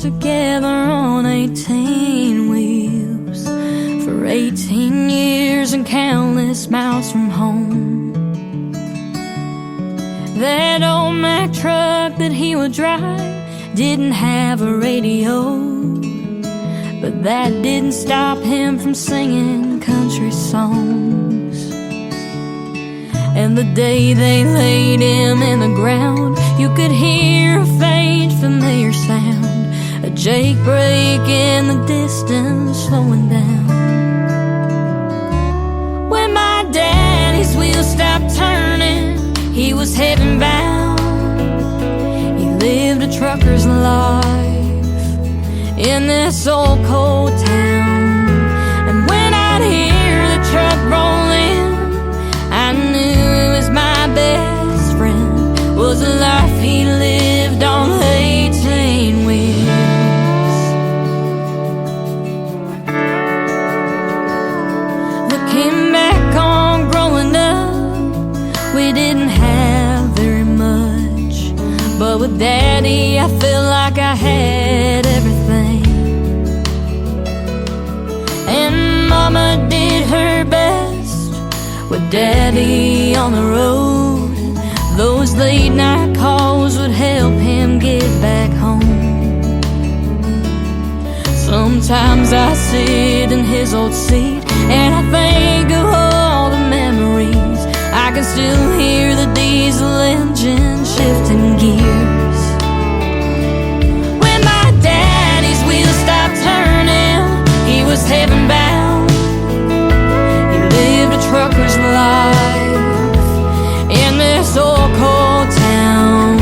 together on 18 wheels for 18 years and countless miles from home. That old Mack truck that he would drive didn't have a radio, but that didn't stop him from singing country songs. And the day they laid him in the ground, you could hear a faint familiar sound, a Jake brake in the distance slowing down. When my daddy's wheels stopped turning, he was heaven bound. He lived a trucker's life in this old cold town. And when I'd hear the truck roll in, I knew it was my best friend, was a life he lived on 18 wheels. Looking back on growing up, we didn't have very much, but with Daddy I felt like I had everything. And Mama did her best with Daddy on the road. Those late night calls would help him get back home. Sometimes I sit in his old seat and I think of all the memories. I can still hear the diesel engine shifting gears. When my daddy's wheels stopped turning, he was heaven bound. He lived a trucker's life in this old cold town.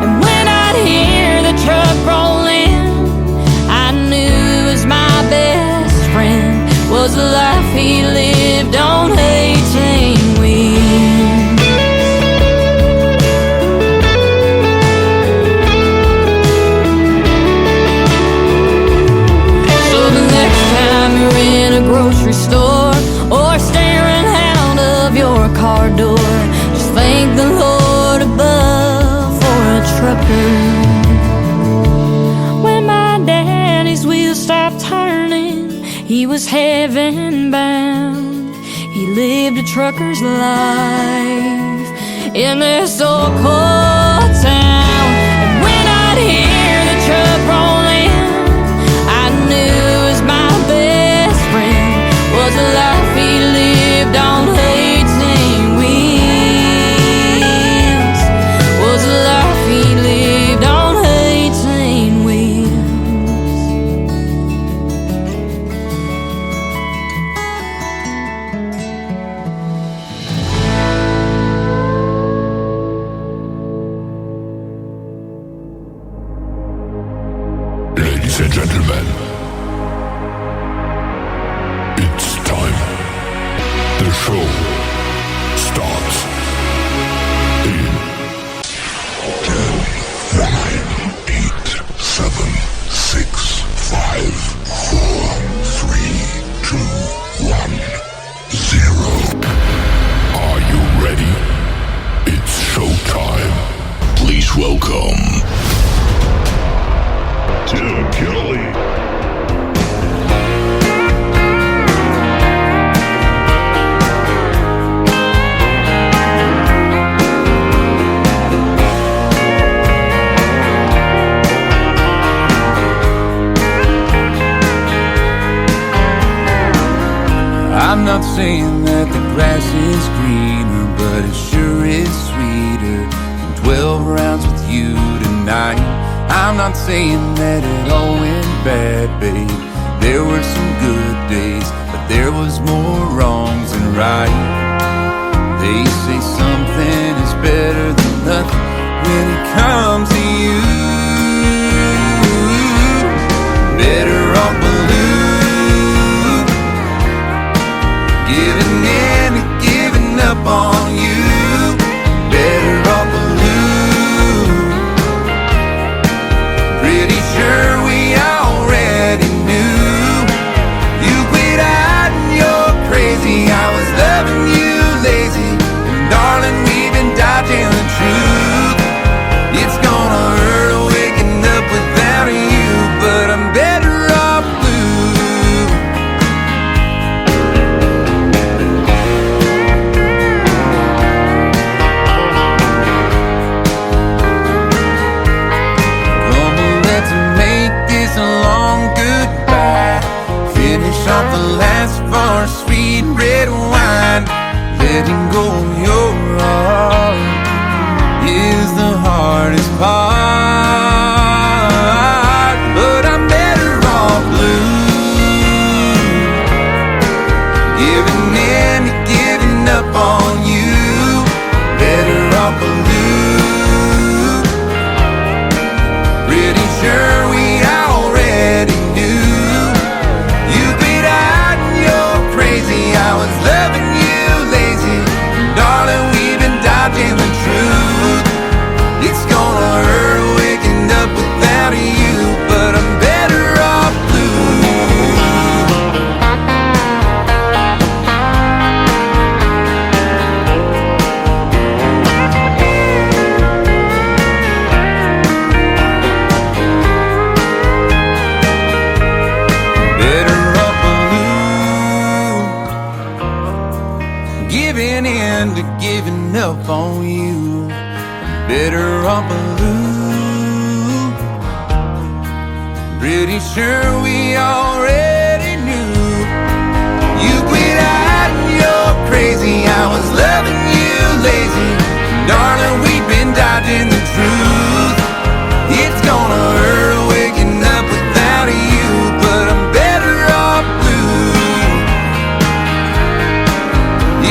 And when I'd hear the truck roll in, I knew it was my best friend, was the life he lived on 18 wheels. So the next time you're in a grocery store or staring out of your car door, just thank the Lord above for a trucker. When my daddy's wheels stopped turning, he was heaven bound. He lived a trucker's life in this old cold town. And when I'd hear the truck roll in, I knew it was my best friend, was a life he lived on 18 wheels, was a life he lived on 18 wheels. Ladies and gentlemen, it's time. The show starts in 10, 9, 8, 7, 6, 5, 4, 3, 2, 1, 0. Are you ready? It's showtime. Please welcome Tim Kelly. I'm not saying that the grass is greener, but it sure is sweeter than 12 rounds with you tonight. I'm not saying that it all went bad, babe. There were some good days, but there was more wrongs than right. They say something is better than nothing when it comes to you. Better off blue, giving in and giving up on you. Better off blue. Pretty sure we already knew. You quit hiding, you're crazy. I was loving you lazy, and darling, we've been dodging the truth. on you. I'm better off blue. Pretty sure we already knew. You quit hiding, you're crazy. I was loving you lazy. Darling, we've been dodging the truth. It's gonna hurt waking up without you, but I'm better off blue.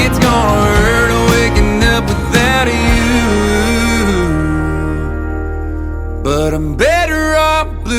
It's gonna hurt waking up without you, but I'm better off blue.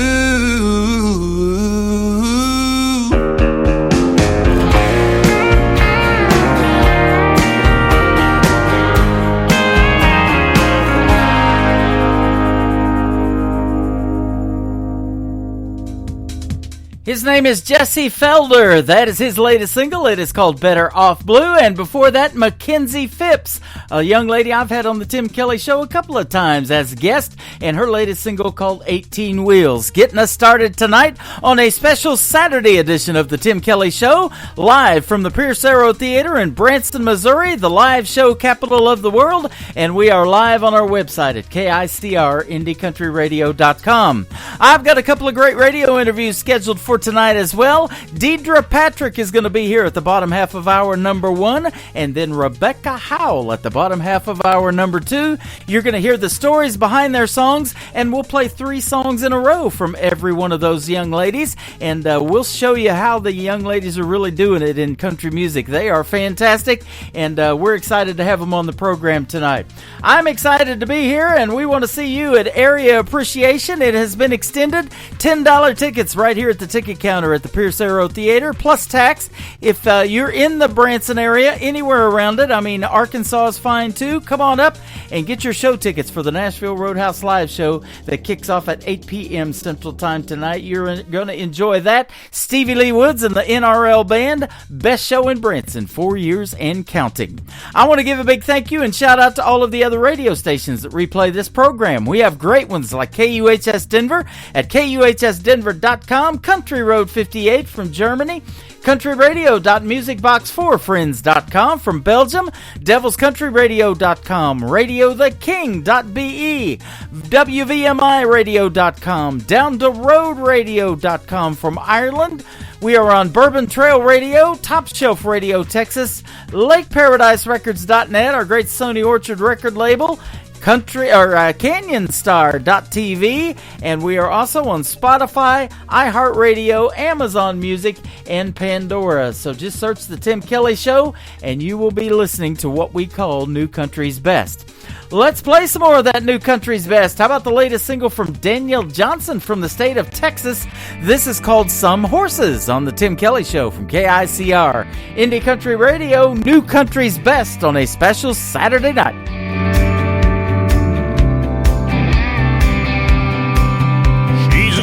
His name is Jesse Felder. That is his latest single. It is called Better Off Blue. And before that, Mackenzie Phipps, a young lady I've had on the Tim Kelly Show a couple of times as a guest, and her latest single called 18 Wheels. Getting us started tonight on a special Saturday edition of the Tim Kelly Show, live from the Pierce Arrow Theater in Branson, Missouri, the live show capital of the world, and we are live on our website at KICR-IndieCountryRadio.com. I've got a couple of great radio interviews scheduled for tonight as well. Deidre Patrick is going to be here at the bottom half of hour number 1, and then Rebecca Howell at the bottom half of hour number 2. You're going to hear the stories behind their songs, and we'll play 3 songs in a row from every one of those young ladies, and we'll show you how the young ladies are really doing it in country music. They are fantastic, and we're excited to have them on the program tonight. I'm excited to be here, and we want to see you at Area Appreciation. It has been extended. $10 tickets right here at the ticket counter at the Pierce Arrow Theater, plus tax. If you're in the Branson area, anywhere around it, I mean, Arkansas is fine too. Come on up and get your show tickets for the Nashville Roadhouse Live show that kicks off at 8 p.m. Central Time tonight. You're going to enjoy that. Stevie Lee Woods and the NRL Band, best show in Branson, 4 years and counting. I want to give a big thank you and shout out to all of the other radio stations that replay this program. We have great ones like KUHS Denver at KUHSdenver.com, Country Road 58 from Germany, countryradio.musicbox4friends.com from Belgium, devilscountryradio.com, radiotheking.be, wvmiradio.com, downtheroadradio.com from Ireland. We are on Bourbon Trail Radio, Top Shelf Radio Texas, LakeParadiseRecords.net, our great Sony Orchard record label, CanyonStar.tv, and we are also on Spotify, iHeartRadio, Amazon Music, and Pandora. So just search The Tim Kelly Show, and you will be listening to what we call New Country's Best. Let's play some more of that New Country's Best. How about the latest single from Danielle Johnson from the state of Texas? This is called Some Horses on The Tim Kelly Show from KICR. Indie Country Radio, New Country's Best on a special Saturday night.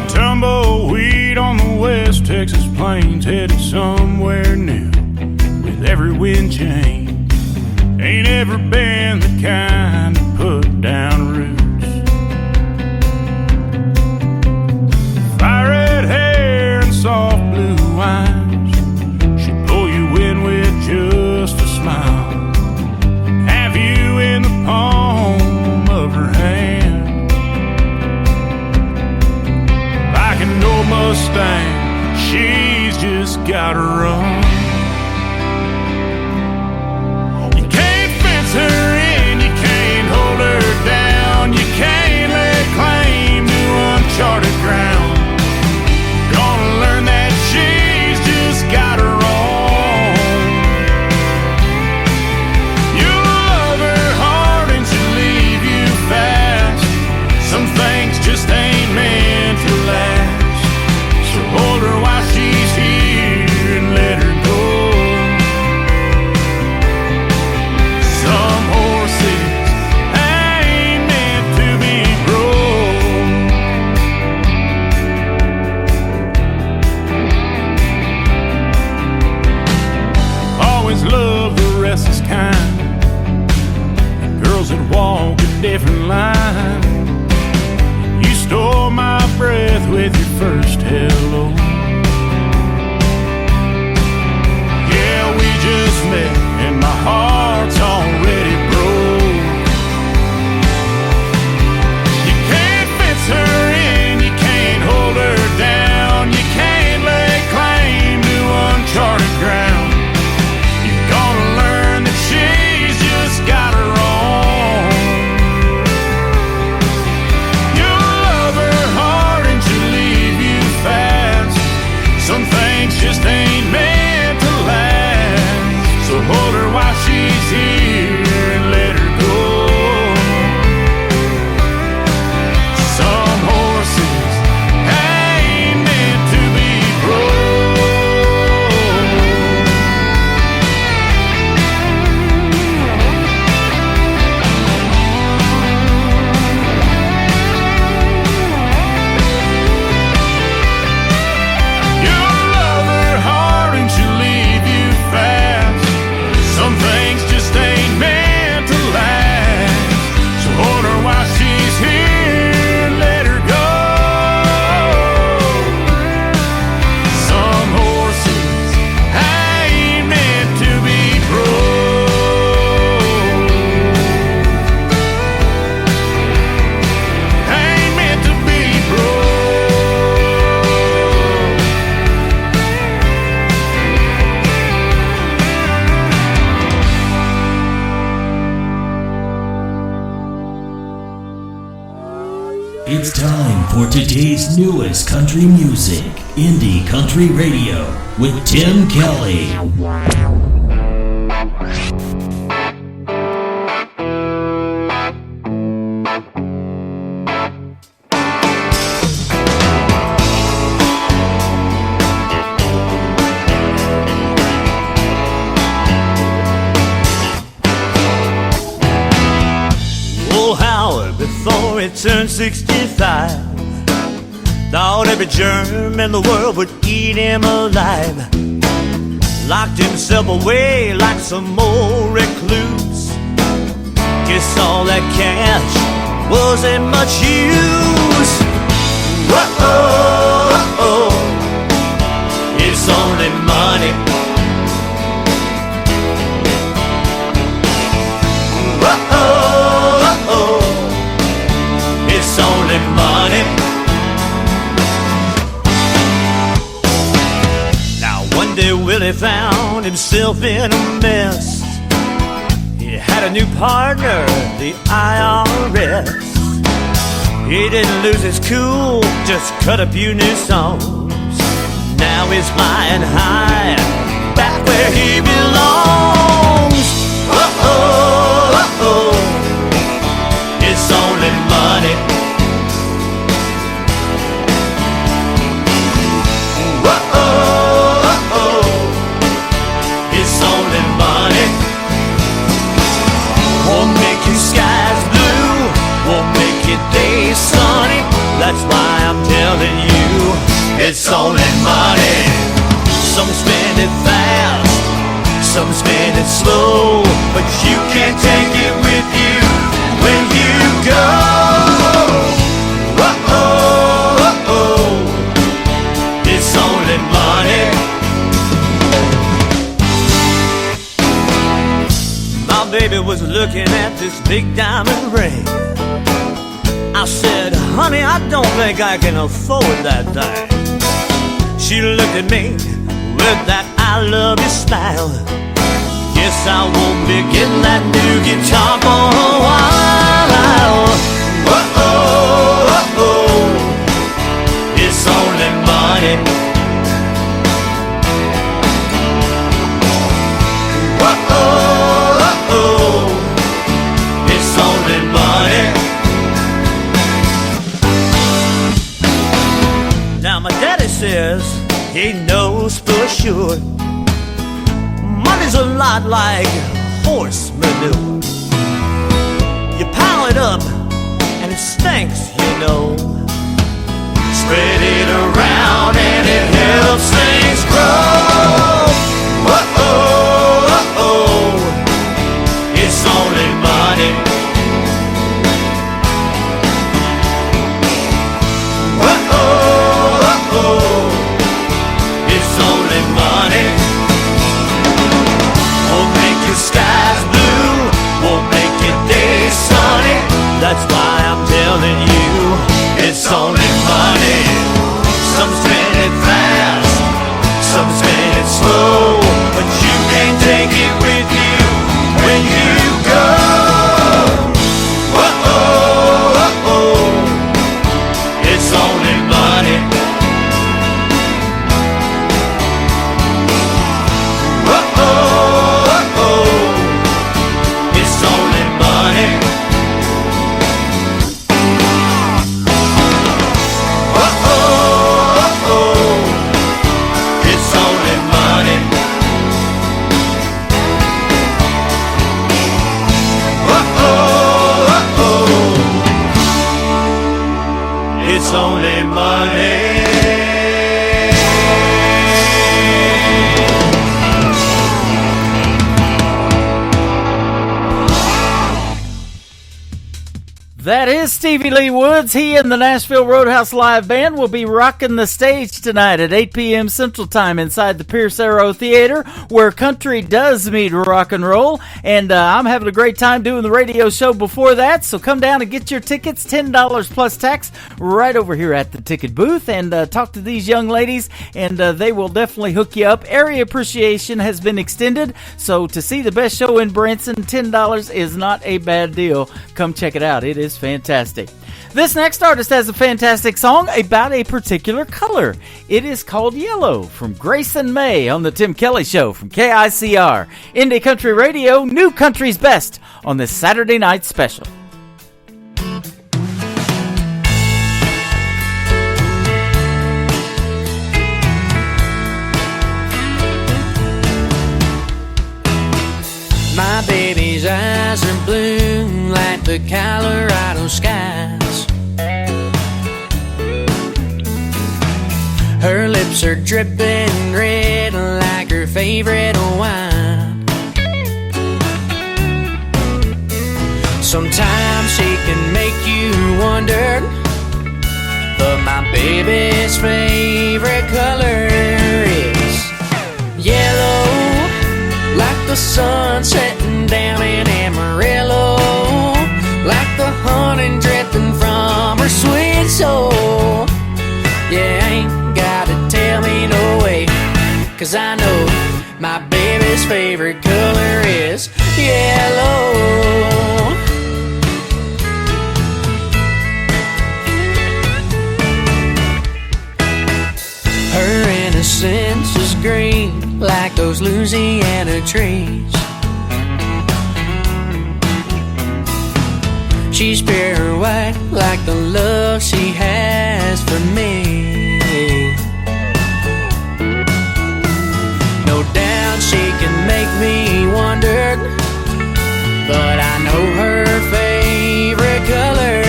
Tumbleweed on the West Texas plains, headed somewhere new with every wind change. Ain't ever been the kind to put down roots. Fire red hair and soft blue eyes, she'll pull you in with just a smile. Have you in the palm of her hand. An old Mustang, she's just gotta run. You can't fence her in, you can't hold her down, you can't lay claim to uncharted ground. Gonna learn that she's just got her own. You'll love her hard and she'll leave you fast. Some things just ain't meant to last. Hold her while she's here and let her go. Some horses ain't meant to be broke. Always love the restless kind, the girls that walk a different line. You stole my breath with your first hello. Yeah, we just met and my heart's already broke. It's time for today's newest country music, Indie Country Radio, with Tim Kelly. Old Howard, before he turned 65, thought every germ in the world would eat him alive. Locked himself away like some old recluse. Guess all that cash wasn't much use. Uh-oh, it's only money. Uh-oh, it's only money. Now one day Willie found himself in a mess. He had a new partner, the IRS. He didn't lose his cool, just cut a few new songs. Now he's flying high, back where he belongs. Uh-oh, it's only money. Uh-oh, it's only money. Won't make your skies blue, won't make your days sunny. That's why I'm telling you, it's only money. Some spend it fast, some spend it slow, but you can't take it with you when you go. Uh-oh, it's only money. My baby was looking at this big diamond ring. I said, honey, I don't think I can afford that thing. She looked at me with that I love you smile. Guess I won't be getting that new guitar for a while. Uh-oh, it's only money. Uh-oh, it's only money. Now my daddy says he knows for sure money's a lot like horse manure. You pile it up and it stinks, you know. Spread it around and it helps things grow. Uh-oh, it's only money. Uh-oh, it's only money. Won't make your skies blue, won't make your days sunny. That's why I'm telling you, it's only money. Some spend it fast, some spend it slow, but you can't take it with you when you go. Uh-oh, it's only money. Uh-oh, it's only money. Uh-oh, it's only money. Uh-oh, it's only money. That is Stevie Lee Woods. He and the Nashville Roadhouse Live Band will be rocking the stage tonight at 8 p.m. Central Time inside the Pierce Arrow Theater, where country does meet rock and roll. And I'm having a great time doing the radio show before that, so come down and get your tickets, $10 plus tax, right over here at the ticket booth, and talk to these young ladies, and they will definitely hook you up. Area appreciation has been extended, so to see the best show in Branson, $10 is not a bad deal. Come check it out. It is fantastic. This next artist has a fantastic song about a particular color. It is called Yellow from Grayson May on the Tim Kelly Show from KICR. Indie Country Radio, New Country's Best on this Saturday night special. My baby's eyes are blue like the Colorado skies. Her lips are dripping red like her favorite wine. Sometimes she can make you wonder, but my baby's favorite color is yellow, like the sun setting down in Amarillo, like the honey dripping from her sweet soul. Yeah, ain't gotta tell me no way, 'cause I know my baby's favorite color is yellow. Her innocence is green like those Louisiana trees. She's pure white like the love she has for me. No doubt she can make me wonder, but I know her favorite color,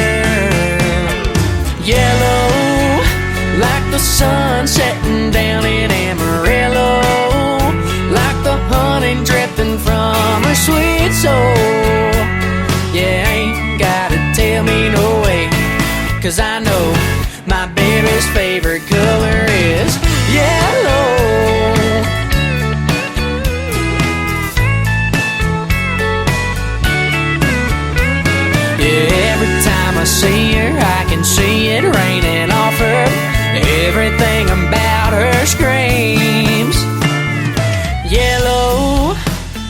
yellow, like the sun setting down in Amarillo, like the honey dripping from her sweet soul. Yeah, ain't gotta tell me no way, 'cause I know my baby's favorite color is yellow. Yeah, every time I see her, I can see it raining off her. Everything about her screams yellow,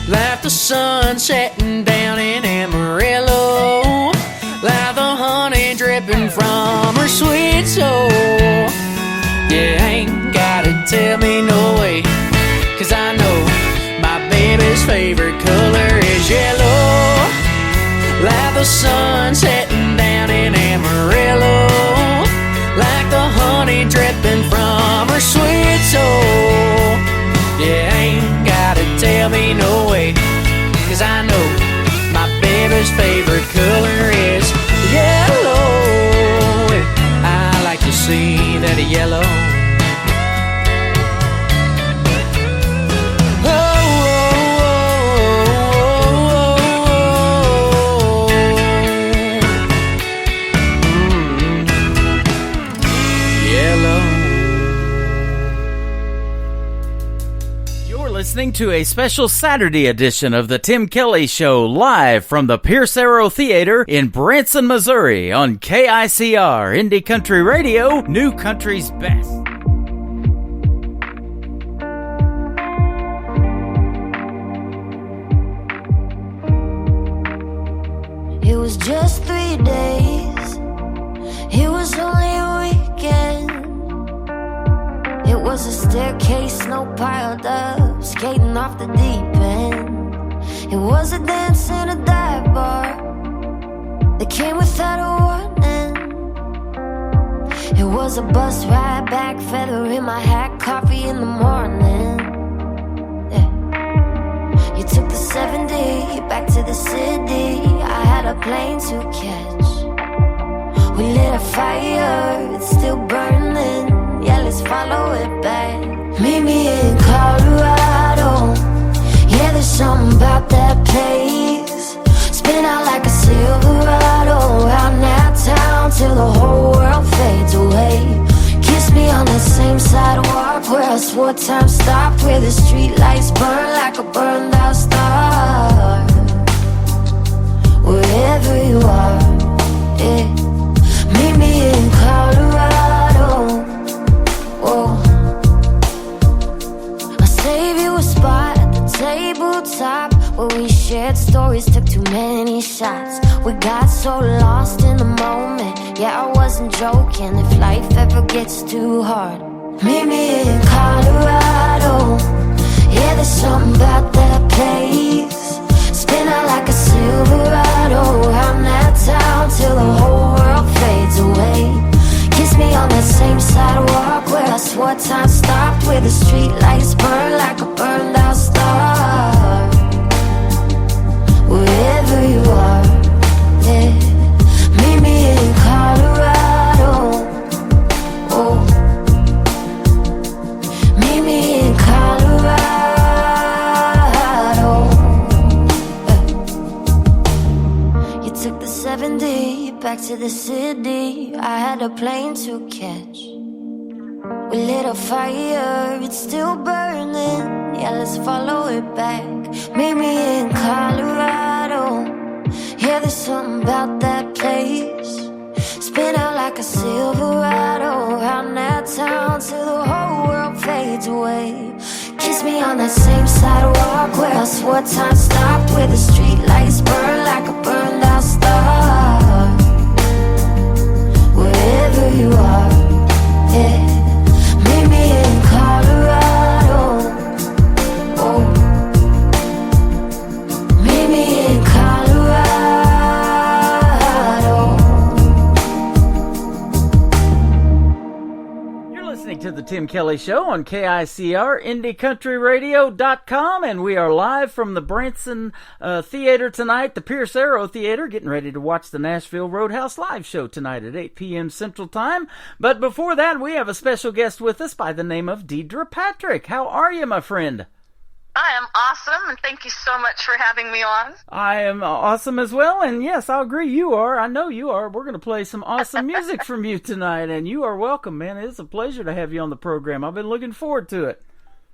like the sun setting down in Amarillo, like the honey dripping from her sweet soul. Yeah, ain't gotta tell me no way, 'cause I know my baby's favorite color is yellow, like the sun setting down in Amarillo, like the honey dripping from her sweet soul. Yeah, ain't gotta tell me no way, 'cause I know my baby's favorite color is yellow. I like to see that yellow. Listening to a special Saturday edition of the Tim Kelly Show live from the Pierce Arrow Theater in Branson, Missouri on KICR, Indie Country Radio, New Country's Best. It was just 3 days, it was only a weekend. It was a staircase, snow piled up, skating off the deep end. It was a dance in a dive bar that came without a warning. It was a bus ride back, feather in my hat, coffee in the morning. Yeah. You took the 70 back to the city, I had a plane to catch. We lit a fire, it's still burning. Yeah, let's follow it back. Meet me in Colorado. Yeah, there's something about that place. Spin out like a Silverado, around that town till the whole world fades away. Kiss me on the same sidewalk where I swore time stopped, where the street lights burn like a burned out star. Wherever you are, yeah. Meet me in Colorado. Whoa. I'll save you a spot at the tabletop where we shared stories, took too many shots. We got so lost in the moment, Yeah, I wasn't joking. If life ever gets too hard, meet me in Colorado. Yeah, there's something about that place. Spin out like a Silverado, around that town till the whole world fades away. Kiss me on that same sidewalk where I swore time stopped, where the street lights burn like a burned out star. Wherever you are, yeah, meet me in Colorado. Oh, meet me in Colorado. You took the 70 back to the city. I had a plane to catch. We lit a fire, it's still burning. Yeah, let's follow it back. Meet me in Colorado. Yeah, there's something about that place. Spin out like a Silverado, around that town till the whole world fades away. Kiss me on that same sidewalk where I swore time stopped, where the street lights burn like a burned out star. Wherever you are, yeah, meet me in Colorado. Oh, meet me in Colorado. You're listening to the Tim Kelly Show on KICR, IndieCountryRadio.com, and we are live from the Branson Theater tonight, the Pierce Arrow Theater, getting ready to watch the Nashville Roadhouse live show tonight at 8 p.m. Central Time. But before that, we have a special guest with us by the name of Deidre Patrick. How are you, my friend? I am awesome, and thank you so much for having me on. I am awesome as well, and yes, I'll agree, you are. I know you are. We're going to play some awesome music from you tonight, and you are welcome, man. It's a pleasure to have you on the program. I've been looking forward to it.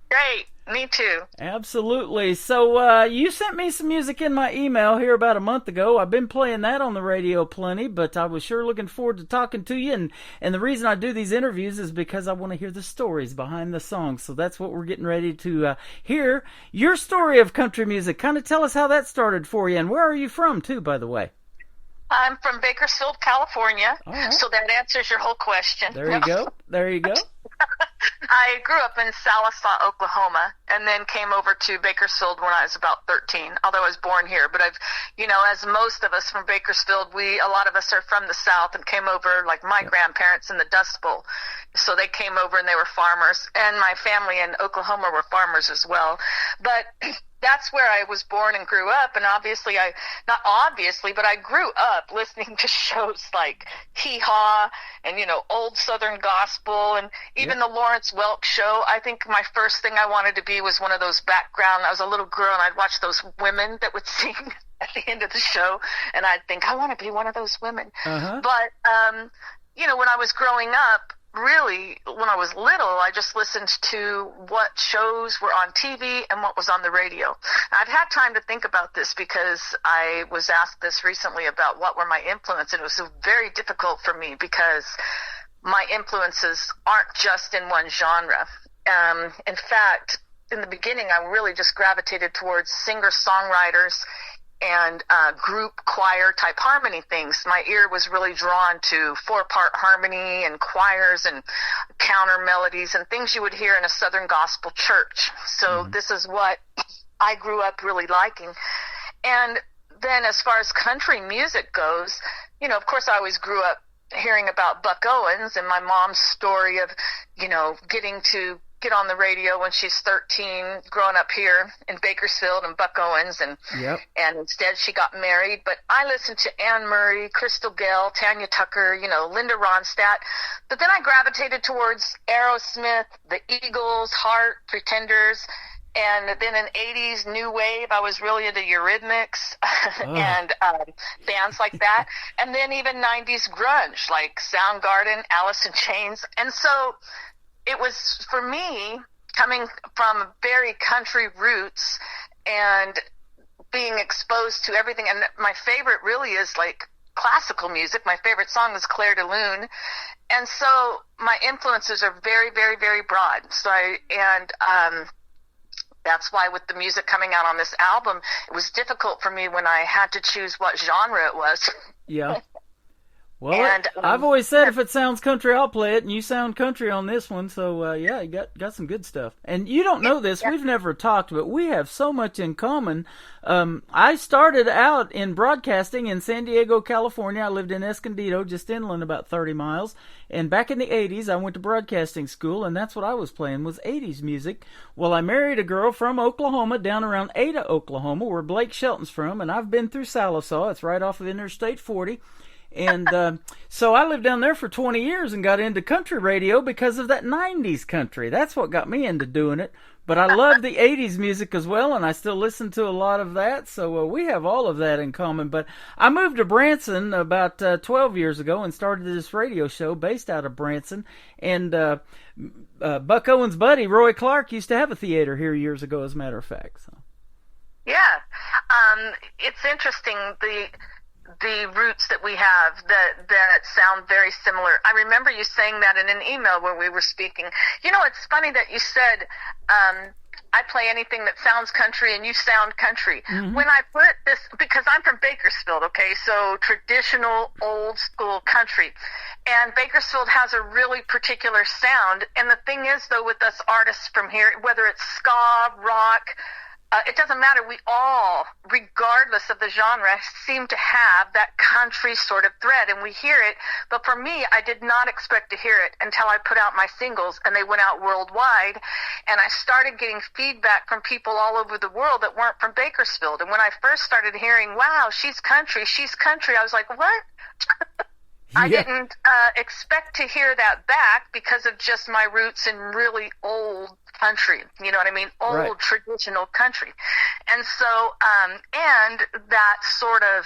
Great. Me too. Absolutely. So you sent me some music in my email here about a month ago. I've been playing that on the radio plenty, but I was sure looking forward to talking to you. And the reason I do these interviews is because I want to hear the stories behind the songs. So that's what we're getting ready to hear. Your story of country music. Kind of tell us how that started for you. And where are you from, too, by the way? I'm from Bakersfield, California. All right. So that answers your whole question. There you go. There you go. I grew up in Sallisaw, Oklahoma, and then came over to Bakersfield when I was about 13, although I was born here. But I've, as most of us from Bakersfield, a lot of us are from the South and came over, like my grandparents in the Dust Bowl. So they came over and they were farmers, and my family in Oklahoma were farmers as well. But that's where I was born and grew up, and obviously but I grew up listening to shows like Hee Haw and, old Southern gospel, and even the Lawrence Welk show. I think my first thing I wanted to be was one of those background. I was a little girl, and I'd watch those women that would sing at the end of the show, and I'd think, I want to be one of those women. Uh-huh. But, when I was growing up, really, when I was little, I just listened to what shows were on TV and what was on the radio. I've had time to think about this because I was asked this recently about what were my influences, and it was very difficult for me because my influences aren't just in one genre. In fact, in the beginning, I really just gravitated towards singer-songwriters and group choir type harmony things. My ear was really drawn to 4-part harmony and choirs and counter melodies and things you would hear in a Southern gospel church. So this is what I grew up really liking. And then as far as country music goes, of course I always grew up hearing about Buck Owens and my mom's story of, getting to get on the radio when she's 13, growing up here in Bakersfield and Buck Owens, and instead she got married. But I listened to Anne Murray, Crystal Gayle, Tanya Tucker, Linda Ronstadt. But then I gravitated towards Aerosmith, the Eagles, Heart, Pretenders, and then in 80s New Wave, I was really into Eurythmics and bands like that. And then even 90s grunge, like Soundgarden, Alice in Chains. And so it was, for me, coming from very country roots and being exposed to everything. And my favorite really is like classical music. My favorite song is Clair de Lune. And so my influences are very, very, very broad. So that's why with the music coming out on this album, it was difficult for me when I had to choose what genre it was. Yeah. Well, And I've always said if it sounds country, I'll play it, and you sound country on this one, so yeah, you got some good stuff. And you don't know this, we've never talked, but we have so much in common. I started out in broadcasting in San Diego, California. I lived in Escondido, just inland about 30 miles. And back in the 80s, I went to broadcasting school, and that's what I was playing, was 80s music. Well, I married a girl from Oklahoma, down around Ada, Oklahoma, where Blake Shelton's from, and I've been through Sallisaw. It's right off of Interstate 40. And so I lived down there for 20 years and got into country radio because of that 90s country. That's what got me into doing it. But I love the 80s music as well, and I still listen to a lot of that. So we have all of that in common. But I moved to Branson about 12 years ago and started this radio show based out of Branson. And Buck Owens' buddy, Roy Clark, used to have a theater here years ago, as a matter of fact. So. Yeah. It's interesting, the roots that we have that sound very similar. I remember you saying that in an email when we were speaking. You know, it's funny that you said, I play anything that sounds country and you sound country. Mm-hmm. When I put this, because I'm from Bakersfield, okay, so traditional old school country. And Bakersfield has a really particular sound. And the thing is, though, with us artists from here, whether it's ska, rock, it doesn't matter. We all, regardless of the genre, seem to have that country sort of thread, and we hear it. But for me, I did not expect to hear it until I put out my singles, and they went out worldwide. And I started getting feedback from people all over the world that weren't from Bakersfield. And when I first started hearing, wow, she's country, I was like, what? I didn't expect to hear that back because of just my roots in really old country. You know what I mean? Old traditional country. And so, and that sort of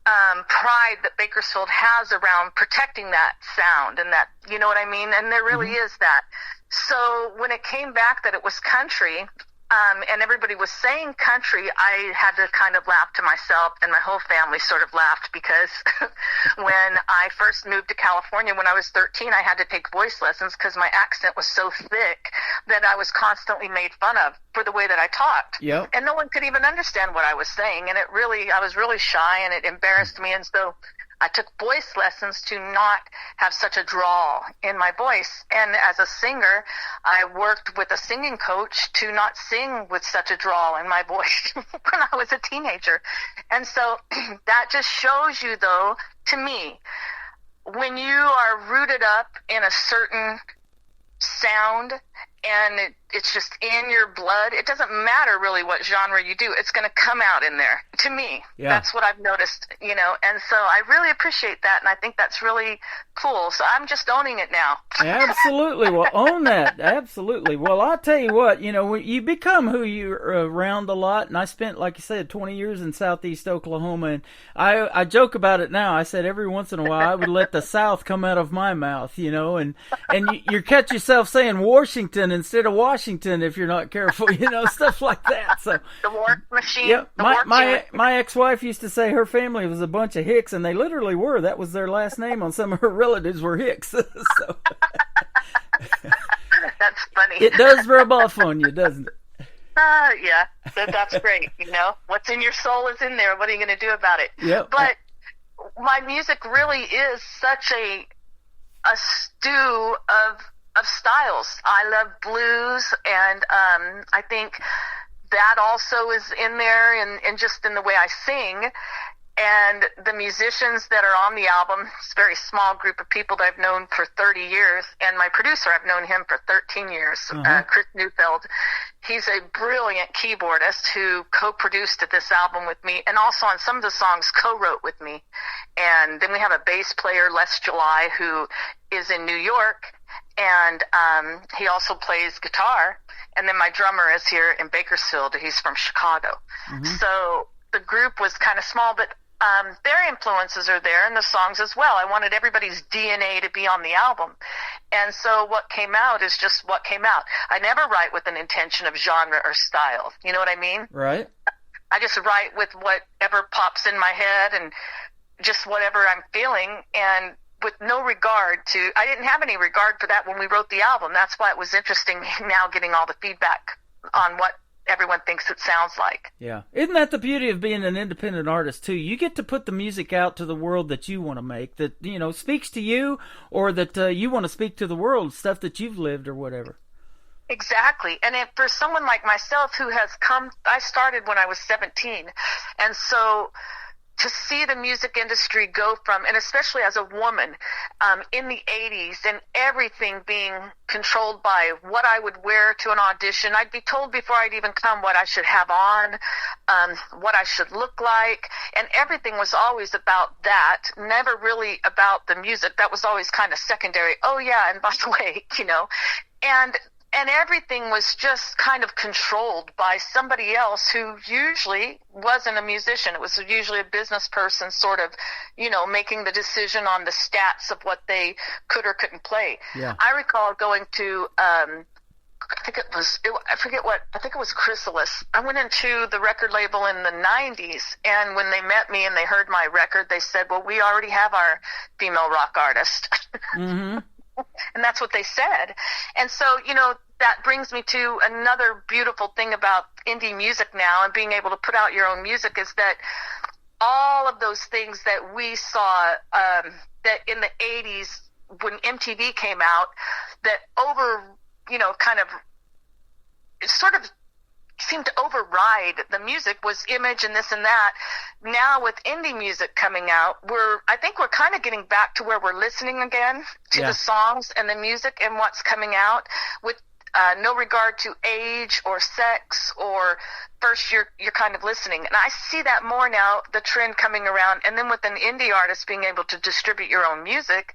pride that Bakersfield has around protecting that sound and that, you know what I mean? And there really is that. So when it came back that it was country, and everybody was saying country, I had to kind of laugh to myself, and my whole family sort of laughed because when I first moved to California when I was 13, I had to take voice lessons because my accent was so thick that I was constantly made fun of for the way that I talked. Yep. And no one could even understand what I was saying, and I was really shy, and it embarrassed me, and so I took voice lessons to not have such a drawl in my voice. And as a singer, I worked with a singing coach to not sing with such a drawl in my voice when I was a teenager. And so that just shows you, though, to me, when you are rooted up in a certain sound and it's just in your blood, it doesn't matter really what genre you do. It's going to come out in there. To me, that's what I've noticed, you know, and so I really appreciate that, and I think that's really cool. So I'm just owning it now. Absolutely. Well, own that. Absolutely. Well, I'll tell you what, you know, you become who you're around a lot, and I spent, like you said, 20 years in Southeast Oklahoma, and I joke about it now. I said every once in a while I would let the South come out of my mouth, you know, and you catch yourself saying Washington instead of Washington if you're not careful, you know, stuff like that. So the war machine. Yeah, my ex-wife used to say her family was a bunch of Hicks, and they literally were. That was their last name on some of her relatives were Hicks. So that's funny. It does rub off on you, doesn't it? Yeah, that's great. You know, what's in your soul is in there. What are you going to do about it? Yep. But my music really is such a stew of styles. I love blues, and I think that also is in there, and just in the way I sing. And the musicians that are on the album, it's a very small group of people that I've known for 30 years, and my producer, I've known him for 13 years, Chris Neufeld. He's a brilliant keyboardist who co-produced this album with me, and also on some of the songs co-wrote with me. And then we have a bass player, Les July, who is in New York, and he also plays guitar. And then my drummer is here in Bakersfield. He's from Chicago. So the group was kind of small, but their influences are there in the songs as well. I wanted everybody's DNA to be on the album. And so what came out is just what came out. I never write with an intention of genre or style. You know what I mean? Right. I just write with whatever pops in my head and just whatever I'm feeling, and with no regard to, I didn't have any regard for that when we wrote the album. That's why it was interesting now getting all the feedback on what everyone thinks it sounds like. Yeah. Isn't that the beauty of being an independent artist, too? You get to put the music out to the world that you want to make, that, speaks to you, or that you want to speak to the world, stuff that you've lived or whatever. Exactly. And for someone like myself who has I started when I was 17. And so to see the music industry go from, and especially as a woman, in the 80s, and everything being controlled by what I would wear to an audition. I'd be told before I'd even come what I should have on, what I should look like, and everything was always about that, never really about the music. That was always kind of secondary. Oh yeah, and by the way, and everything was just kind of controlled by somebody else who usually wasn't a musician. It was usually a business person sort of, making the decision on the stats of what they could or couldn't play. Yeah. I recall going to, I think it was Chrysalis. I went into the record label in the 90s, and when they met me and they heard my record, they said, well, we already have our female rock artist. Mm-hmm. And that's what they said. And so, that brings me to another beautiful thing about indie music now and being able to put out your own music is that all of those things that we saw that in the 80s when MTV came out, that it sort of seemed to override the music, was image and this and that. Now with indie music coming out, I think we're kind of getting back to where we're listening again to the songs and the music and what's coming out with no regard to age or sex, or first you're kind of listening. And I see that more now, the trend coming around. And then with an indie artist being able to distribute your own music,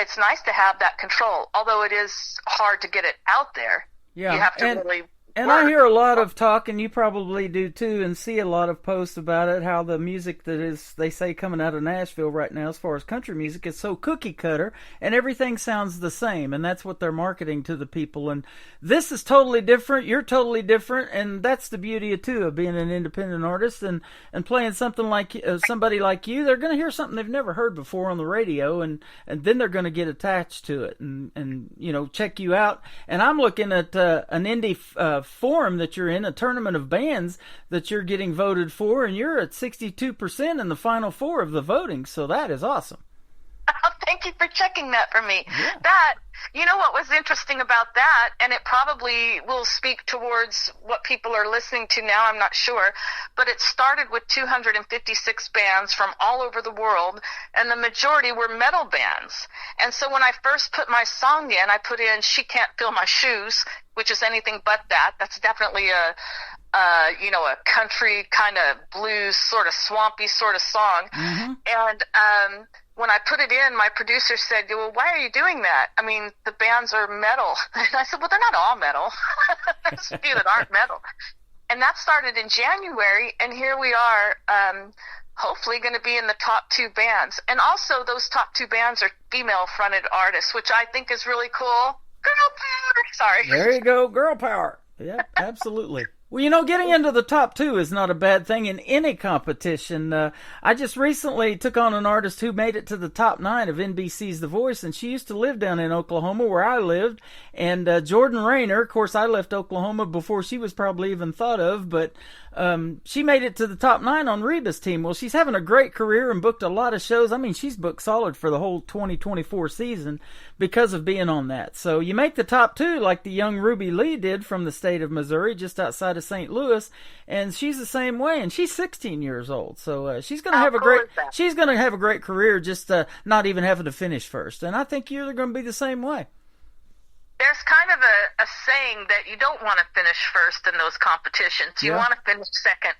it's nice to have that control, although it is hard to get it out there. Yeah. You have to really And I hear a lot of talk, and you probably do too, and see a lot of posts about it, how the music that is, they say, coming out of Nashville right now as far as country music is so cookie cutter, and everything sounds the same, and that's what they're marketing to the people. And this is totally different, you're totally different, and that's the beauty too of being an independent artist and playing something like somebody like you. They're going to hear something they've never heard before on the radio, and then they're going to get attached to it and check you out. And I'm looking at an indie forum that you're in, a tournament of bands that you're getting voted for, and you're at 62% in the final four of the voting, so that is awesome. Oh, thank you for checking that for me. Yeah. That, what was interesting about that, and it probably will speak towards what people are listening to now, I'm not sure, but it started with 256 bands from all over the world, and the majority were metal bands. And so when I first put my song in, I put in She Can't Fill My Shoes, which is anything but that. That's definitely a country kind of blues, sort of swampy sort of song. Mm-hmm. And when I put it in, my producer said, well, why are you doing that? I mean, the bands are metal. And I said, well, they're not all metal. There's a few that aren't metal. And that started in January, and here we are, hopefully going to be in the top 2 bands. And also those top 2 bands are female-fronted artists, which I think is really cool. Girl power! Sorry. There you go, girl power. Yeah, absolutely. Well, getting into the top 2 is not a bad thing in any competition. I just recently took on an artist who made it to the top 9 of NBC's The Voice, and she used to live down in Oklahoma where I lived. And Jordan Rayner, of course, I left Oklahoma before she was probably even thought of, but she made it to the top 9 on Reba's team. Well, she's having a great career and booked a lot of shows. I mean, she's booked solid for the whole 2024 season because of being on that. So you make the top 2 like the young Ruby Lee did from the state of Missouri, just outside of St. Louis, and she's the same way, and she's 16 years old. So she's going to have a great career, just not even having to finish first. And I think you're going to be the same way. There's kind of a saying that you don't want to finish first in those competitions. You want to finish second.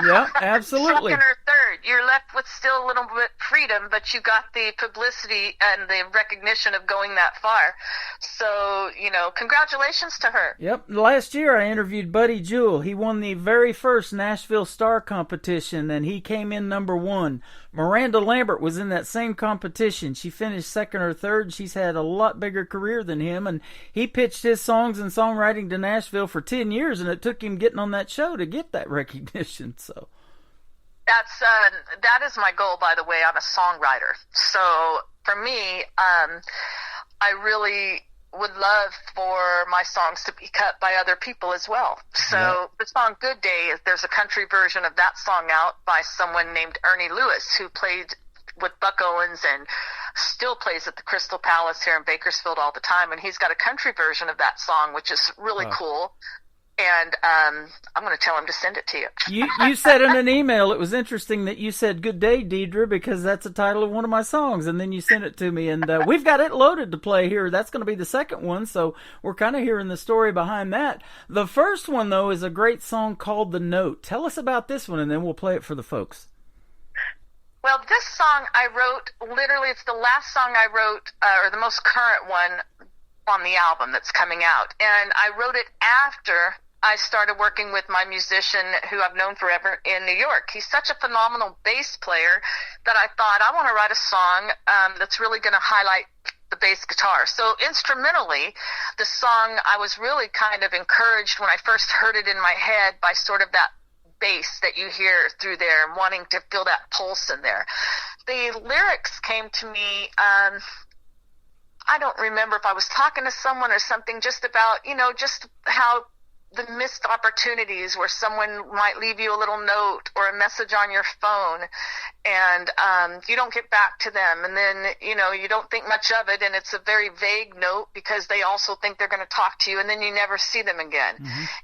Yeah, absolutely. Second or third. You're left with still a little bit freedom, but you got the publicity and the recognition of going that far. So, congratulations to her. Yep. Last year I interviewed Buddy Jewell. He won the very first Nashville Star competition, and he came in number 1. Miranda Lambert was in that same competition. She finished second or third. She's had a lot bigger career than him, and he pitched his songs and songwriting to Nashville for 10 years, and it took him getting on that show to get that recognition. So that is my goal, by the way. I'm a songwriter. So for me, I really would love for my songs to be cut by other people as well. So the song Good Day, there's a country version of that song out by someone named Ernie Lewis, who played with Buck Owens and still plays at the Crystal Palace here in Bakersfield all the time. And he's got a country version of that song, which is really cool. And I'm going to tell him to send it to you. You said in an email, it was interesting that you said Good Day, Deidre, because that's the title of one of my songs, and then you sent it to me, and we've got it loaded to play here. That's going to be the second one, so we're kind of hearing the story behind that. The first one, though, is a great song called The Note. Tell us about this one, and then we'll play it for the folks. Well, this song I wrote, literally, it's the last song I wrote, or the most current one on the album that's coming out, and I wrote it after I started working with my musician who I've known forever in New York. He's such a phenomenal bass player that I thought I want to write a song that's really going to highlight the bass guitar. So instrumentally, the song, I was really kind of encouraged when I first heard it in my head by sort of that bass that you hear through there and wanting to feel that pulse in there. The lyrics came to me, I don't remember if I was talking to someone or something, just about, just how the missed opportunities where someone might leave you a little note or a message on your phone and you don't get back to them, and then you don't think much of it, and it's a very vague note because they also think they're going to talk to you, and then you never see them again.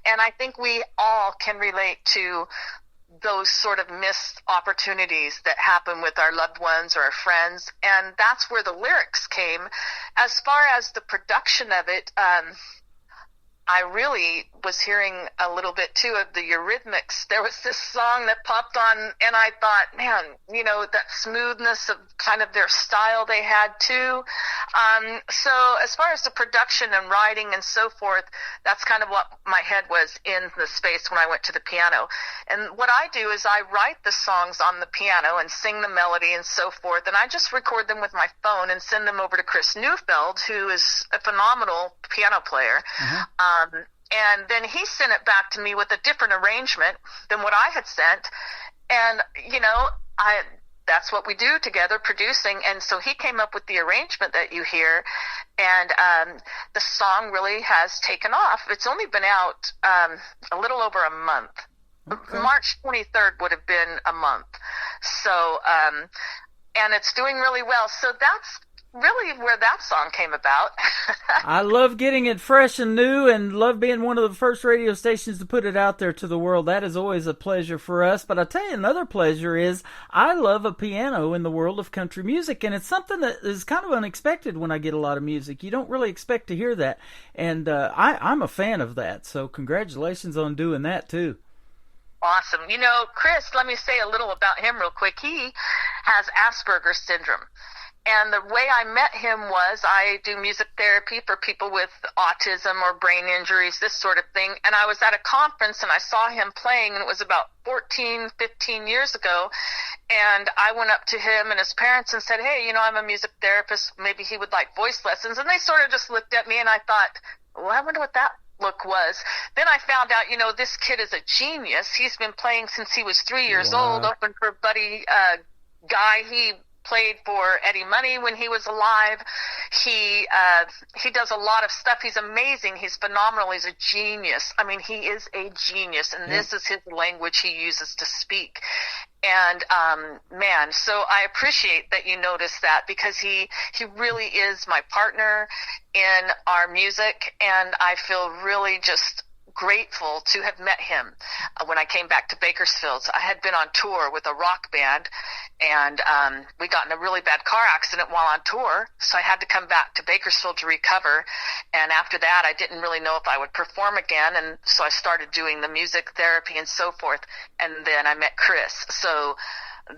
And I think we all can relate to those sort of missed opportunities that happen with our loved ones or our friends, and that's where the lyrics came. As far as the production of it, I really was hearing a little bit, too, of the Eurythmics. There was this song that popped on, and I thought, man, that smoothness of kind of their style they had, too. So as far as the production and writing and so forth, that's kind of what my head was in the space when I went to the piano. And what I do is I write the songs on the piano and sing the melody and so forth, and I just record them with my phone and send them over to Chris Neufeld, who is a phenomenal piano player. And then he sent it back to me with a different arrangement than what I had sent. And, that's what we do together, producing. And so he came up with the arrangement that you hear. And the song really has taken off. It's only been out a little over a month. Okay. March 23rd would have been a month. So, and it's doing really well. So that's really where that song came about. I love getting it fresh and new, and love being one of the first radio stations to put it out there to the world. That is always a pleasure for us. But I'll tell you, another pleasure is I love a piano in the world of country music, and it's something that is kind of unexpected when I get a lot of music. You don't really expect to hear that, and I'm a fan of that, so congratulations on doing that too. Awesome. Chris, let me say a little about him real quick. He has Asperger's syndrome. And the way I met him was I do music therapy for people with autism or brain injuries, this sort of thing. And I was at a conference and I saw him playing, and it was about 14, 15 years ago. And I went up to him and his parents and said, hey, I'm a music therapist. Maybe he would like voice lessons. And they sort of just looked at me, and I thought, well, I wonder what that look was. Then I found out, this kid is a genius. He's been playing since he was 3 years old, opened for Buddy Guy. He played for Eddie Money when he was alive. He does a lot of stuff. He's amazing. He's phenomenal. He's a genius. I mean, he is a genius, and this is his language he uses to speak. And so I appreciate that you noticed that, because he really is my partner in our music, and I feel really just grateful to have met him when I came back to Bakersfield. So I had been on tour with a rock band, and we got in a really bad car accident while on tour, so I had to come back to Bakersfield to recover. And after that, I didn't really know if I would perform again, and so I started doing the music therapy and so forth. And then I met Chris, so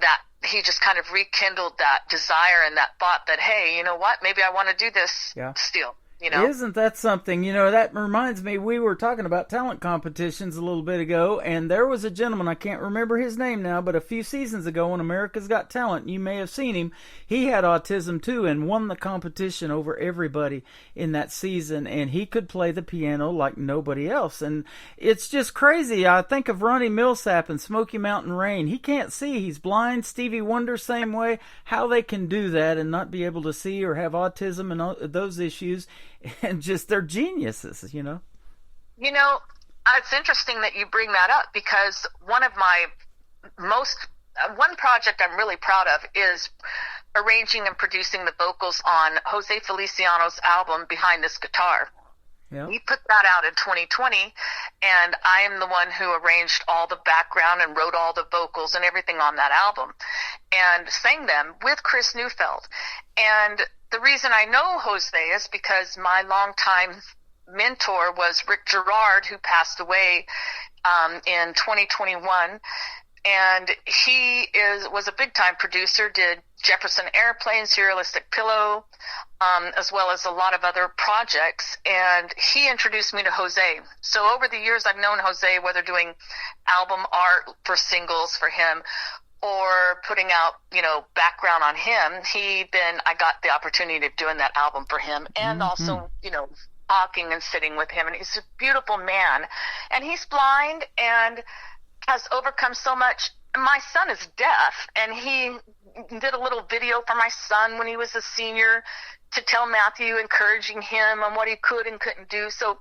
that he just kind of rekindled that desire and that thought that, hey, you know what, maybe I want to do this still. Isn't that something? That reminds me, we were talking about talent competitions a little bit ago, and there was a gentleman, I can't remember his name now, but a few seasons ago on America's Got Talent, you may have seen him, he had autism too and won the competition over everybody in that season, and he could play the piano like nobody else. And it's just crazy. I think of Ronnie Millsap and Smoky Mountain Rain. He can't see. He's blind. Stevie Wonder, same way. How they can do that and not be able to see or have autism and those issues and just they're geniuses, you know. You know, it's interesting that you bring that up, because one project I'm really proud of is arranging and producing the vocals on Jose Feliciano's album Behind This Guitar. Yeah. He put that out in 2020, and I am the one who arranged all the background and wrote all the vocals and everything on that album, and sang them with Chris Neufeld. And the reason I know Jose is because my longtime mentor was Rick Gerard, who passed away in 2021. And he was a big-time producer, did Jefferson Airplane, Serialistic Pillow, as well as a lot of other projects. And he introduced me to Jose. So over the years, I've known Jose, whether doing album art for singles for him or putting out, background on him. I got the opportunity of doing that album for him, and also, talking and sitting with him. And he's a beautiful man. And he's blind and has overcome so much. My son is deaf, and he did a little video for my son when he was a senior to tell Matthew, encouraging him on what he could and couldn't do. So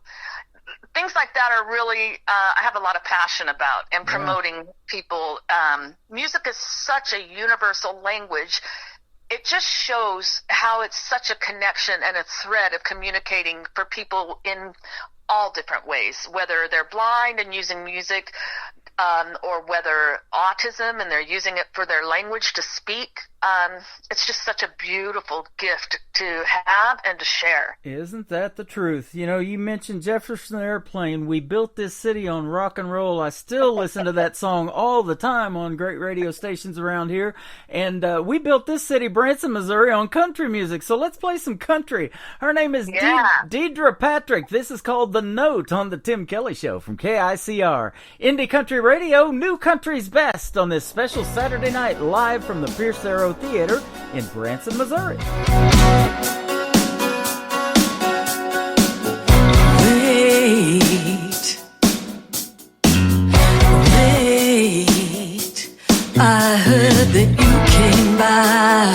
things like that are really, I have a lot of passion about, and promoting people. Music is such a universal language. It just shows how it's such a connection and a thread of communicating for people in all different ways, whether they're blind and using music, or whether autism and they're using it for their language to speak. It's just such a beautiful gift to have and to share. Isn't that the truth? You mentioned Jefferson Airplane. We built this city on rock and roll. I still listen to that song all the time on great radio stations around here. And we built this city, Branson, Missouri, on country music. So let's play some country. Her name is Deidre Patrick. This is called The Note on the Tim Kelly Show from KICR. Indie Country Radio, New Country's Best, on this special Saturday night, live from the Pierce Arrow Theater in Branson, Missouri. Wait, I heard that you came by.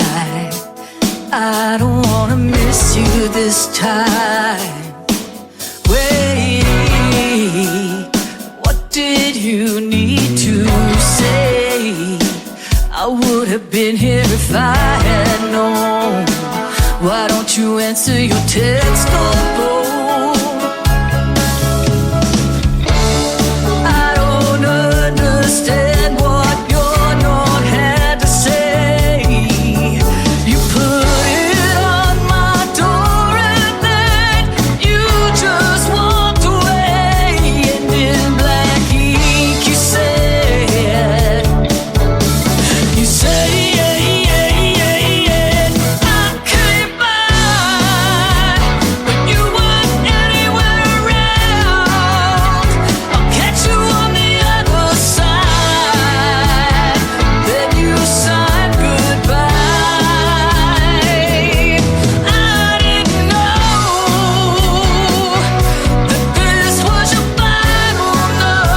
I don't wanna miss you this time. Wait, what did you need to say? I would have been here if I had known. Why don't you answer your text or phone? I don't understand what your note had to say. You put it on my door and then you just walked away. And in black ink you said, I came by, but you weren't anywhere around. I'll catch you on the other side. Then you signed goodbye. I didn't know that this was your final note.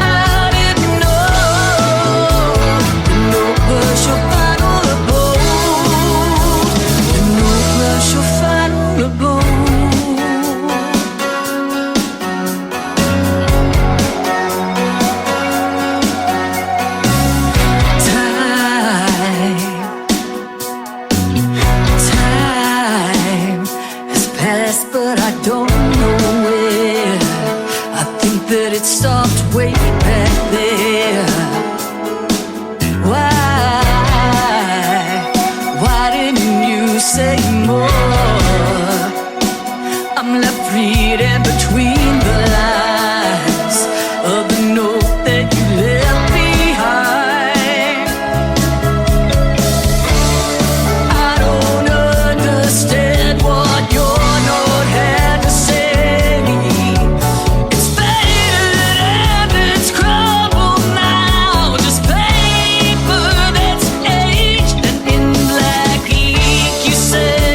I didn't know the note was your final abode. The note was your final abode. Time has passed, but I don't know where. I think that it stopped way back there. Why didn't you say more? I'm left reading between the lines of the note that you left behind. I don't understand what your note had to say. It's faded and it's crumbled now, just paper that's aged. And in black ink you said,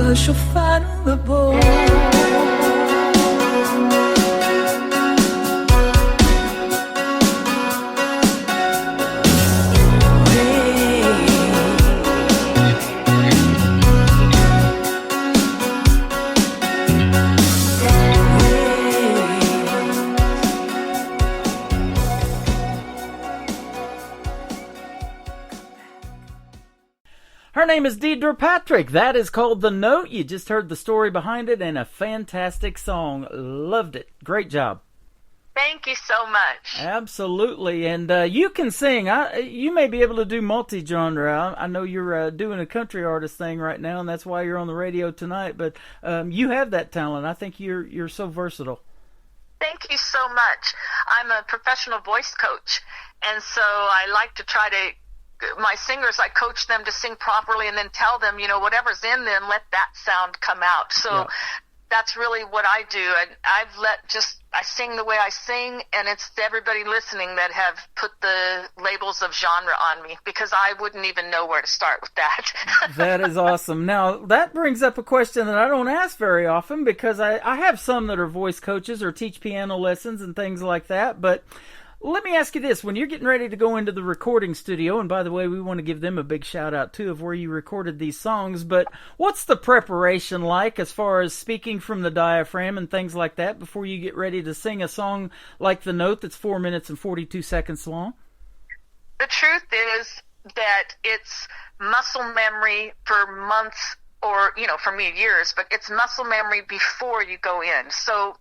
was your final abode. Her name is Deidre Patrick. That is called The Note. You just heard the story behind it, and a fantastic song. Loved it. Great job. Thank you so much. Absolutely. And you can sing. You may be able to do multi-genre. I know you're doing a country artist thing right now, and that's why you're on the radio tonight. But you have that talent. I think you're so versatile. Thank you so much. I'm a professional voice coach, and so I like to try to my singers, I coach them to sing properly and then tell them, whatever's in them, let that sound come out. So that's really what I do. I sing the way I sing, and it's everybody listening that have put the labels of genre on me, because I wouldn't even know where to start with that. That is awesome. Now, that brings up a question that I don't ask very often, because I have some that are voice coaches or teach piano lessons and things like that, but let me ask you this. When you're getting ready to go into the recording studio, and by the way, we want to give them a big shout out too of where you recorded these songs, but what's the preparation like as far as speaking from the diaphragm and things like that before you get ready to sing a song like The Note that's 4 minutes and 42 seconds long? The truth is that it's muscle memory for months or, for me years, but it's muscle memory before you go in. So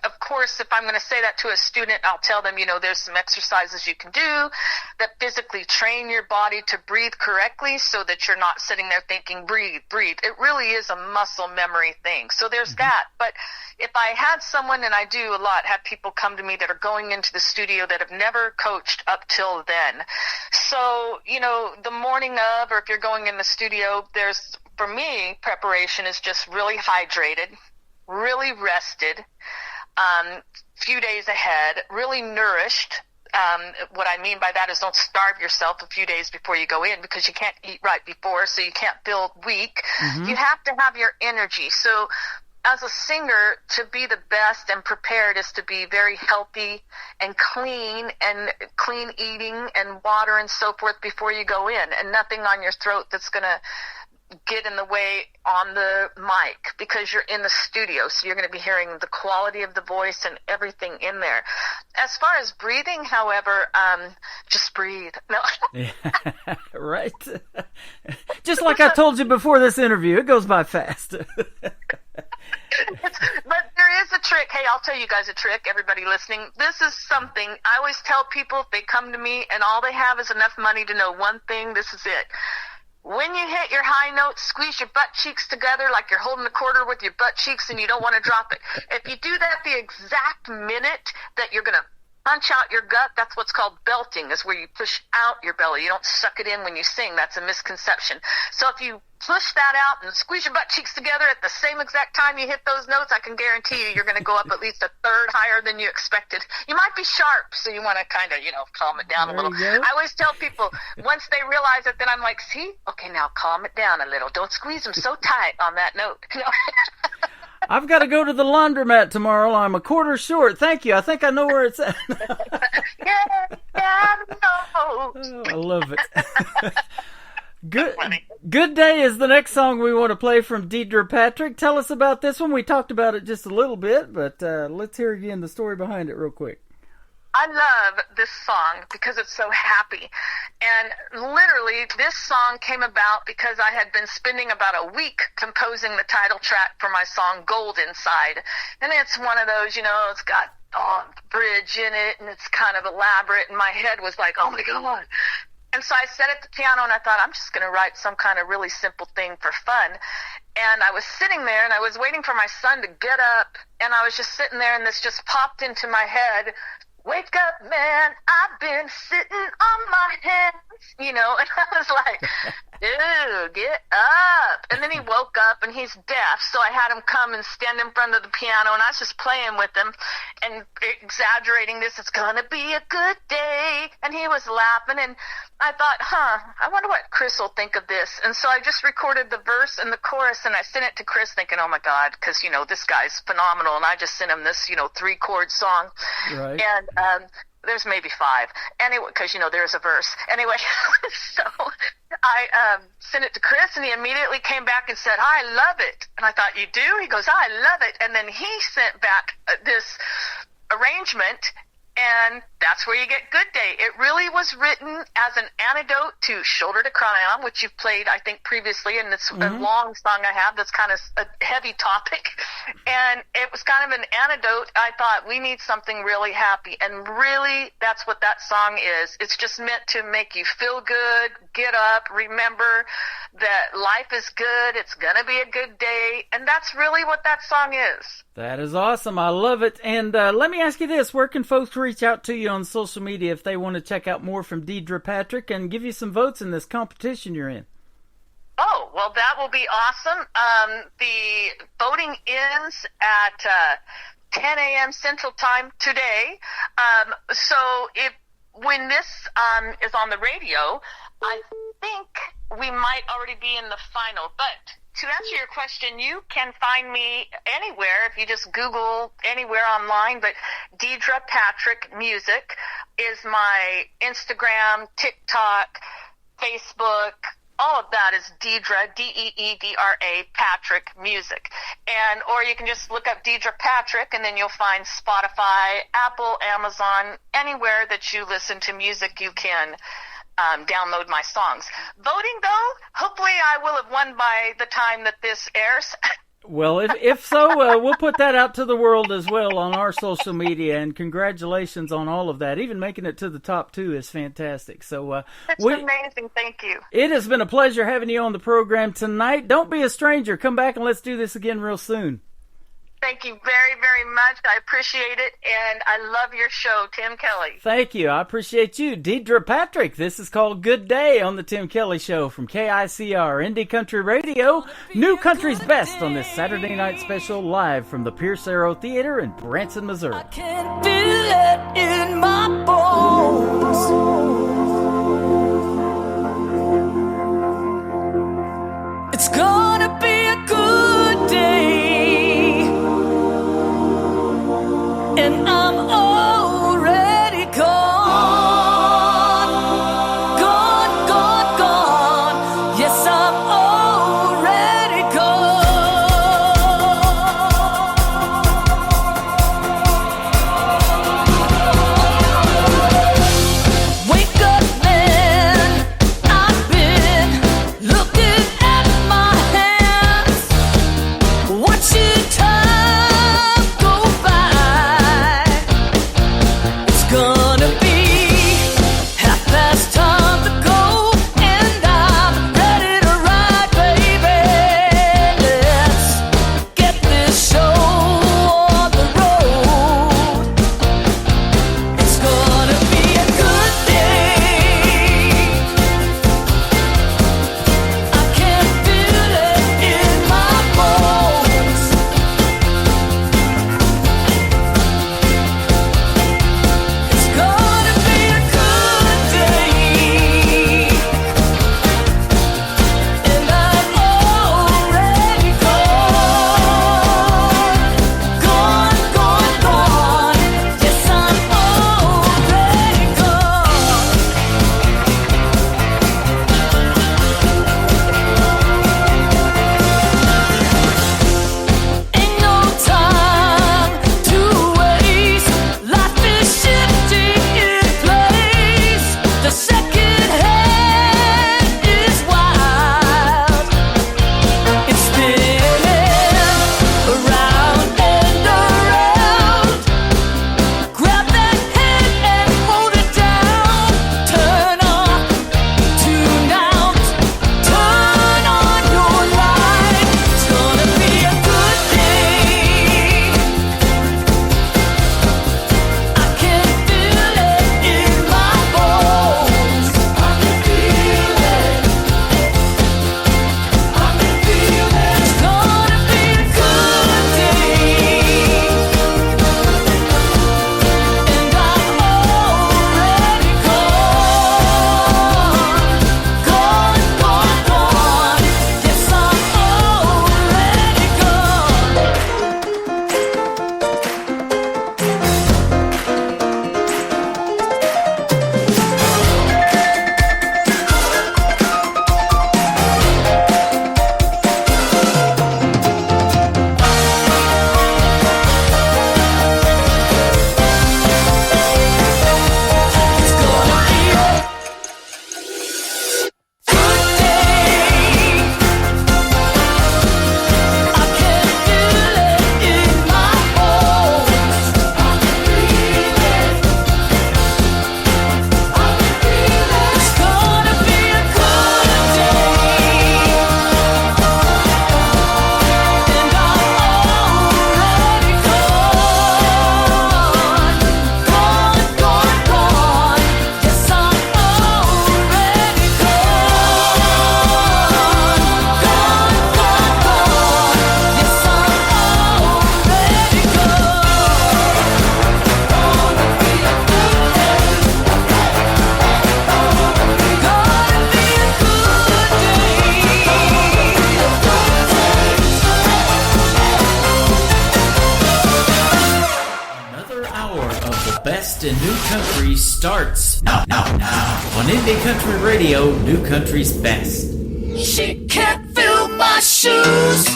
of course, if I'm going to say that to a student, I'll tell them, there's some exercises you can do that physically train your body to breathe correctly so that you're not sitting there thinking, breathe, breathe. It really is a muscle memory thing. So there's that. But if I had someone, and I do a lot, have people come to me that are going into the studio that have never coached up till then. So, the morning of, or if you're going in the studio, for me, preparation is just really hydrated, really rested, few days ahead, really nourished. What I mean by that is don't starve yourself a few days before you go in, because you can't eat right before, so you can't feel weak. Mm-hmm. You have to have your energy. So as a singer, to be the best and prepared is to be very healthy and clean eating and water and so forth before you go in, and nothing on your throat that's going to get in the way on the mic, because you're in the studio, so you're going to be hearing the quality of the voice and everything in there. As far as breathing, however, just breathe. No. Yeah, right. Just like I told you before this interview, it goes by fast. But there is a trick. Hey, I'll tell you guys a trick, everybody listening. This is something I always tell people if they come to me and all they have is enough money to know one thing, this is it. When you hit your high notes, squeeze your butt cheeks together like you're holding a quarter with your butt cheeks and you don't want to drop it. If you do that the exact minute that you're going to punch out your gut, that's what's called belting, is where you push out your belly. You don't suck it in when you sing. That's a misconception. So if you push that out and squeeze your butt cheeks together at the same exact time you hit those notes, I can guarantee you're going to go up at least a third higher than you expected. You might be sharp, so you want to kind of, calm it down a little. I always tell people, once they realize it, then I'm like, see? Okay, now calm it down a little. Don't squeeze them so tight on that note. I've got to go to the laundromat tomorrow. I'm a quarter short. Thank you. I think I know where it's at. Yeah, I know. Oh, I love it. Good Day is the next song we want to play from Deidre Patrick. Tell us about this one. We talked about it just a little bit, but let's hear again the story behind it real quick. I love this song because it's so happy. And literally, this song came about because I had been spending about a week composing the title track for my song Gold Inside. And it's one of those, it's got a bridge in it, and it's kind of elaborate, and my head was like, oh my God. And so I sat at the piano and I thought, I'm just going to write some kind of really simple thing for fun. And I was sitting there and I was waiting for my son to get up, and I was just sitting there, and this just popped into my head. wake up, man, I've been sitting on my hands, and I was like, dude, get up. And then he woke up, and he's deaf, so I had him come and stand in front of the piano, and I was just playing with him and exaggerating this, it's gonna be a good day, and he was laughing, and I thought, I wonder what Chris will think of this. And so I just recorded the verse and the chorus, and I sent it to Chris thinking, oh my God, because, this guy's phenomenal, and I just sent him this, 3-chord song. Right. And there's maybe 5. Anyway, because, there's a verse. Anyway, so I sent it to Chris, and he immediately came back and said, I love it. And I thought, you do? He goes, I love it. And then he sent back this arrangement, and that's where you get Good Day. It really was written as an antidote to Shoulder to Cry On, which you've played, I think, previously, and it's a long song I have that's kind of a heavy topic. And it was kind of an antidote. I thought, we need something really happy. And really, that's what that song is. It's just meant to make you feel good, get up, remember that life is good, it's going to be a good day. And that's really what that song is. That is awesome. I love it. And let me ask you this. Where can folks reach out to you on social media if they want to check out more from Deidre Patrick and give you some votes in this competition you're in? Oh, well, that will be awesome. The voting ends at 10 a.m. Central Time today. So when this is on the radio, I think we might already be in the final. But to answer your question, you can find me anywhere if you just Google anywhere online. But Deidre Patrick Music is my Instagram, TikTok, Facebook. All of that is Deidre, D-E-E-D-R-A, Patrick Music. Or you can just look up Deidre Patrick, and then you'll find Spotify, Apple, Amazon, anywhere that you listen to music, you can download my songs. Voting, though, hopefully I will have won by the time that this airs. Well, if so, we'll put that out to the world as well on our social media, and congratulations on all of that. Even making it to the top 2 is fantastic. So That's amazing. Thank you. It has been a pleasure having you on the program tonight. Don't be a stranger. Come back and let's do this again real soon. Thank you very, very much. I appreciate it, and I love your show, Tim Kelly. Thank you. I appreciate you. Deidre Patrick, this is called Good Day on the Tim Kelly Show from KICR Indie Country Radio. New Country's Best on this Saturday night special live from the Pierce Arrow Theater in Branson, Missouri. I can feel it in my bones. It's gonna be a good day. And I'm already gone, gone, gone, gone. Yes, I'm already gone. Wake up, man. I've been looking at my hands. best in new country starts now. On Indie Country Radio, New Country's best. She can't fill my shoes.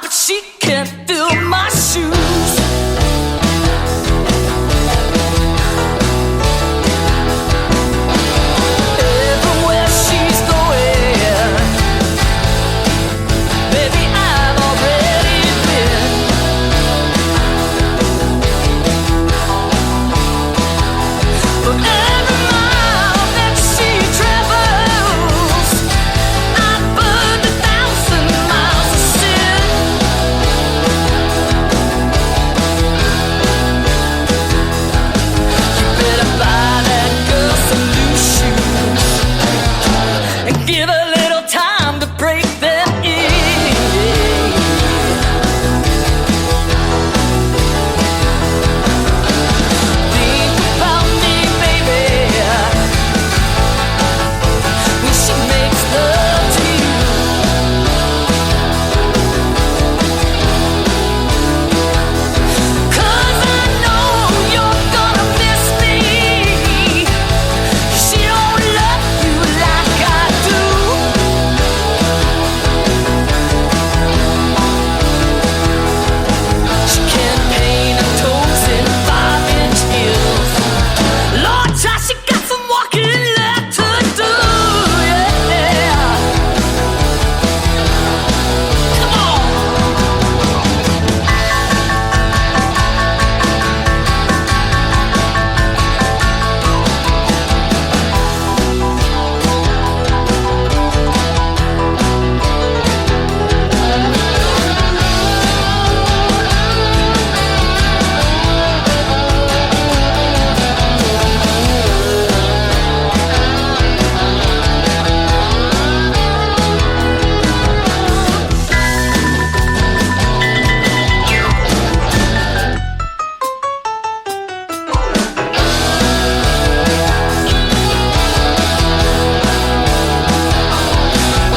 But she can't fill my shoes. Everywhere she's going, baby, I've already been. But every mile that she travels, I've burned 1,000 miles of sin. Give a little time to break them in. Think about me, baby, when she makes love to you. 'Cause I know you're gonna miss me. She don't love you like I do. She can't paint her toes in 5-inch heels. Lord, child, she got some walking left to do. Yeah. Come on.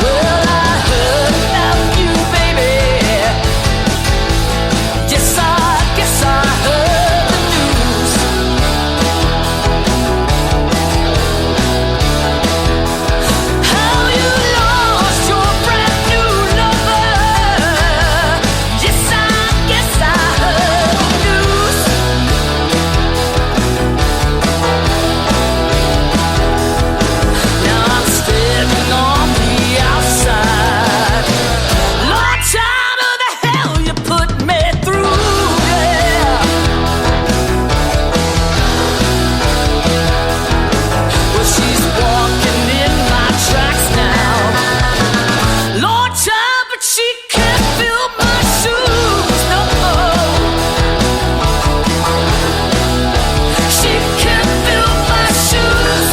Well, I heard about you, baby. Yes, I guess I heard the news. How you lost your brand new lover. Yes, I guess I heard the news. Now I'm standing on the outside. Lord, child of the hell you put me through, yeah. Well, she's walking in my tracks now. Lord, child, but she can't fill my shoes, no. She can't fill my shoes.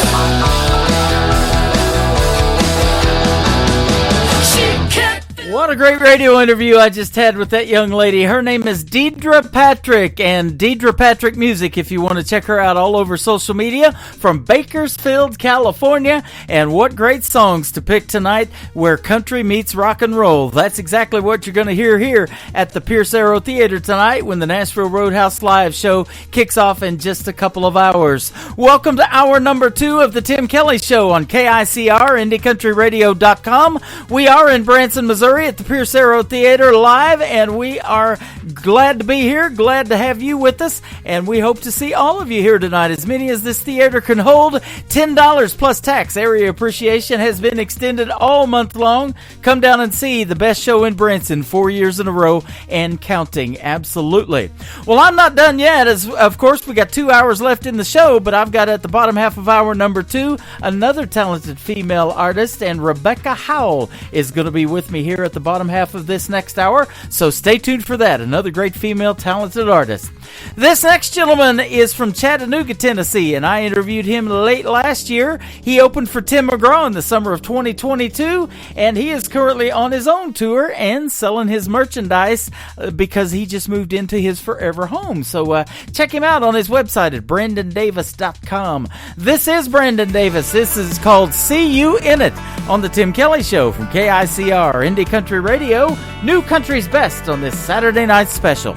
She can't. What a great radio interview I just had with that young lady. Her name is Deidre Patrick, and Deidre Patrick Music, if you want to check her out all over social media, from Bakersfield, California. And what great songs to pick tonight, where country meets rock and roll. That's exactly what you're going to hear here at the Pierce Arrow Theater tonight when the Nashville Roadhouse Live show kicks off in just a couple of hours. Welcome to hour number 2 of the Tim Kelly Show on KICR, IndieCountryRadio.com. We are in Branson, Missouri at the Pierce Arrow Theater live, and we are glad to be here, glad to have you with us, and we hope to see all of you here tonight, as many as this theater can hold. $10 plus tax. Area appreciation has been extended all month long. Come down and see the best show in Branson 4 years in a row and counting. Absolutely. Well, I'm not done yet, as of course we got 2 hours left in the show, but I've got at the bottom half of hour number 2 another talented female artist, and Rebecca Howell is going to be with me here at the bottom half of this next hour, so stay tuned for that. Another great female talented artist. This next gentleman is from Chattanooga, Tennessee, and I interviewed him late last year. He opened for Tim McGraw in the summer of 2022, and he is currently on his own tour and selling his merchandise because he just moved into his forever home. So check him out on his website at BrandonDavis.com. This is Brandon Davis. This is called See You In It on the Tim Kelly Show from KICR Indie Country Radio, New Country's Best on this Saturday night special.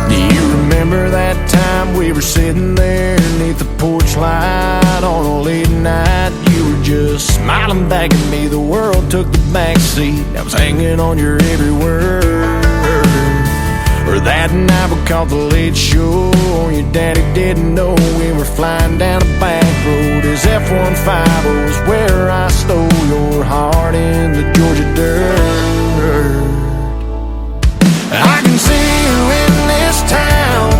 Do you remember that time we were sitting there beneath the porch light on a late night? You were just smiling back at me. The world took the back seat. I was hanging on your every word. Or that night we caught the late show. Your daddy didn't know we were flying down a back road. His F-150 was where I stole your heart in the Georgia dirt. I can see you in this town,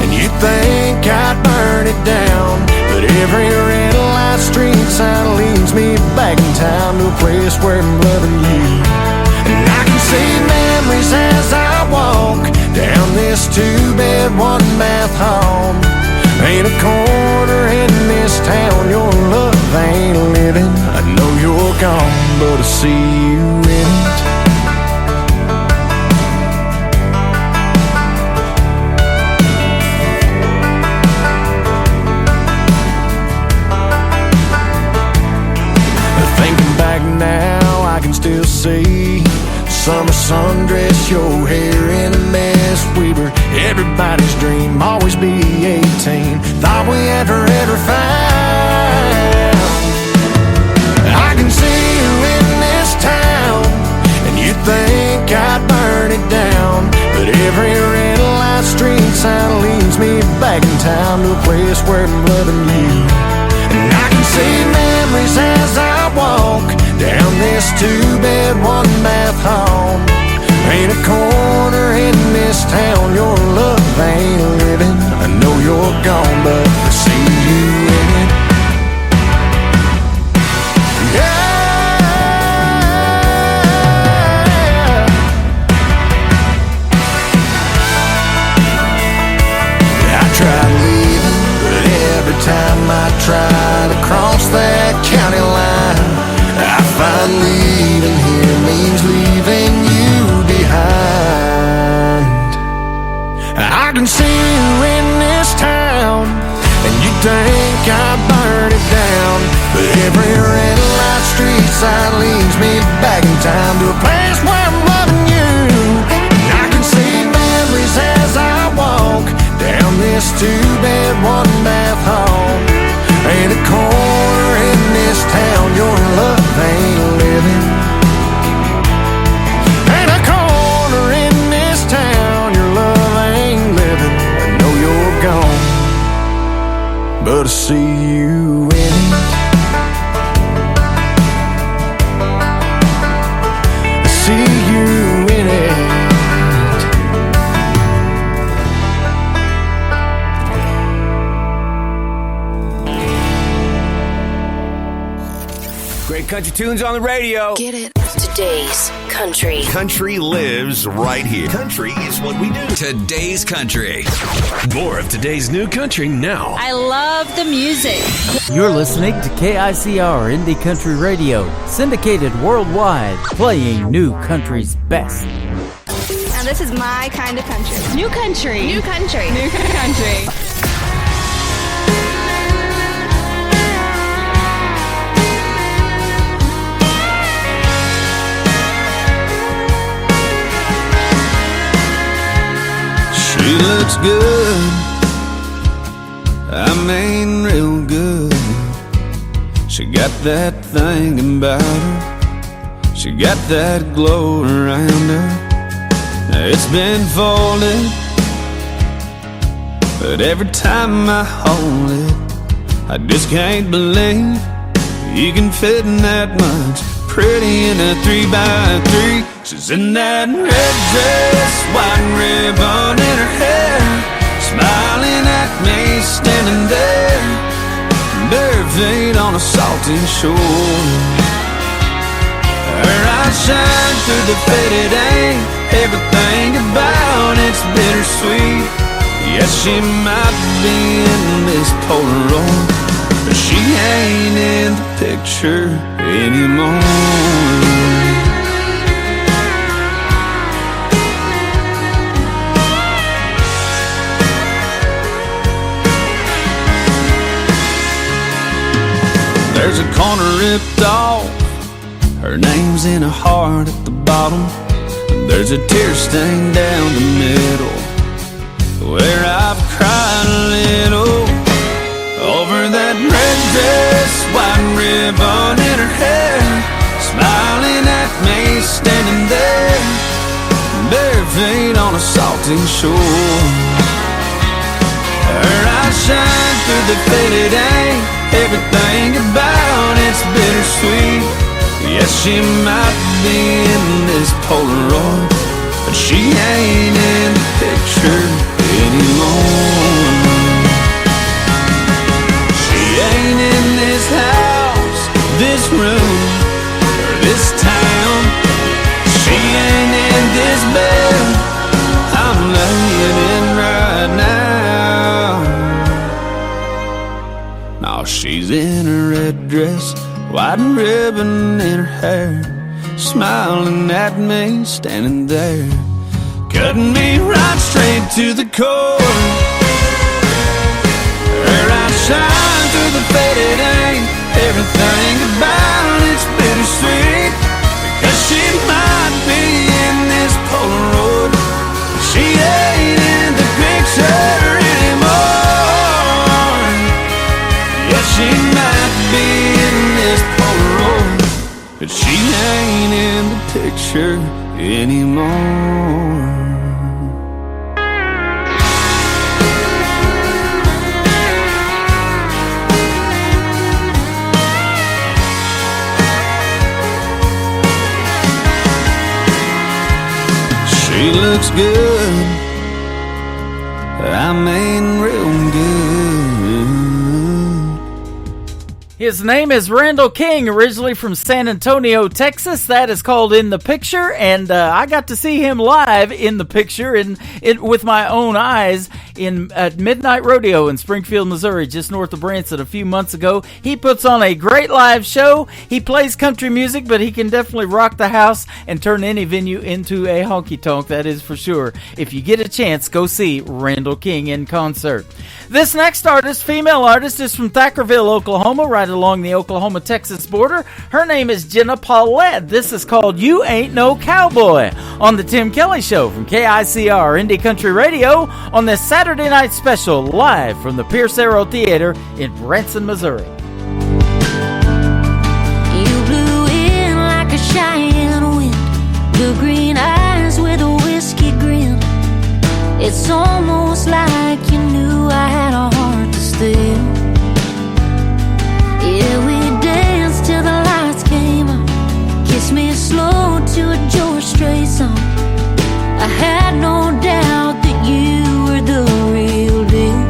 and you think I'd burn it down, but every red light street sign leads me back in town to a place where I'm loving you. And I can see memories as I walk down this two-bed, one-bath home. Ain't a corner in this town your love ain't living. I know you're gone, but I see you in it. Thinking back now, I can still see summer sundress, your hair in a mess. We were everybody's dream, always be 18. Thought we had forever found. I can see you in this town, and you think I'd burn it down, but every red light street sign leads me back in town to a place where I'm loving you. And I can see memories as I walk down this two-bed, one-bath home. Ain't a corner in this town your love ain't living. I know you're gone, but I see you in it. I tried leaving, but every time I try to cross that county line, I find leaving here means leaving you behind. I can see you in this town, and you think I'd burn it down, but every red light street sign leads me back in time to a place where I'm loving you. And I can see memories as I walk down this two-bed, one-bath home. Ain't a corner in this town your love ain't living. Ain't a corner in this town your love ain't living. I know you're gone, but I see you in it. I see you in it. Great country tunes on the radio. Get it? Today's country. Country lives right here. Country is what we do. Today's country. More of today's new country now. I love the music. You're listening to KICR Indie Country Radio, syndicated worldwide, playing new country's best. Now this is my kind of country. New country. New country. New country. She looks good, I mean real good. She got that thing about her, She got that glow around her. It's been folded, but every time I hold it, I just can't believe you can fit in that much. Pretty in a 3x3. She's in that red dress, white ribbon in her hair, smiling at me, standing there, bare feet on a salty shore. Her eyes shine through the faded ink. Everything about it's bittersweet. Yes, she might be in this Polaroid, but she ain't in the picture anymore. There's a corner ripped off. Her name's in a heart at the bottom. There's a tear stain down the middle where I've cried a little over that red dress, white ribbon in her hair, smiling at me, standing there, bare feet on a salty shore. Her eyes shine through the faded ink. Everything about it's bittersweet. Yes, she might be in this Polaroid, but she ain't in the picture anymore. She ain't in this house, this room, or this town. She ain't in this bed I'm laying in right now. No, she's in a red dress, white ribbon in her hair, smiling at me, standing there, cutting me right straight to the core. Her eyes shine through the faded ink. Everything about it's bittersweet, because she might be in this Polaroid. She ain't in the picture anymore. Yeah, she might be in this Polaroid, but she ain't in the picture anymore. She looks good, I mean real good. His name is Randall King, originally from San Antonio, Texas. That is called In the Picture, and I got to see him live in the picture with my own eyes at Midnight Rodeo in Springfield, Missouri, just north of Branson a few months ago. He puts on a great live show. He plays country music, but he can definitely rock the house and turn any venue into a honky-tonk, that is for sure. If you get a chance, go see Randall King in concert. This next artist, female artist, is from Thackerville, Oklahoma, right along the Oklahoma-Texas border. Her name is Jenna Paulette. This is called You Ain't No Cowboy on the Tim Kelly Show from KICR Indie Country Radio on this Saturday night special live from the Pierce Arrow Theater in Branson, Missouri. You blew in like a Cheyenne wind, blue green eyes with a whiskey grin. It's almost like you knew I had a heart to steal. Yeah, we danced till the lights came on. Kiss me slow to a George Strait song. I had no doubt that you were the real deal.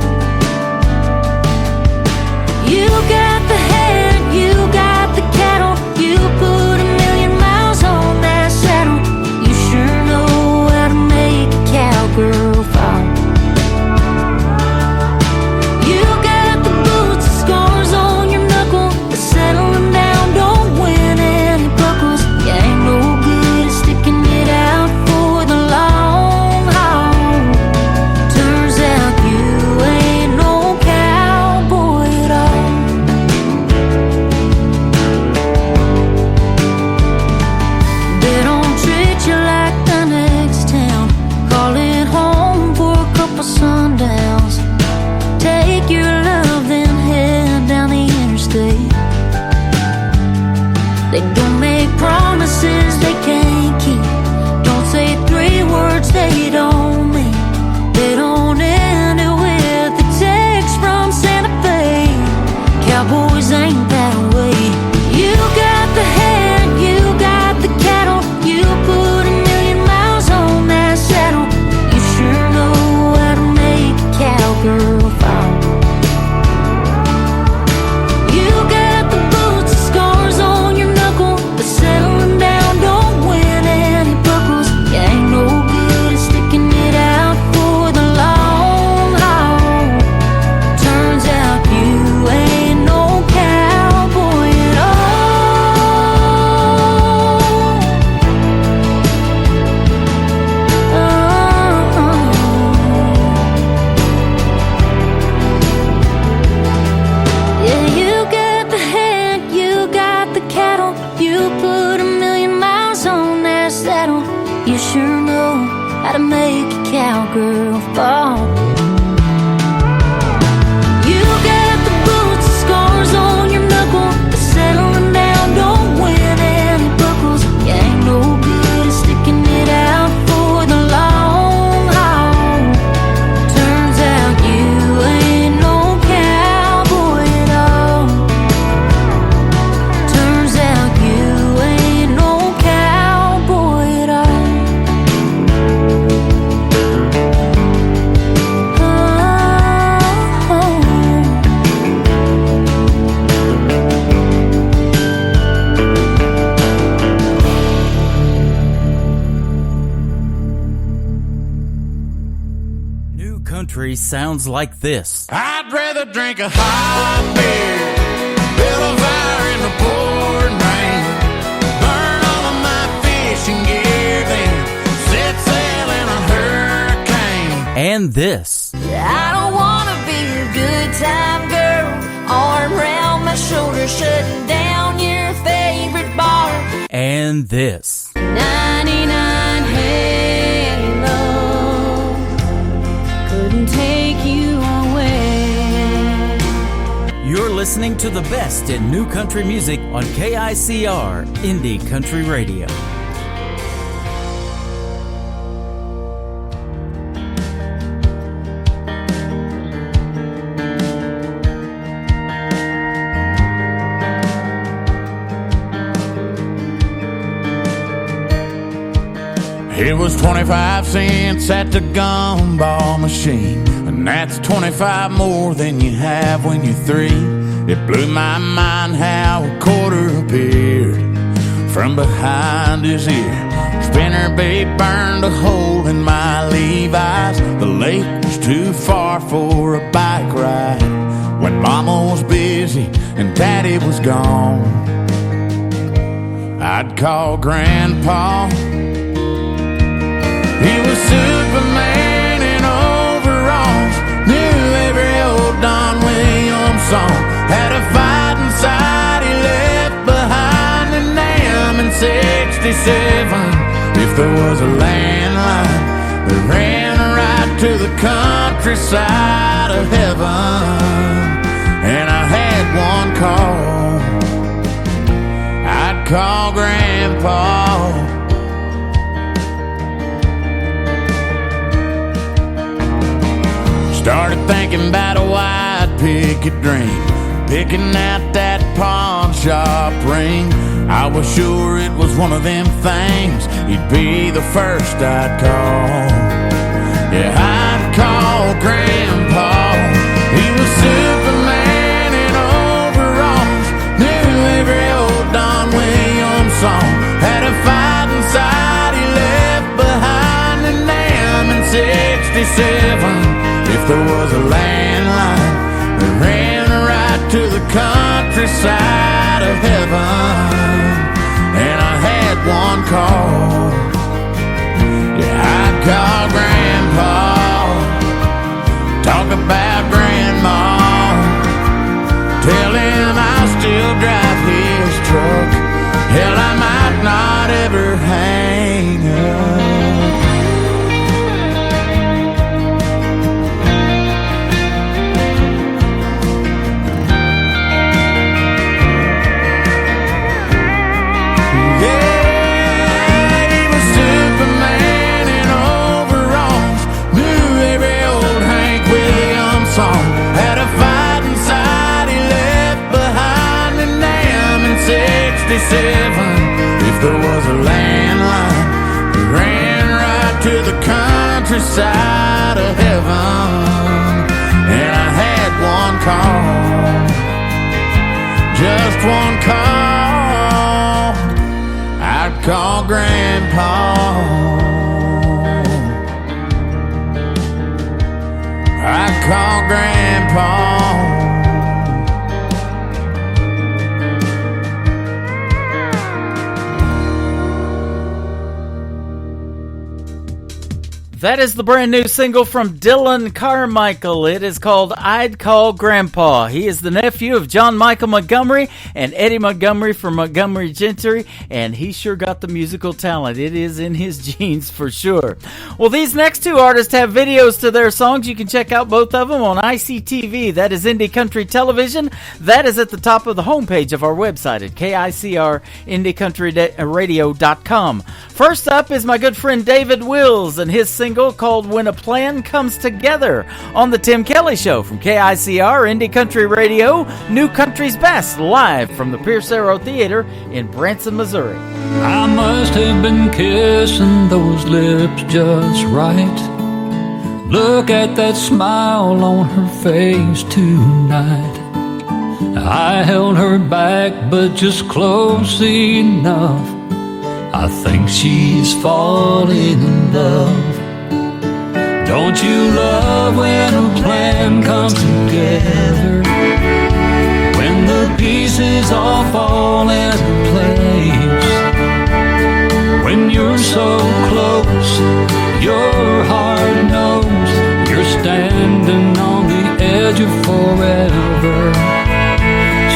You got the head, you got the cattle. You put 1,000,000 miles on that saddle. You sure know how to make a cowgirl fall. You sure know how to make a cowgirl fall. You got the bullets and scars on your knuckle, but settling down don't win any buckles. You ain't no good at sticking it out for the long haul. Turns out you ain't no cowboy at all. Turns out you ain't no cowboy at all. New country sounds like this. I'd rather drink a hot beer, build a fire in the pouring rain, burn all of my fishing gear, then set sail in a hurricane. And this. I don't wanna be a good time girl, arm around my shoulder, shutting down your favorite bar. And this. 99 Halo couldn't take you away. You're listening to the best in new country music on KICR Indie Country Radio. It was 25 cents at the gumball machine, and that's 25 more than you have when you're 3. It blew my mind how a quarter appeared from behind his ear. Spinnerbait burned a hole in my Levi's. The lake was too far for a bike ride when Mama was busy and Daddy was gone. I'd call Grandpa. He was Superman in overalls, knew every old Don Williams song, had a fight inside he left behind in Nam in 67. If there was a landline that ran right to the countryside of heaven, and I had one call, I'd call Grandpa. Started thinking about a white picket dream, picking out that pawn shop ring. I was sure it was one of them things, he'd be the first I'd call. Yeah, I'd call Grandpa. He was Superman in overalls, knew every old Don Williams song, had a fight inside he left behind in Nam in 67. If there was a landline that ran right to the countryside of heaven, and I had one call, yeah, I'd call Grandpa. Talk about Grandma, tell him I'll still drive his truck. Hell, I might not ever hang up. Had a fight inside he left behind in Nam in 67. If there was a landline that ran right to the countryside of heaven, and I had one call, just one call, I'd call Grandpa. I call Grandpa. That is the brand new single from Dylan Carmichael. It is called I'd Call Grandpa. He is the nephew of John Michael Montgomery and Eddie Montgomery from Montgomery Gentry, and he sure got the musical talent. It is in his genes for sure. Well, these next two artists have videos to their songs. You can check out both of them on ICTV. That is Indie Country Television. That is at the top of the homepage of our website at KICRIndieCountryRadio.com. First up is my good friend David Wills and his single called When a Plan Comes Together on the Tim Kelly Show from KICR Indie Country Radio, New Country's Best, live from the Pierce Arrow Theater in Branson, Missouri. I must have been kissing those lips just right. Look at that smile on her face tonight. I held her back, but just close enough. I think she's falling in love. Don't you love when a plan comes together? When the pieces all fall into place. When you're so close, your heart knows you're standing on the edge of forever.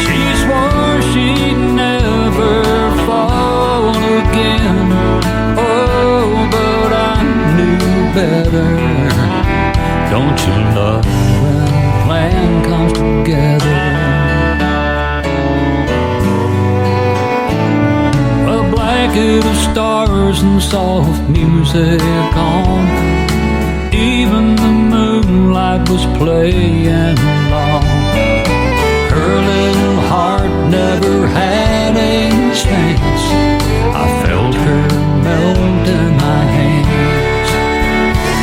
She swore she'd never fall again. Oh, but I knew better. Don't you love when a plan comes together? A blanket of stars and soft music on. Even the moonlight was playing along. Her little heart never had a chance. I felt her melt in my hands.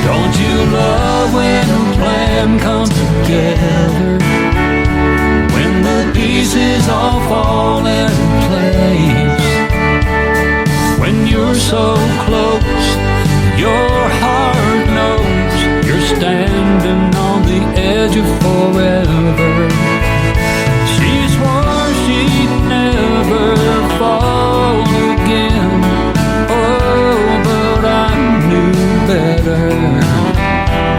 Don't you love when a plan comes together? When the pieces all fall into place. When you're so close, your heart knows you're standing on the edge of forever. She swore she'd never fall again. Oh, but I knew better.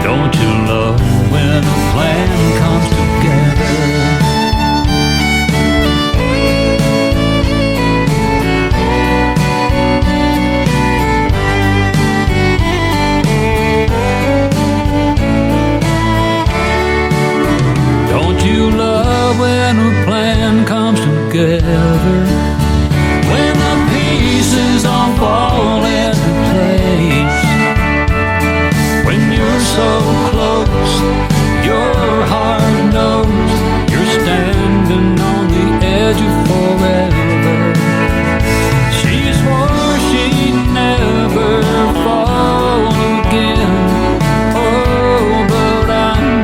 Don't you love when a plan comes together? Don't you love when a plan comes together? When the pieces all fall into place. When you're so close, your heart knows you're standing on the edge of forever. She swore she'd never fall again. Oh, but I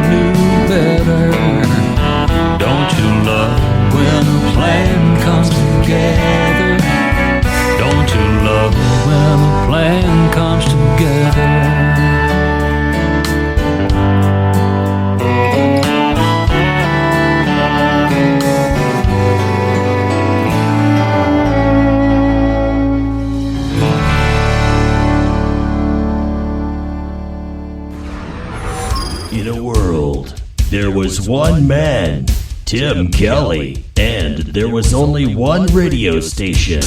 knew better. Don't you love when a plan comes together? Don't you love when a plan comes together? In a world, there was one man, Tim Kelly, and there was only one radio station,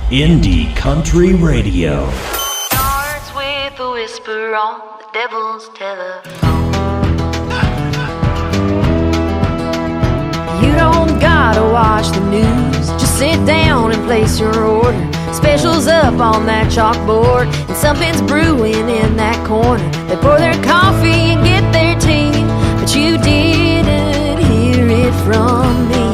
Indie Country Radio. Starts with a whisper on the devil's telephone. You don't gotta watch the news, just sit down and place your order. Specials up on that chalkboard, and something's brewing in that corner. They pour their coffee and get their tea, but you didn't hear it from me.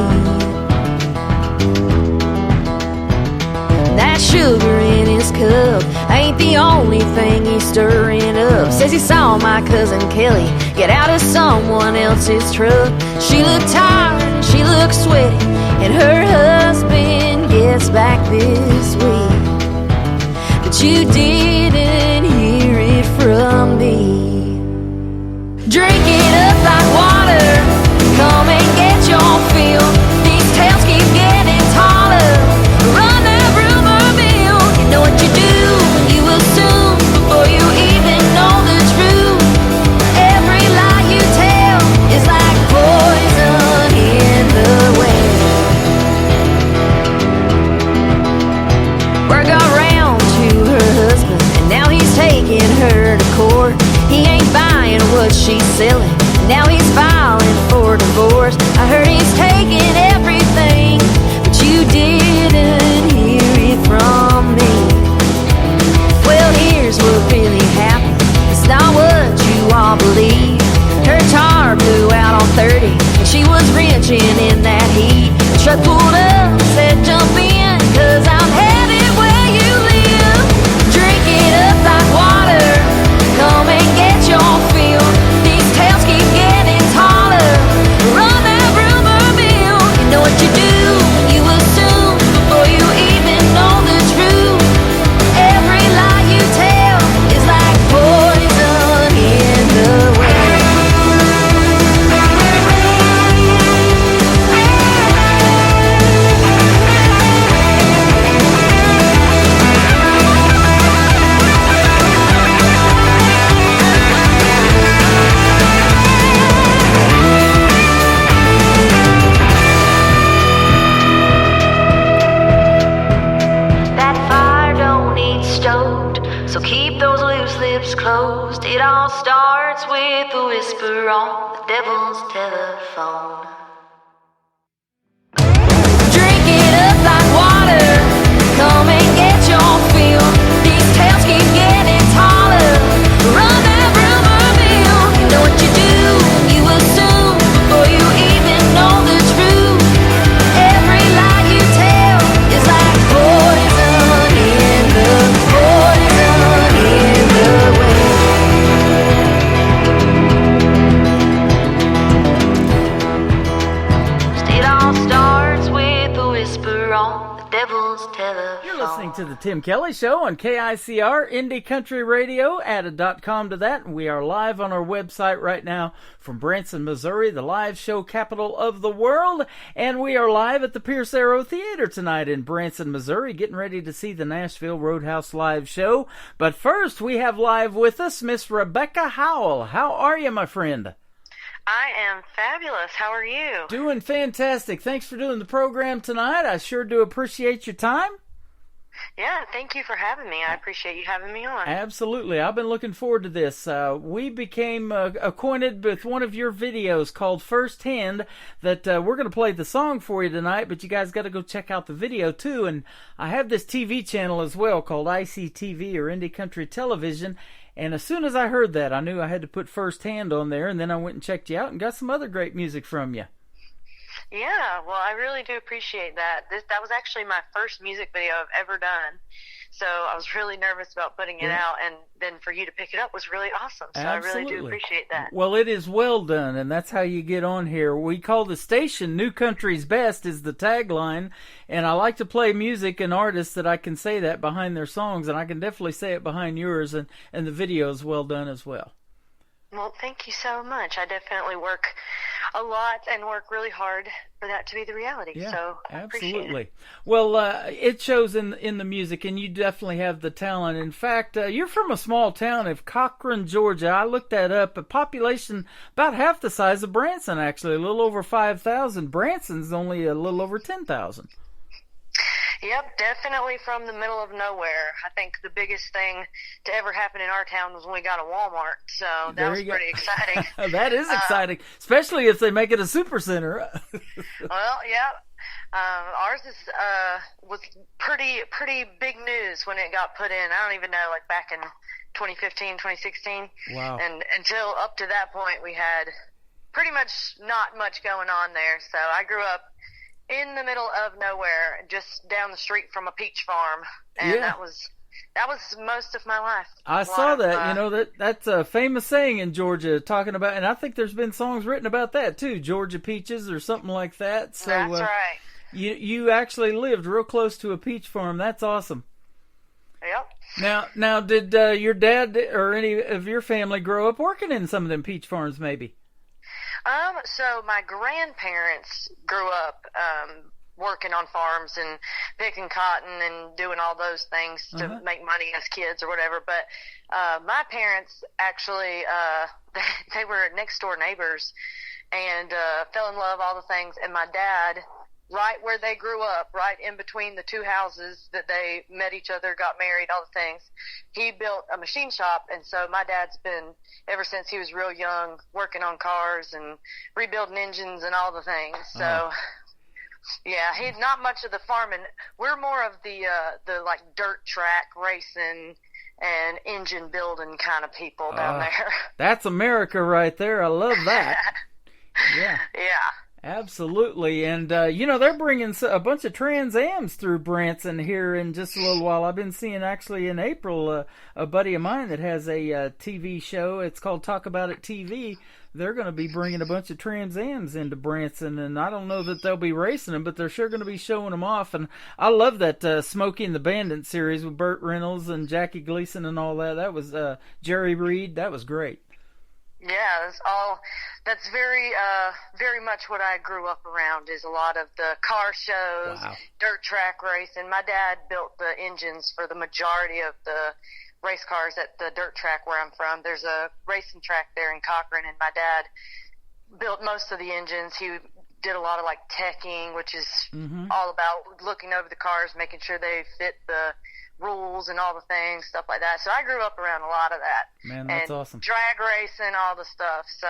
That sugar in his cup ain't the only thing he's stirring up. Says he saw my cousin Kelly get out of someone else's truck. She looked tired and she looked sweaty, and her husband gets back this week. But you didn't hear it from me. Drink it up like water, come and get your fill. These tales keep getting taller. Run that rumor mill. You know what you do, you assume before you even know others were really happy. It's not what you all believe. Her tire blew out on 30, and she was wrenching in that heat. The truck pulled up, said jump in, 'cause I'm headed where you live. Drink it up like water, come and get your fill. These tales keep getting taller, run that rumor mill. You know what you do, you assume, before you even know the truth. Every lie you tell is like poison in the wind. That fire don't need stoked, so keep those loose lips closed. It all starts with a whisper on the devil's telephone. Drink it up like water, come and get your fill. These tales keep getting taller, run that rumor mill. You know what you do, you assume, before you even know the truth. Every lie you tell is like poison in the wind. It all starts with a whisper on the devil's telephone. You're listening to the Tim Kelly Show on KICR, Indie Country Radio. Add a .com to that, and we are live on our website right now from Branson, Missouri, the live show capital of the world. And we are live at the Pierce Arrow Theater tonight in Branson, Missouri, getting ready to see the Nashville Roadhouse live show. But first, we have live with us Miss Rebecca Howell. How are you, my friend? I am fabulous. How are you? Doing fantastic. Thanks for doing the program tonight. I sure do appreciate your time. Yeah, thank you for having me. I appreciate you having me on. Absolutely. I've been looking forward to this. We became acquainted with one of your videos called First Hand that we're going to play the song for you tonight, but you guys got to go check out the video too. And I have this TV channel as well called ICTV, or Indie Country Television. And as soon as I heard that, I knew I had to put First Hand on there, and then I went and checked you out and got some other great music from you. Yeah, well, I really do appreciate that. That was actually my first music video I've ever done. So I was really nervous about putting it out, and then for you to pick it up was really awesome. So Absolutely. I really do appreciate that. Well, it is well done, and that's how you get on here. We call the station New Country's Best is the tagline, and I like to play music and artists that I can say that behind their songs, and I can definitely say it behind yours, and the video is well done as well. Well, thank you so much. I definitely work a lot and work really hard for that to be the reality. Yeah, so I appreciate absolutely. it. Well, it shows in the music, and you definitely have the talent. In fact, you're from a small town of Cochran, Georgia. I looked that up. A population about half the size of Branson, actually, a little over 5,000. Branson's only a little over 10,000. Yep, definitely from the middle of nowhere. I think the biggest thing to ever happen in our town was when we got a Walmart, so that was pretty exciting. That is exciting, especially if they make it a supercenter. Well, yeah. Ours was pretty big news when it got put in. I don't even know, like back in 2015, 2016. Wow. And until up to that point, we had pretty much not much going on there. So I grew up in the middle of nowhere, just down the street from a peach farm, and that was most of my life. I saw that. You know, that's a famous saying in Georgia, talking about, and I think there's been songs written about that too, Georgia peaches or something like that. So that's right. You actually lived real close to a peach farm. That's awesome. Yep. Now, did your dad or any of your family grow up working in some of them peach farms, maybe? So my grandparents grew up working on farms and picking cotton and doing all those things to make money as kids or whatever. But my parents actually, they were next door neighbors and fell in love, all the things. And my dad, right where they grew up, right in between the two houses that they met each other, got married, all the things, he built a machine shop. And so my dad's been, ever since he was real young, working on cars and rebuilding engines and all the things. So yeah, he's not much of the farming. We're more of the like dirt track racing and engine building kind of people down there. That's America right there. I love that. Yeah. Yeah. Absolutely. And, they're bringing a bunch of Trans Ams through Branson here in just a little while. I've been seeing actually in April a buddy of mine that has a TV show. It's called Talk About It TV. They're going to be bringing a bunch of Trans Ams into Branson, and I don't know that they'll be racing them, but they're sure going to be showing them off. And I love that Smokey and the Bandit series with Burt Reynolds and Jackie Gleason and all that. That was Jerry Reed. That was great. Yeah, that's very much what I grew up around, is a lot of the car shows, dirt track racing. My dad built the engines for the majority of the race cars at the dirt track where I'm from. There's a racing track there in Cochran, and my dad built most of the engines. He did a lot of teching, which is all about looking over the cars, making sure they fit the rules and all the things, stuff like that. So I grew up around a lot of that. Man, that's awesome. Drag racing, all the stuff. So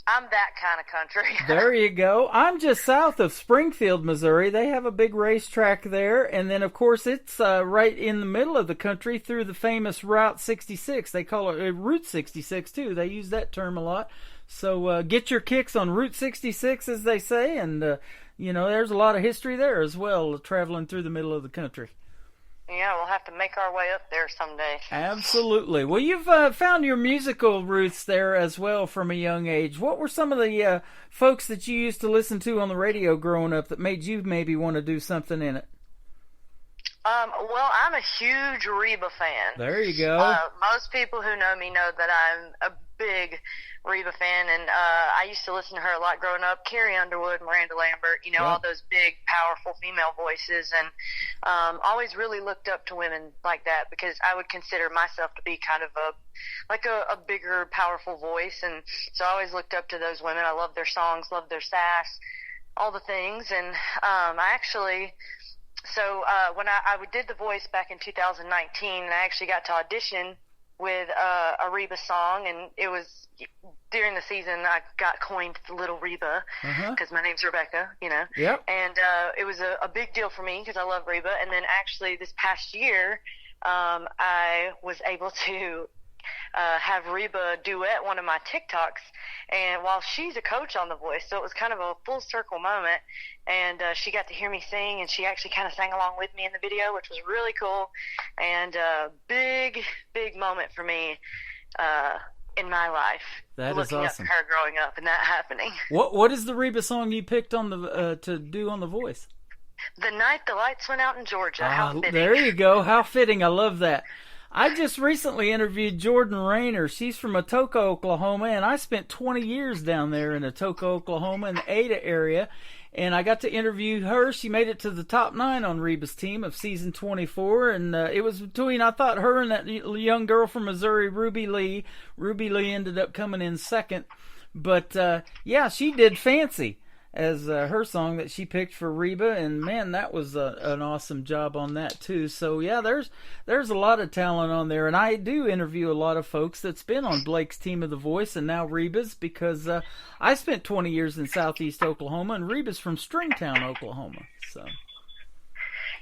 I'm that kind of country. There you go. I'm just south of Springfield, Missouri. They have a big racetrack there, and then of course it's right in the middle of the country through the famous Route 66. They call it Route 66 too. They use that term a lot. So get your kicks on Route 66, as they say, and there's a lot of history there as well, traveling through the middle of the country. Yeah, we'll have to make our way up there someday. Absolutely. Well, you've found your musical roots there as well from a young age. What were some of the folks that you used to listen to on the radio growing up that made you maybe want to do something in it? Well, I'm a huge Reba fan. There you go. Most people who know me know that I'm a big Reba fan, and I used to listen to her a lot growing up. Carrie Underwood, Miranda Lambert, all those big, powerful female voices, and always really looked up to women like that, because I would consider myself to be kind of a bigger, powerful voice, and so I always looked up to those women. I love their songs, love their sass, all the things, and I actually... So when I did The Voice back in 2019, and I actually got to audition with a Reba song, and it was during the season I got coined Little Reba because my name's Rebecca, Yep. And it was a big deal for me because I love Reba. And then actually this past year, I was able to have Reba duet one of my TikToks, and while she's a coach on The Voice, so it was kind of a full circle moment, and she got to hear me sing, and she actually kind of sang along with me in the video, which was really cool, and big moment for me in my life. That looking is awesome. Up to her growing up and that happening. What is the Reba song you picked on to do on The Voice? The Night the Lights Went Out in Georgia. How fitting. There you go. How fitting. I love that. I just recently interviewed Jordan Rayner. She's from Atoka, Oklahoma, and I spent 20 years down there in Atoka, Oklahoma, in the Ada area, and I got to interview her. She made it to the top 9 on Reba's team of season 24, and it was between, I thought, her and that young girl from Missouri, Ruby Lee. Ruby Lee ended up coming in second, but yeah, she did Fancy as her song that she picked for Reba, and man, that was an awesome job on that too. So yeah, there's a lot of talent on there, and I do interview a lot of folks that's been on Blake's team of The Voice and now Reba's, because I spent 20 years in Southeast Oklahoma, and Reba's from Stringtown, Oklahoma. So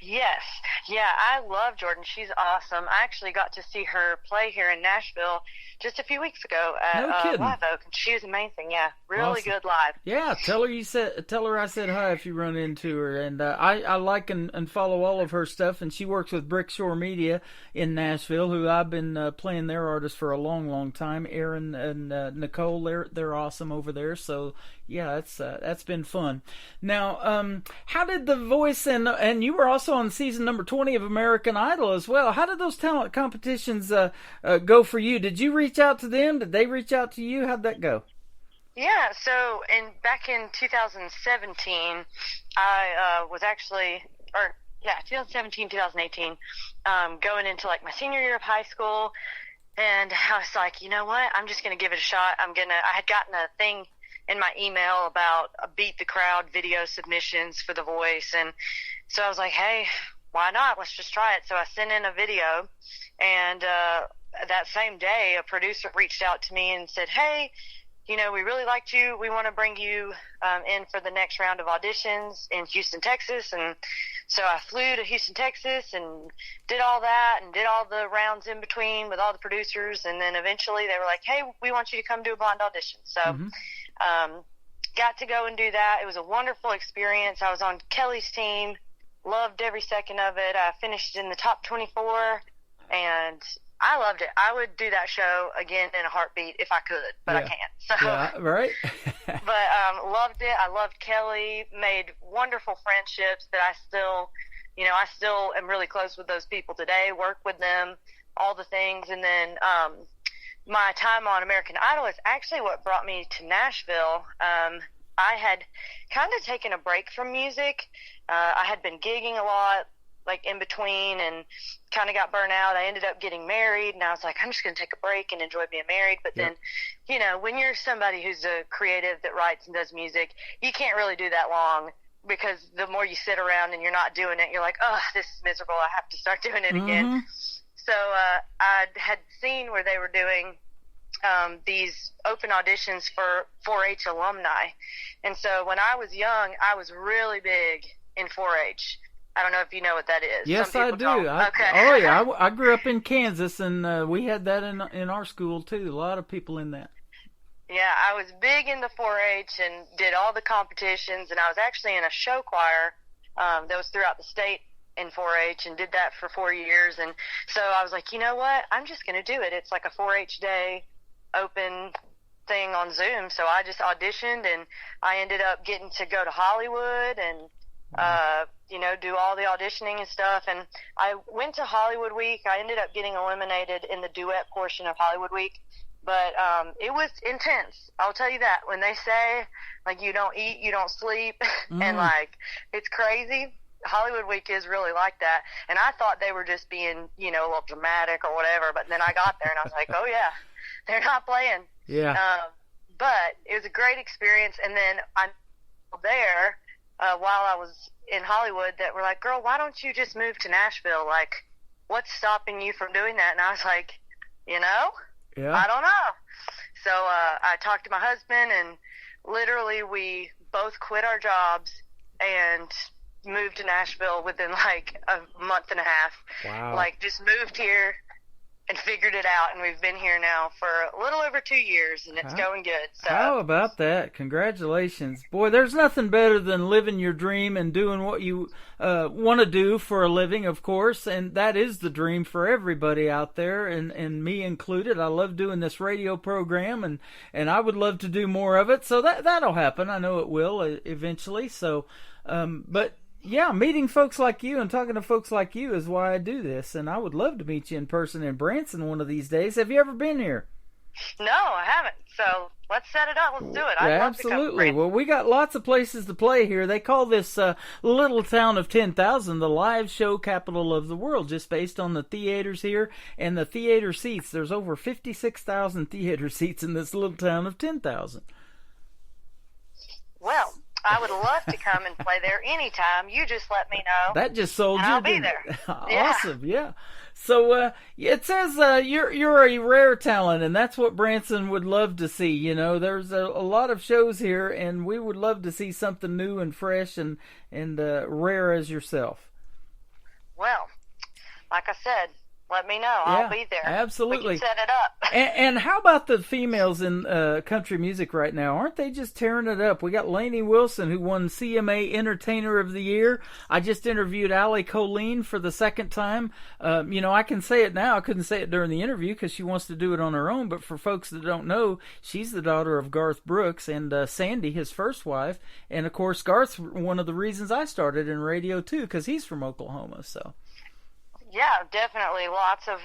yes, yeah, I love Jordan. She's awesome. I actually got to see her play here in Nashville just a few weeks ago at Live Oak, and she was amazing. Yeah, really awesome. Good live. Yeah, tell her I said hi if you run into her, and I like and follow all of her stuff, and she works with Brickshore Media in Nashville, who I've been playing their artists for a long time. Aaron and Nicole, they're awesome over there. So yeah, that's been fun. Now, how did The Voice and you were also on season number 20 of American Idol as well. How did those talent competitions go for you? Did you reach out to them? Did they reach out to you? How'd that go? Yeah, so back in 2017, I was actually, 2017, 2018, going into like my senior year of high school, and I was like, you know what? I'm just going to give it a shot. I had gotten a thing in my email about Beat the Crowd video submissions for The Voice, and so I was like, hey, why not? Let's just try it. So I sent in a video, and that same day, a producer reached out to me and said, hey, we really liked you. We want to bring you in for the next round of auditions in Houston, Texas. And So I flew to Houston, Texas, and did all that and did all the rounds in between with all the producers. And then eventually they were like, hey, we want you to come do a blind audition. So got to go and do that. It was a wonderful experience. I was on Kelly's team, loved every second of it. I finished in the top 24, and I loved it. I would do that show again in a heartbeat if I could, but I can't. So, right. but loved it. I loved Kelly, made wonderful friendships that I still am really close with those people today, work with them, all the things. And then my time on American Idol is actually what brought me to Nashville. I had kind of taken a break from music. I had been gigging a lot, like in between, and kind of got burnt out. I ended up getting married, and I was like, I'm just going to take a break and enjoy being married. But then, when you're somebody who's a creative that writes and does music, you can't really do that long, because the more you sit around and you're not doing it, you're like, oh, this is miserable. I have to start doing it again. So I had seen where they were doing these open auditions for 4-H alumni. And so when I was young, I was really big in 4-H. I don't know if you know what that is. Yes, I do. Okay. Oh, yeah. I grew up in Kansas, and we had that in our school, too. A lot of people in that. Yeah, I was big into 4-H and did all the competitions, and I was actually in a show choir that was throughout the state in 4-H, and did that for 4 years. And so I was like, you know what? I'm just going to do it. It's like a 4-H day open thing on Zoom. So I just auditioned, and I ended up getting to go to Hollywood and do all the auditioning and stuff. And I went to Hollywood Week. I ended up getting eliminated in the duet portion of Hollywood Week, but it was intense. I'll tell you that. When they say, like, you don't eat, you don't sleep, and, like, it's crazy, Hollywood Week is really like that. And I thought they were just being, a little dramatic or whatever, but then I got there, and I was like, oh, yeah, they're not playing. Yeah. But it was a great experience. And then I'm there while I was in Hollywood that were like, girl, why don't you just move to Nashville? Like, what's stopping you from doing that? And I was like, I don't know. So I talked to my husband, and literally we both quit our jobs and moved to Nashville within like a month and a half. Wow. Like, just moved here and figured it out, and we've been here now for a little over 2 years, and it's going good. So. How about that? Congratulations. Boy, there's nothing better than living your dream and doing what you want to do for a living, of course, and that is the dream for everybody out there, and me included. I love doing this radio program, and I would love to do more of it, so that'll happen. I know it will eventually. So, but... yeah, meeting folks like you and talking to folks like you is why I do this, and I would love to meet you in person in Branson one of these days. Have you ever been here? No, I haven't. So let's set it up. Let's do it. I'd love absolutely. To come to well, we got lots of places to play here. They call this little town of 10,000 the live show capital of the world, just based on the theaters here and the theater seats. There's over 56,000 theater seats in this little town of 10,000. Well, I would love to come and play there anytime. You just let me know. That just sold you. I'll be there. Awesome, yeah. So it says you're a rare talent, and that's what Branson would love to see. There's a lot of shows here, and we would love to see something new and fresh and rare as yourself. Well, like I said, let me know. I'll be there. Absolutely. We can set it up. And how about the females in country music right now? Aren't they just tearing it up? We got Lainey Wilson, who won CMA Entertainer of the Year. I just interviewed Allie Colleen for the second time. I can say it now. I couldn't say it during the interview because she wants to do it on her own. But for folks that don't know, she's the daughter of Garth Brooks and Sandy, his first wife. And, of course, Garth's one of the reasons I started in radio, too, because he's from Oklahoma, so... Yeah, definitely. Lots of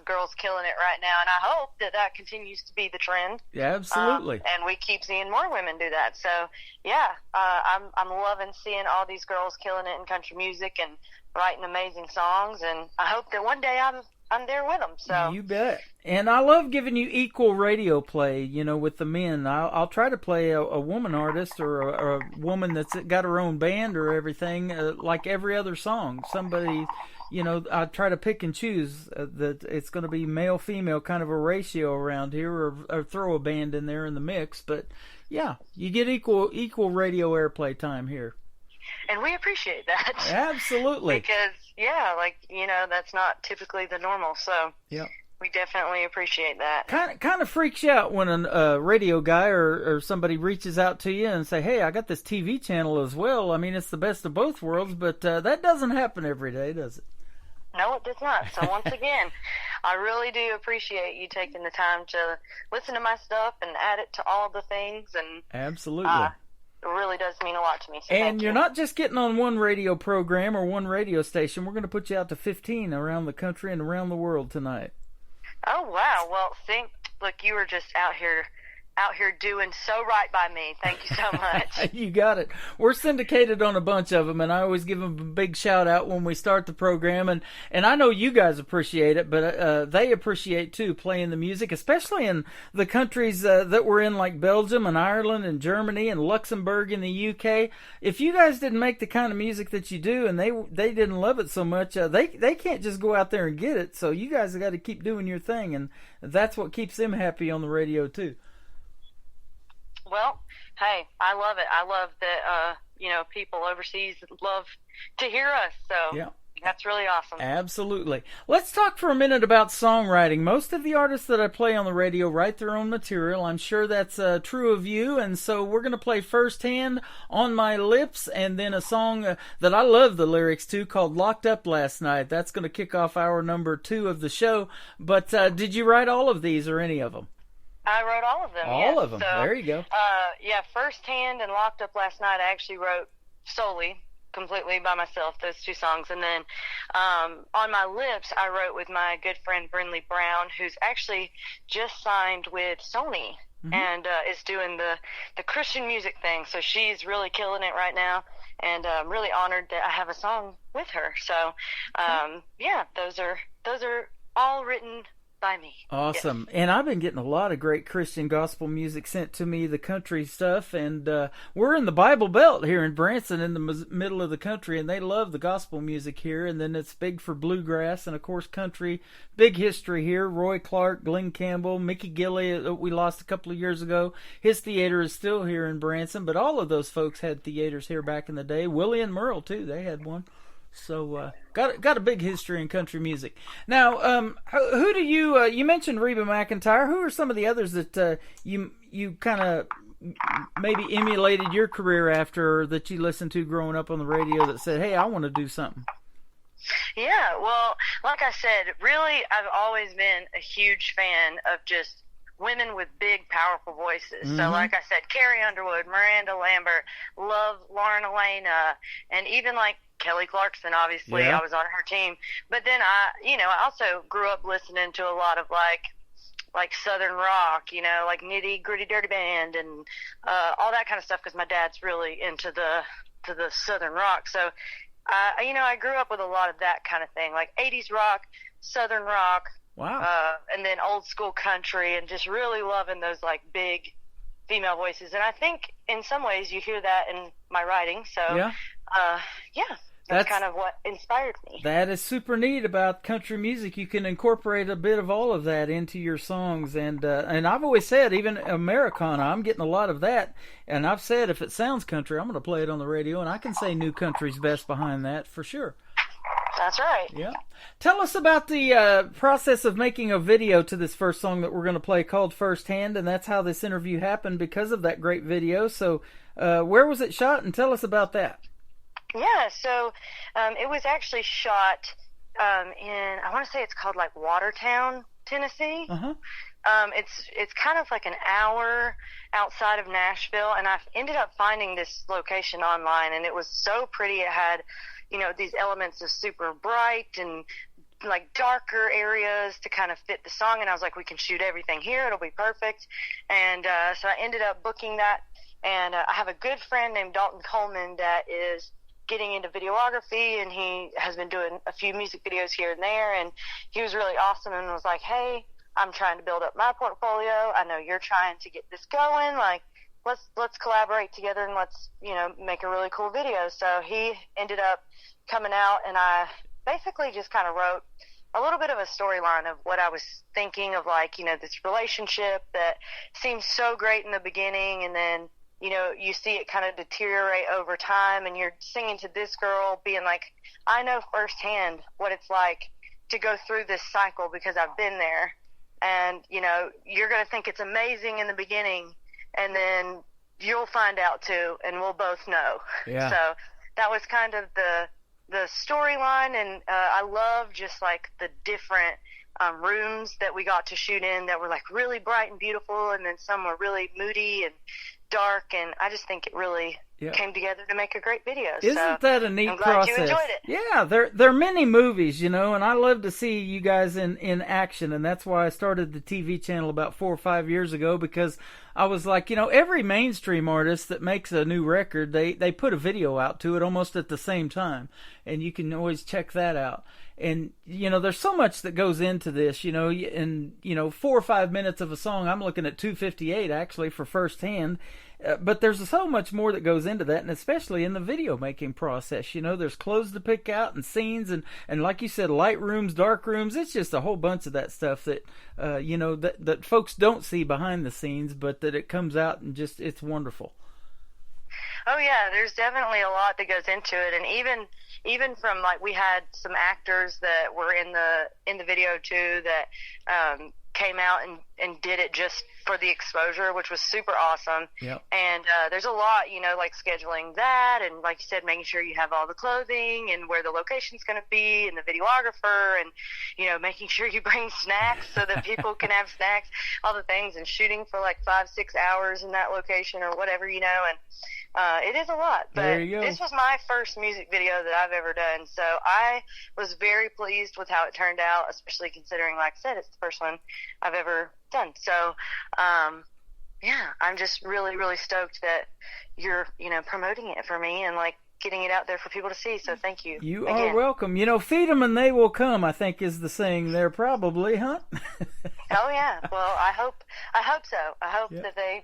girls killing it right now, and I hope that continues to be the trend. Yeah, absolutely. And we keep seeing more women do that. So, yeah, I'm loving seeing all these girls killing it in country music and writing amazing songs, and I hope that one day I'm there with them. So you bet. And I love giving you equal radio play, with the men. I'll try to play a woman artist or a woman that's got her own band or everything, like every other song. Somebody... I try to pick and choose that it's going to be male-female kind of a ratio around here, or throw a band in there in the mix. But yeah, you get equal radio airplay time here. and we appreciate that. Absolutely. Because, yeah, like, that's not typically the normal, so Yep. we definitely appreciate that. Kind of freaks you out when a radio guy or somebody reaches out to you and say, hey, I got this TV channel as well. I mean, it's the best of both worlds, but that doesn't happen every day, does it? No, it does not. So once again, I really do appreciate you taking the time to listen to my stuff and add it to all the things. And Absolutely. It really does mean a lot to me. So And you're not just getting on one radio program or one radio station. We're going to put you out to 15 around the country and around the world tonight. Oh, wow. Well, look, you were just out here doing so right by me. Thank you so much. You got it. We're syndicated on a bunch of them, and I always give them a big shout out when we start the program. And I know you guys appreciate it, but they appreciate too playing the music, especially in the countries that we're in, like Belgium and Ireland and Germany and Luxembourg and the UK. If you guys didn't make the kind of music that you do, and they didn't love it so much, they can't just go out there and get it. So you guys have got to keep doing your thing, and that's what keeps them happy on the radio too. Well, hey, I love it. I love that, people overseas love to hear us. So yeah. That's really awesome. Absolutely. Let's talk for a minute about songwriting. Most of the artists that I play on the radio write their own material. I'm sure that's true of you. And so we're going to play Firsthand, On My Lips, and then a song that I love the lyrics to called Locked Up Last Night. That's going to kick off hour number 2 of the show. But did you write all of these or any of them? I wrote all of them. All yes. of them. So, there you go. Firsthand and Locked Up Last Night I actually wrote completely by myself, those 2 songs. And then On My Lips I wrote with my good friend Brinley Brown, who's actually just signed with Sony and is doing the Christian music thing. So she's really killing it right now. And I'm really honored that I have a song with her. So, those are all written by me. Awesome. Yes. And I've been getting a lot of great Christian gospel music sent to me, the country stuff, and we're in the Bible Belt here in Branson in the middle of the country, and they love the gospel music here, and then it's big for bluegrass and, of course, country. Big history here. Roy Clark, Glenn Campbell, Mickey Gilley, that we lost a couple of years ago. His theater is still here in Branson, but all of those folks had theaters here back in the day. Willie and Merle, too. They had one. So got a big history in country music. Now, who do you mentioned Reba McEntire? Who are some of the others that you kind of maybe emulated your career after, that you listened to growing up on the radio, that said, hey, I want to do something? Yeah, well, like I said, really, I've always been a huge fan of just women with big, powerful voices. So like I said, Carrie Underwood, Miranda Lambert, love Lauren Elena, and even like Kelly Clarkson, obviously. I was on her team. But then I also grew up listening to a lot of like Southern rock, like Nitty Gritty Dirty Band and all that kind of stuff, because my dad's really into the Southern rock. So I grew up with a lot of that kind of thing, like 80s rock, Southern rock, and then old school country, and just really loving those like big female voices. And I think in some ways you hear that in my writing. So that's kind of what inspired me. That is super neat about country music. You can incorporate a bit of all of that into your songs, and I've always said, even Americana, I'm getting a lot of that. And I've said, if it sounds country, I'm going to play it on the radio, and I can say new country's best behind that for sure. That's right. Yeah. Tell us about the process of making a video to this first song that we're going to play, called Firsthand, and that's how this interview happened, because of that great video. So where was it shot, and tell us about that. Yeah, so it was actually shot in, I want to say it's called like Watertown, Tennessee. It's kind of like an hour outside of Nashville, and I ended up finding this location online, and it was so pretty. It had, these elements of super bright and like darker areas to kind of fit the song, and I was like, we can shoot everything here, it'll be perfect. And so I ended up booking that, and I have a good friend named Dalton Coleman that is getting into videography, and he has been doing a few music videos here and there, and he was really awesome and was like, hey, I'm trying to build up my portfolio, I know you're trying to get this going, like let's collaborate together, and let's make a really cool video. So he ended up coming out, and I basically just kind of wrote a little bit of a storyline of what I was thinking of, like, this relationship that seemed so great in the beginning, and then you know, you see it kind of deteriorate over time, and you're singing to this girl being like, I know firsthand what it's like to go through this cycle because I've been there. And, you know, you're going to think it's amazing in the beginning, and then you'll find out too, and we'll both know. Yeah. So that was kind of the storyline, and I love just like the different rooms that we got to shoot in that were like really bright and beautiful, and then some were really moody and dark, and I just think it really came together to make a great video. Isn't that a neat I'm glad process? you enjoyed it. Yeah, there are many movies, you know, and I love to see you guys in action, and that's why I started the TV channel about 4 or 5 years ago, because I was like, you know, every mainstream artist that makes a new record, they put a video out to it almost at the same time, and you can always check that out. And, you know, there's so much that goes into this, you know, and, you know, 4 or 5 minutes of a song, I'm looking at 2:58 actually for Firsthand, but there's so much more that goes into that, and especially in the video making process, you know, there's clothes to pick out and scenes, and like you said, light rooms, dark rooms, it's just a whole bunch of that stuff that, you know, that folks don't see behind the scenes, but that it comes out and just, it's wonderful. Oh yeah, there's definitely a lot that goes into it, and even from like we had some actors that were in the video too that came out and did it just for the exposure, which was super awesome. Yep. And there's a lot, you know, like scheduling that, and like you said, making sure you have all the clothing and where the location's going to be, and the videographer, and, you know, making sure you bring snacks so that people can have snacks, all the things, and shooting for like 5-6 hours in that location or whatever, you know, and it is a lot, but this was my first music video that I've ever done, so I was very pleased with how it turned out, especially considering, like I said, it's the first one I've ever done. So, yeah, I'm just really, really stoked that you're, you know, promoting it for me and, like, getting it out there for people to see, so thank you. You again. are welcome. You know, feed them and they will come, I think is the saying there, probably, huh? Oh, yeah. Well, I hope so. I hope that they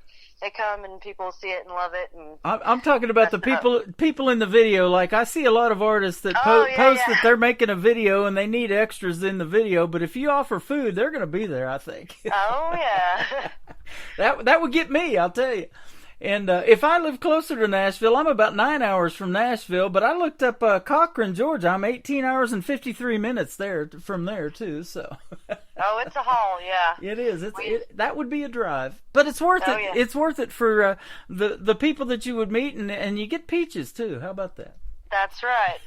come and people see it and love it. And I'm talking about the people in the video. Like, I see a lot of artists that post that they're making a video and they need extras in the video, but if you offer food, they're going to be there, I think. Oh, yeah. That would get me, I'll tell you. And if I live closer to Nashville, I'm about 9 hours from Nashville, but I looked up Cochran, Georgia. I'm 18 hours and 53 minutes from there, too. So. Oh, it's a haul, yeah. It is. That would be a drive. But it's worth it. Yeah. It's worth it for the people that you would meet, and you get peaches, too. How about that? That's right.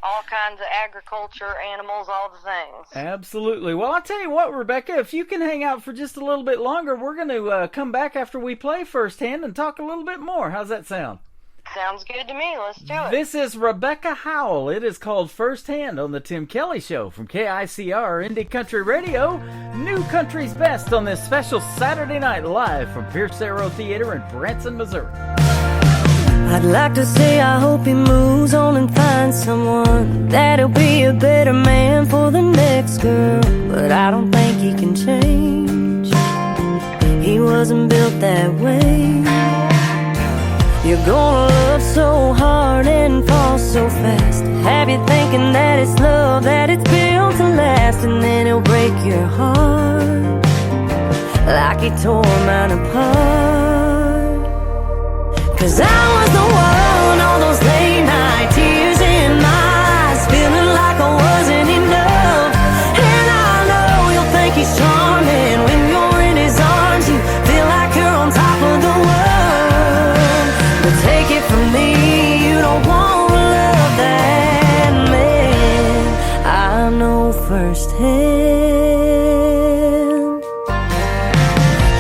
All kinds of agriculture, animals, all the things. Absolutely. Well, I'll tell you what, Rebecca, if you can hang out for just a little bit longer, we're going to come back after we play Firsthand and talk a little bit more. How's that sound? Sounds good to me. Let's do it. This is Rebecca Howell. It is called Firsthand on the Tim Kelly Show from KICR Indie Country Radio. New Country's Best on this special Saturday night live from Pierce Arrow Theater in Branson, Missouri. I'd like to say I hope he moves on and finds someone that'll be a better man for the next girl, but I don't think he can change. He wasn't built that way. You're gonna love so hard and fall so fast, have you thinking that it's love, that it's built to last, and then it'll break your heart like he tore mine apart. 'Cause I was the one, all those late night tears in my eyes, feeling like I wasn't enough. And I know you'll think he's charming when you're in his arms, you feel like you're on top of the world. But take it from me, you don't want to love that man. I know firsthand.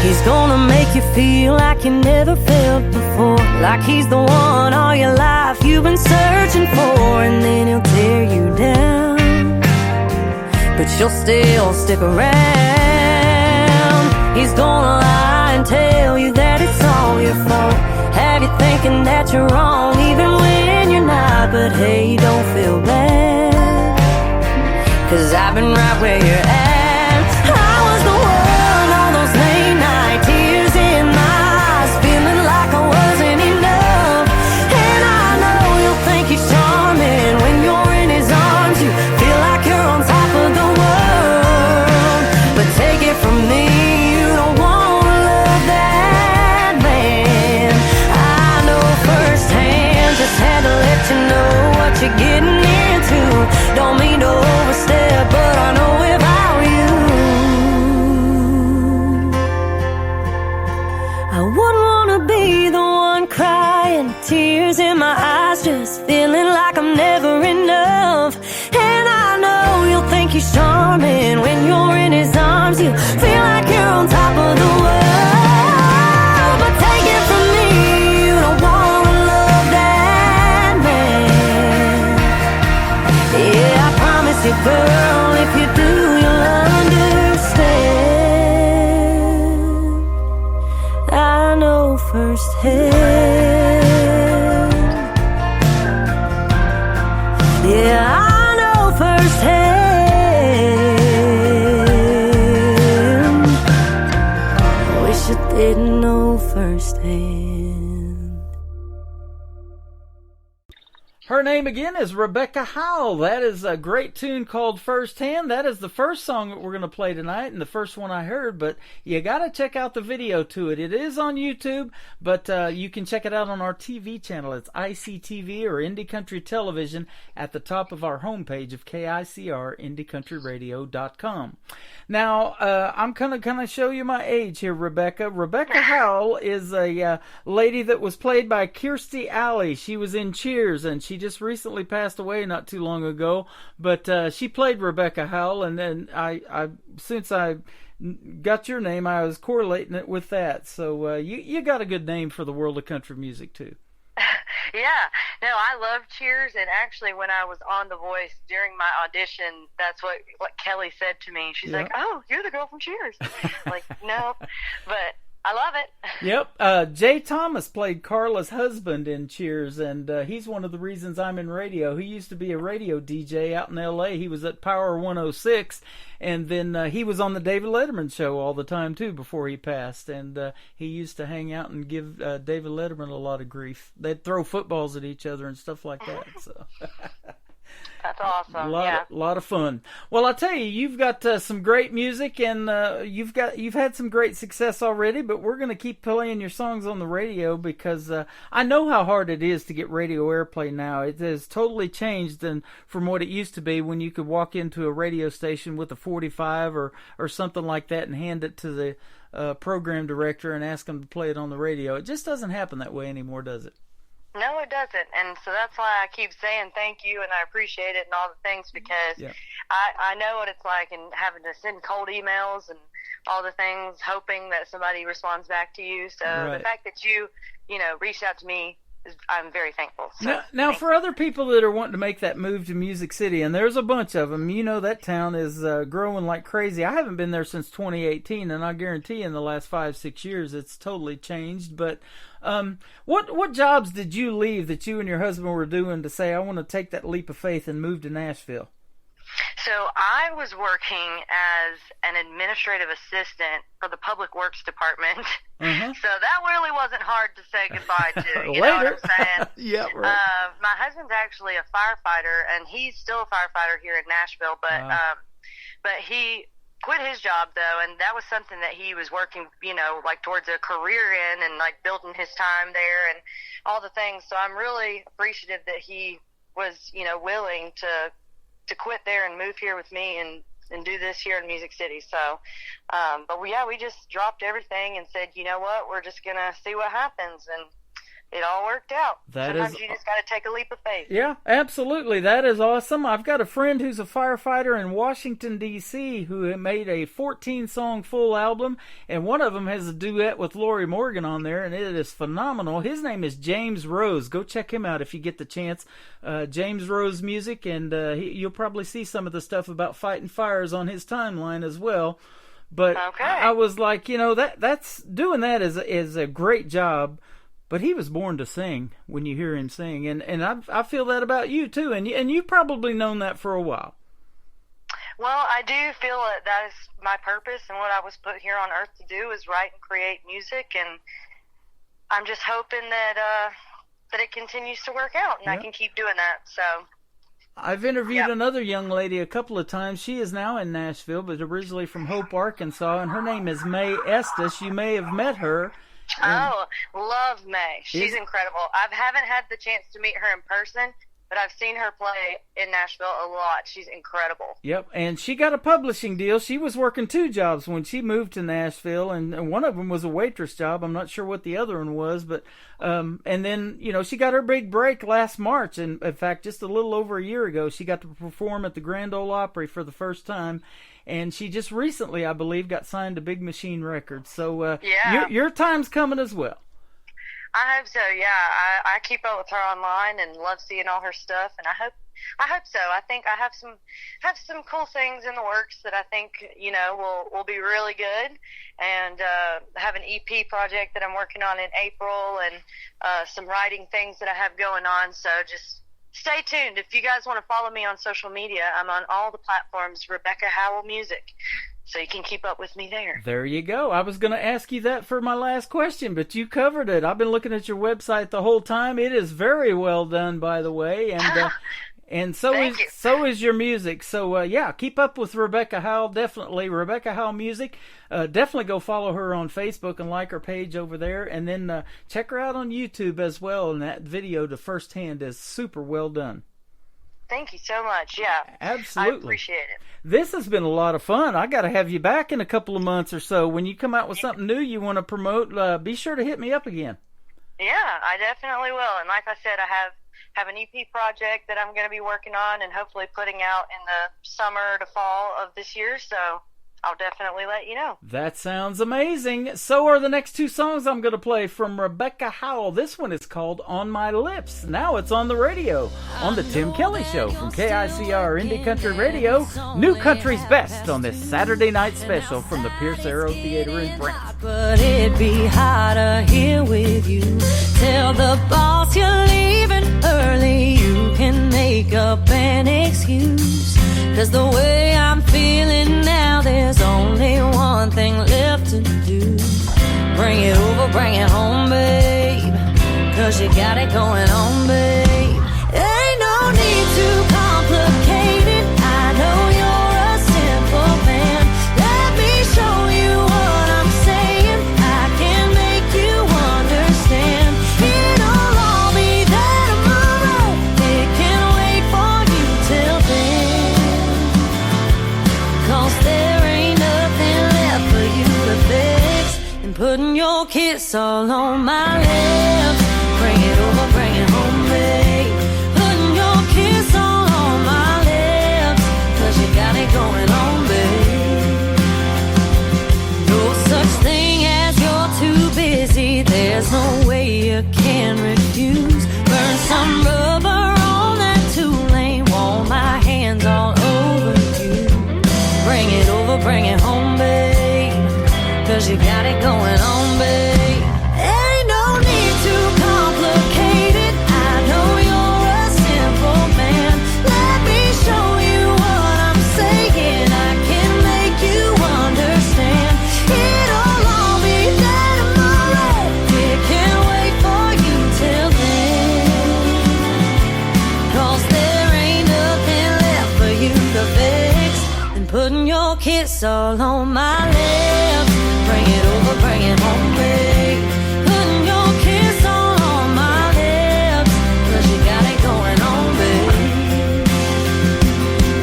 He's gonna make you feel like you never felt before, like he's the one all your life you've been searching for, and then he'll tear you down, but you'll still stick around. He's gonna lie and tell you that it's all your fault, have you thinking that you're wrong even when you're not, but hey, don't feel bad, 'cause I've been right where you're at. I was the one, all those late night tears in my eyes, feeling like I wasn't enough. And I know you'll think he's charming when you're in his arms, you feel like you're on top of the world. But take it from me, you don't want to love that man. I 'cause you feel like you're on top of the world. But take it from me, you don't wanna love that man. Yeah, I promise you, girl, if you do, you'll understand. I know firsthand. Yeah, I know firsthand. Wish I didn't know firsthand. Her name again is Rebecca Howell. That is a great tune called Firsthand. That is the first song that we're going to play tonight and the first one I heard, but you got to check out the video to it. It is on YouTube, but you can check it out on our TV channel. It's ICTV or Indie Country Television at the top of our homepage of KICR, IndieCountryRadio.com. Now, I'm going to show you my age here, Rebecca. Rebecca Howell is a lady that was played by Kirstie Alley. She was in Cheers, and she just recently passed away not too long ago. But she played Rebecca Howell, and then I since I got your name, I was correlating it with that. So you got a good name for the world of country music, too. Yeah, no, I love Cheers, and actually when I was on The Voice during my audition, that's what Kelly said to me. She's like, "Oh, you're the girl from Cheers." Like, no, but I love it. Yep. Jay Thomas played Carla's husband in Cheers, and he's one of the reasons I'm in radio. He used to be a radio DJ out in L.A. He was at Power 106, and then he was on the David Letterman show all the time, too, before he passed. And he used to hang out and give David Letterman a lot of grief. They'd throw footballs at each other and stuff like that. So. That's awesome. A lot of fun. Well, I'll tell you, you've got some great music, and you've had some great success already. But we're going to keep playing your songs on the radio because I know how hard it is to get radio airplay now. It has totally changed from what it used to be when you could walk into a radio station with a 45 or something like that and hand it to the program director and ask them to play it on the radio. It just doesn't happen that way anymore, does it? No, it doesn't. And so that's why I keep saying thank you and I appreciate it and all the things, because I know what it's like, and having to send cold emails and all the things, hoping that somebody responds back to you. So the fact that you reached out to me, I'm very thankful. So, now for other people that are wanting to make that move to Music City, and there's a bunch of them, that town is growing like crazy. I haven't been there since 2018, and I guarantee in the last 5-6 years it's totally changed. But what jobs did you leave that you and your husband were doing to say, I want to take that leap of faith and move to Nashville? So I was working as an administrative assistant for the Public Works Department. Mm-hmm. So that really wasn't hard to say goodbye to. You know what I'm saying? Yeah, right. My husband's actually a firefighter, and he's still a firefighter here in Nashville. But he quit his job, though, and that was something that he was working, towards a career in, and building his time there and all the things. So I'm really appreciative that he was, willing to quit there and move here with me and do this here in Music City. So, but we just dropped everything and said, you know what, we're just going to see what happens. And it all worked out. Sometimes you just got to take a leap of faith. Yeah, absolutely. That is awesome. I've got a friend who's a firefighter in Washington, D.C., who made a 14-song full album, and one of them has a duet with Lori Morgan on there, and it is phenomenal. His name is James Rose. Go check him out if you get the chance. James Rose Music, and you'll probably see some of the stuff about fighting fires on his timeline as well. But I was like, that's doing that is a great job. But he was born to sing when you hear him sing. And I feel that about you, too. And you've probably known that for a while. Well, I do feel that is my purpose, and what I was put here on earth to do is write and create music. And I'm just hoping that it continues to work out, and I can keep doing that. So I've interviewed another young lady a couple of times. She is now in Nashville, but originally from Hope, Arkansas. And her name is Mae Estes. You may have met her. Oh, love Mae. She's incredible. I haven't had the chance to meet her in person, but I've seen her play in Nashville a lot. She's incredible. Yep, and she got a publishing deal. She was working 2 jobs when she moved to Nashville, and one of them was a waitress job. I'm not sure what the other one was, but and then, you know, she got her big break last March, and in fact, just a little over a year ago, she got to perform at the Grand Ole Opry for the first time. And she just recently, I believe, got signed to Big Machine Records. So your time's coming as well. I hope so. Yeah, I keep up with her online and love seeing all her stuff, and I hope so. I think I have some cool things in the works that I think, you know, will be really good, and have an EP project that I'm working on in April, and some writing things that I have going on. So just stay tuned. If you guys want to follow me on social media, I'm on all the platforms, Rebecca Howell Music. So you can keep up with me there. There you go. I was going to ask you that for my last question, but you covered it. I've been looking at your website the whole time. It is very well done, by the way, and so is your music. So yeah, keep up with Rebecca Howell. Definitely Rebecca Howell Music. Definitely go follow her on Facebook and like her page over there, and then check her out on YouTube as well. And that video to First Hand is super well done. Thank you so much. Yeah, absolutely. I appreciate it. This has been a lot of fun. I got to have you back in a couple of months or so. When you come out with something new you want to promote, be sure to hit me up again. Yeah, I definitely will. And like I said, I have an EP project that I'm going to be working on and hopefully putting out in the summer to fall of this year. So I'll definitely let you know. That sounds amazing. So are the next 2 songs I'm going to play from Rebecca Howell. This one is called On My Lips. Now it's on the radio on the Tim Kelly Show from KICR Indie Country Radio. New Country's Best on this Saturday night special from the Pierce Arrow Theater in Brent. But it'd be harder here with you. Tell the boss you're leaving early. You can make up an excuse. 'Cause the way I'm feeling now, there's only one thing left to do. Bring it over, bring it home, babe. 'Cause you got it going on, babe. Ain't no need to complicate it. I know you're a simple man. Let me show you what I'm saying. I can make you understand. It'll all be there tomorrow. It can wait for you till then. 'Cause there ain't nothing left for you to fix. And putting your kiss all on my lips. Bring it over, bring it home, babe. Putting your kiss all on my lips. 'Cause you got it going on, babe. No such thing as you're too busy. There's no way you can refuse. Burn some rubber on that 2-lane. Want my hands all over you. Bring it over, bring it home, babe. 'Cause you got it going on, babe. Ain't no need to complicate it. I know you're a simple man. Let me show you what I'm saying. I can make you understand. It'll all be there tomorrow. It can't wait for you till then. 'Cause there ain't nothing left for you to fix. And putting your kiss all on my lips. Bring it over, bring it home, babe. Putting your kiss all on my lips. 'Cause you got it going on, babe.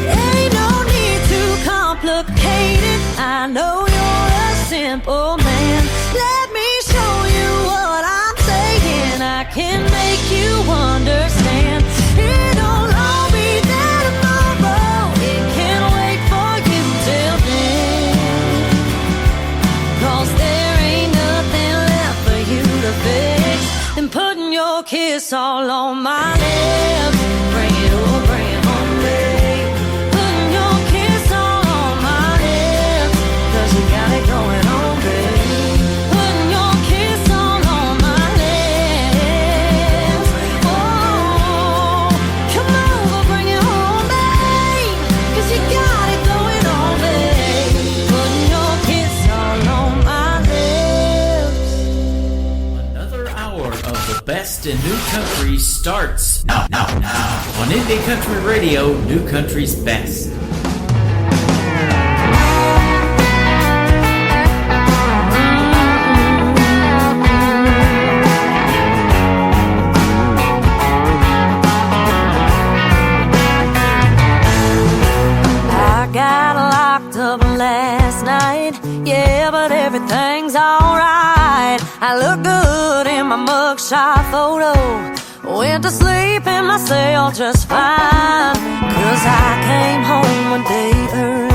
Ain't no need to complicate it. I know you're a simple man. Let me show you what I'm saying. I can make you understand. It'll all be there tomorrow. It can't wait for you till then. 'Cause there ain't nothing left for you to fix. And putting your kiss all on my lips. Bring it over, bring it home, babe. Putting your kiss all on my lips. 'Cause you got it going on, babe. Putting your kiss all on my lips. Oh, come over, bring it home, babe. 'Cause you got it going on, babe. Putting your kiss all on my lips. Another hour of the best in new country starts now. On Indie Country Radio, New Country's Best. night. Yeah, but everything's alright. I look good in my mugshot photo. Went to sleep in my cell just fine. 'Cause I came home one day early,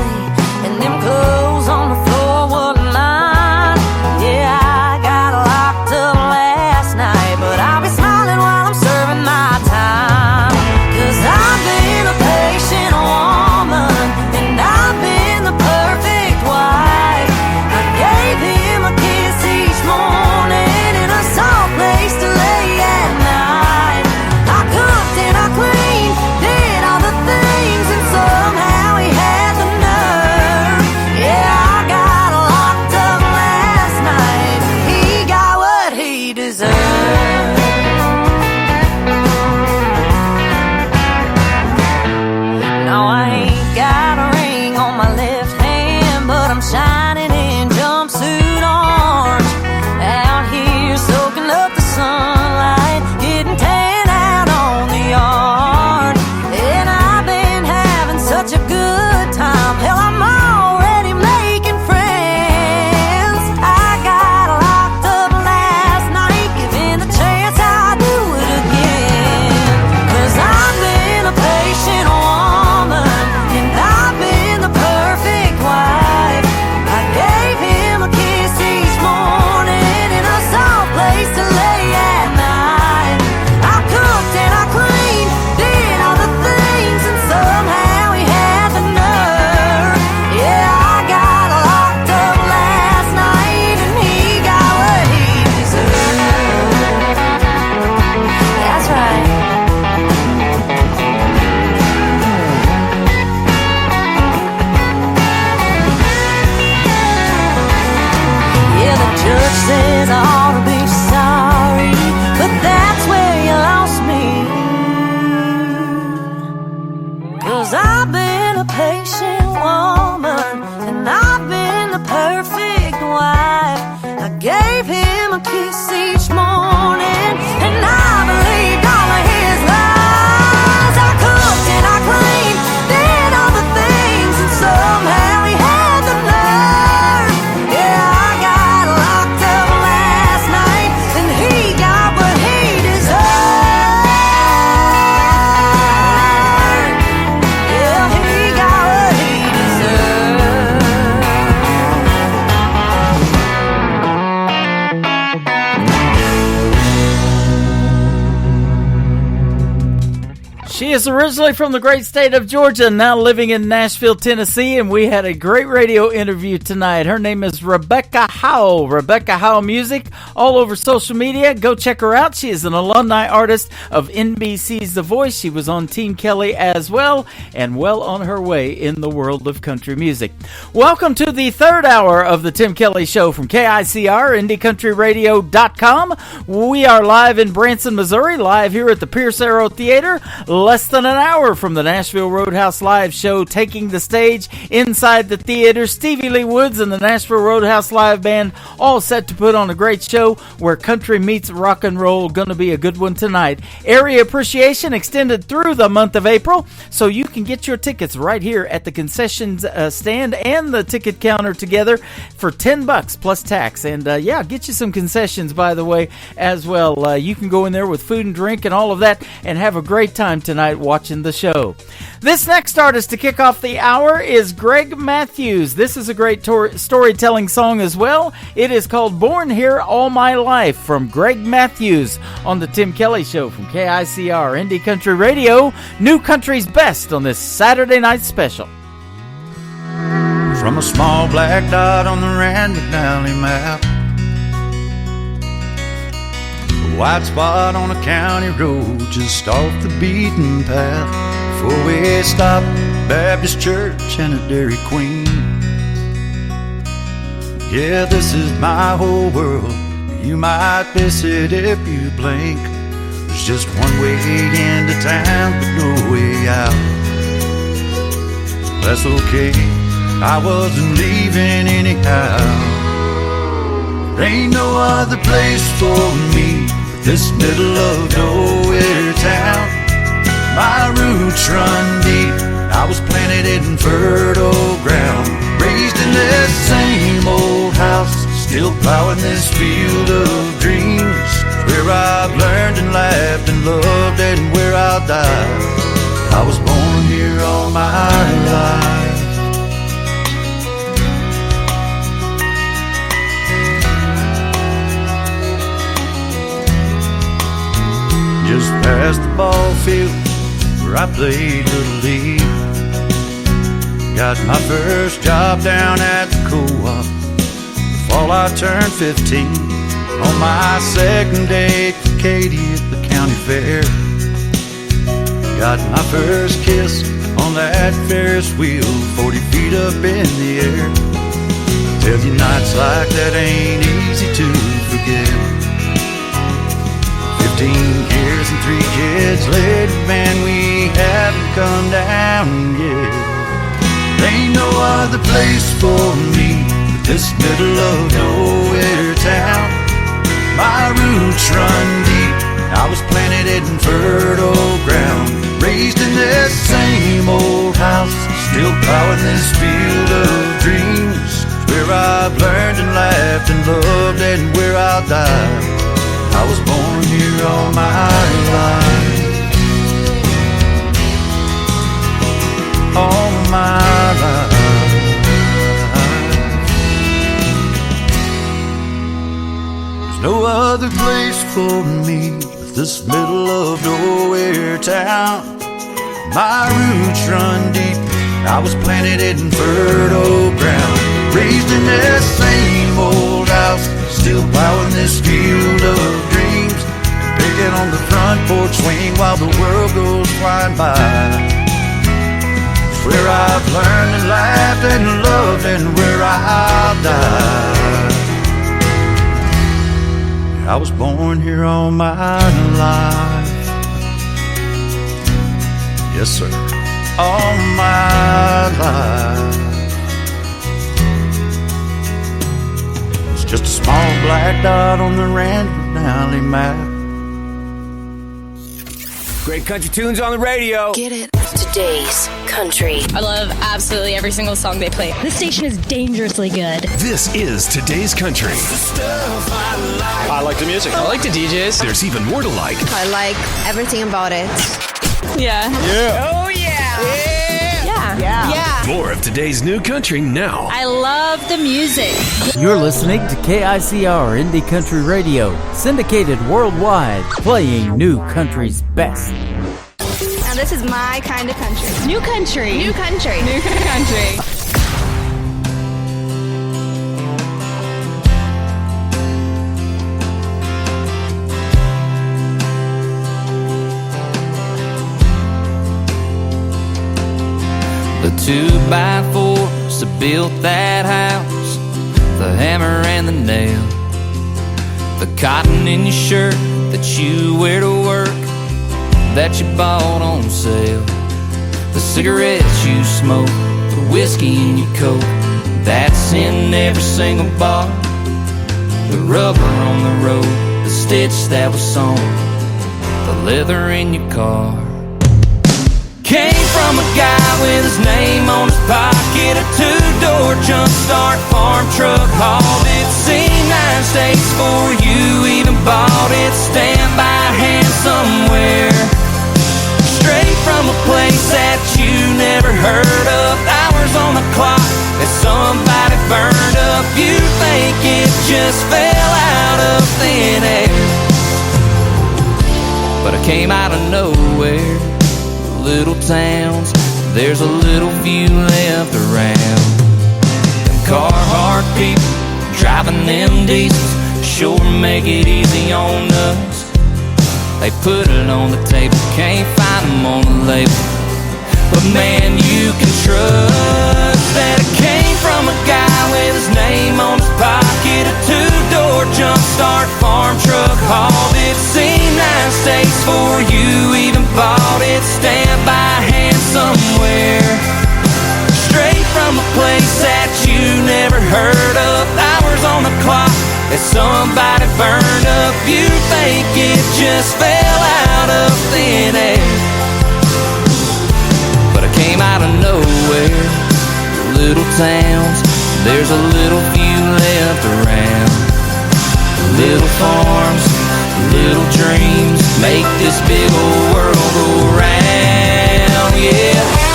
and them clothes on the floor wasn't mine. Yeah, I got locked up last night, but I'll be smiling while I'm serving my time. 'Cause I've been a patient woman, and I've been the perfect wife. I gave him a kiss each morning in a soft place to lay at night. I cooked and I cleaned, did all the things, and somehow he had the nerve. Yeah, I got locked up last night. He got what he deserved. No, I ain't got a ring on my left hand, but I'm shining in jumpsuit orange. Out here soaking up the sunlight, getting tan out on the yard. And I've been having such a good time. Hell, I'm already making friends. I got locked up last night, given the chance I'd do it again. 'Cause I've been a patient woman, and I've been the perfect wife. I gave him a kiss each morning in a soft place to lay at night. I cooked and I cleaned, did all the things, and somehow he had the nerve. Yeah, I got locked up last night, and he got what he deserved. That's right. Yeah, the judge says I ought to be sorry, but that's where you lost me. 'Cause I've been a patient woman, and I've been the perfect wife. I gave him a kiss each morning, and I believed all of his lies. I cooked and I cleaned, did all the things, and somehow he had the nerve. Yeah, I got locked up last night, and he got what he deserved. Yeah, he got what he deserved. She is originally from the great state of Georgia, now living in Nashville, Tennessee, and we had a great radio interview tonight. Her name is Rebecca Howell. Rebecca Howell Music, all over social media. Go check her out. She is an alumni artist of NBC's The Voice. She was on Team Kelly as well, and well on her way in the world of country music. Welcome to the third hour of the Tim Kelly Show from KICR, IndieCountryRadio.com. We are live in Branson, Missouri, live here at the Pierce Arrow Theater. Less than an hour from the Nashville Roadhouse Live show, taking the stage inside the theater. Stevie Lee Woods and the Nashville Roadhouse Live Band all set to put on a great show where country meets rock and roll. Gonna be a good one tonight. Area appreciation extended through the month of April, so you can get your tickets right here at the concessions stand and the ticket counter together for $10 plus tax. And yeah, get you some concessions, by the way, as well. You can go in there with food and drink and all of that and have a great time tonight watching the show. This next artist to kick off the hour is Greg Matthews. This is a great storytelling song as well. It is called Born Here All My Life from Greg Matthews on the Tim Kelly Show from KICR Indie Country Radio. New Country's Best on this Saturday night special. From a small black dot on the Rand McNally map, a white spot on a county road just off the beaten path. Four-way stop, Baptist church and a Dairy Queen. Yeah, this is my whole world. You might miss it if you blink. There's just one way into town, but no way out. That's okay, I wasn't leaving anyhow. There ain't no other place for me but this middle of nowhere town. My roots run deep, I was planted in fertile ground. Raised in this same old house, still plowing this field of dreams. Where I've learned and laughed and loved and where I'll die. I was born here all my life. Just past the ball field where I played Little League. Got my first job down at the co-op the fall I turned 15. On my second day to Katie at the county fair. Got my first kiss on that Ferris wheel 40 feet up in the air. Tell you nights like that ain't easy to forget. 15 years and 3 kids later, man, we haven't come down yet. Ain't no other place for me but this middle of nowhere town. My roots run deep, I was planted in fertile ground. Raised in this same old house, still plowing this field of dreams. Where I've learned and laughed and loved and where I'll die. I was born here all my life. All my life. There's no other place for me but this middle of nowhere town. My roots run deep, I was planted in fertile ground. Raised in this same old house, still plowing this field of dreams. And picking on the front porch swing while the world goes flying by. Where I've learned and laughed and loved and where I'll die. I was born here all my life. Yes, sir. All my life. It's just a small black dot on the Randall Valley map. Great country tunes on the radio. Get it. Today's country. I love absolutely every single song they play. This station is dangerously good. This is Today's Country. I like the music. I like the DJs. There's even more to like. I like everything about it. Yeah. Yeah. Oh, yeah. Yeah. Yeah. More of today's new country now. I love the music. You're listening to KICR Indie Country Radio, syndicated worldwide, playing new country's best. And this is my kind of country. New country. New country. New country. The 2x4s that built that house, the hammer and the nail, the cotton in your shirt that you wear to work, that you bought on sale, the cigarettes you smoke, the whiskey in your coat, that's in every single bar, the rubber on the road, the stitch that was sewn, the leather in your car. Came from a guy with his name on his pocket, a two-door jump start farm truck, hauled it, seen 9 states for you, even bought it, stand by hand somewhere, straight from a place that you never heard of, hours on the clock that somebody burned up, you think it just fell out of thin air, but I came out of nowhere. Little towns, there's a little few left around. Them Carhartt people driving them diesels sure make it easy on us. They put it on the table, can't find them on the label, but man, you can trust that it came from a guy with his name on his pocket, a two-door jump start farm truck, hauled it, seen 9 states for you, even bought it, stand by hand somewhere, straight from a place that you never heard of, hours on the clock that somebody burned up, you think it just fell out of thin air, but I came out of nowhere. little towns, there's a little few left around. Little farms, little dreams make this big old world go round, yeah.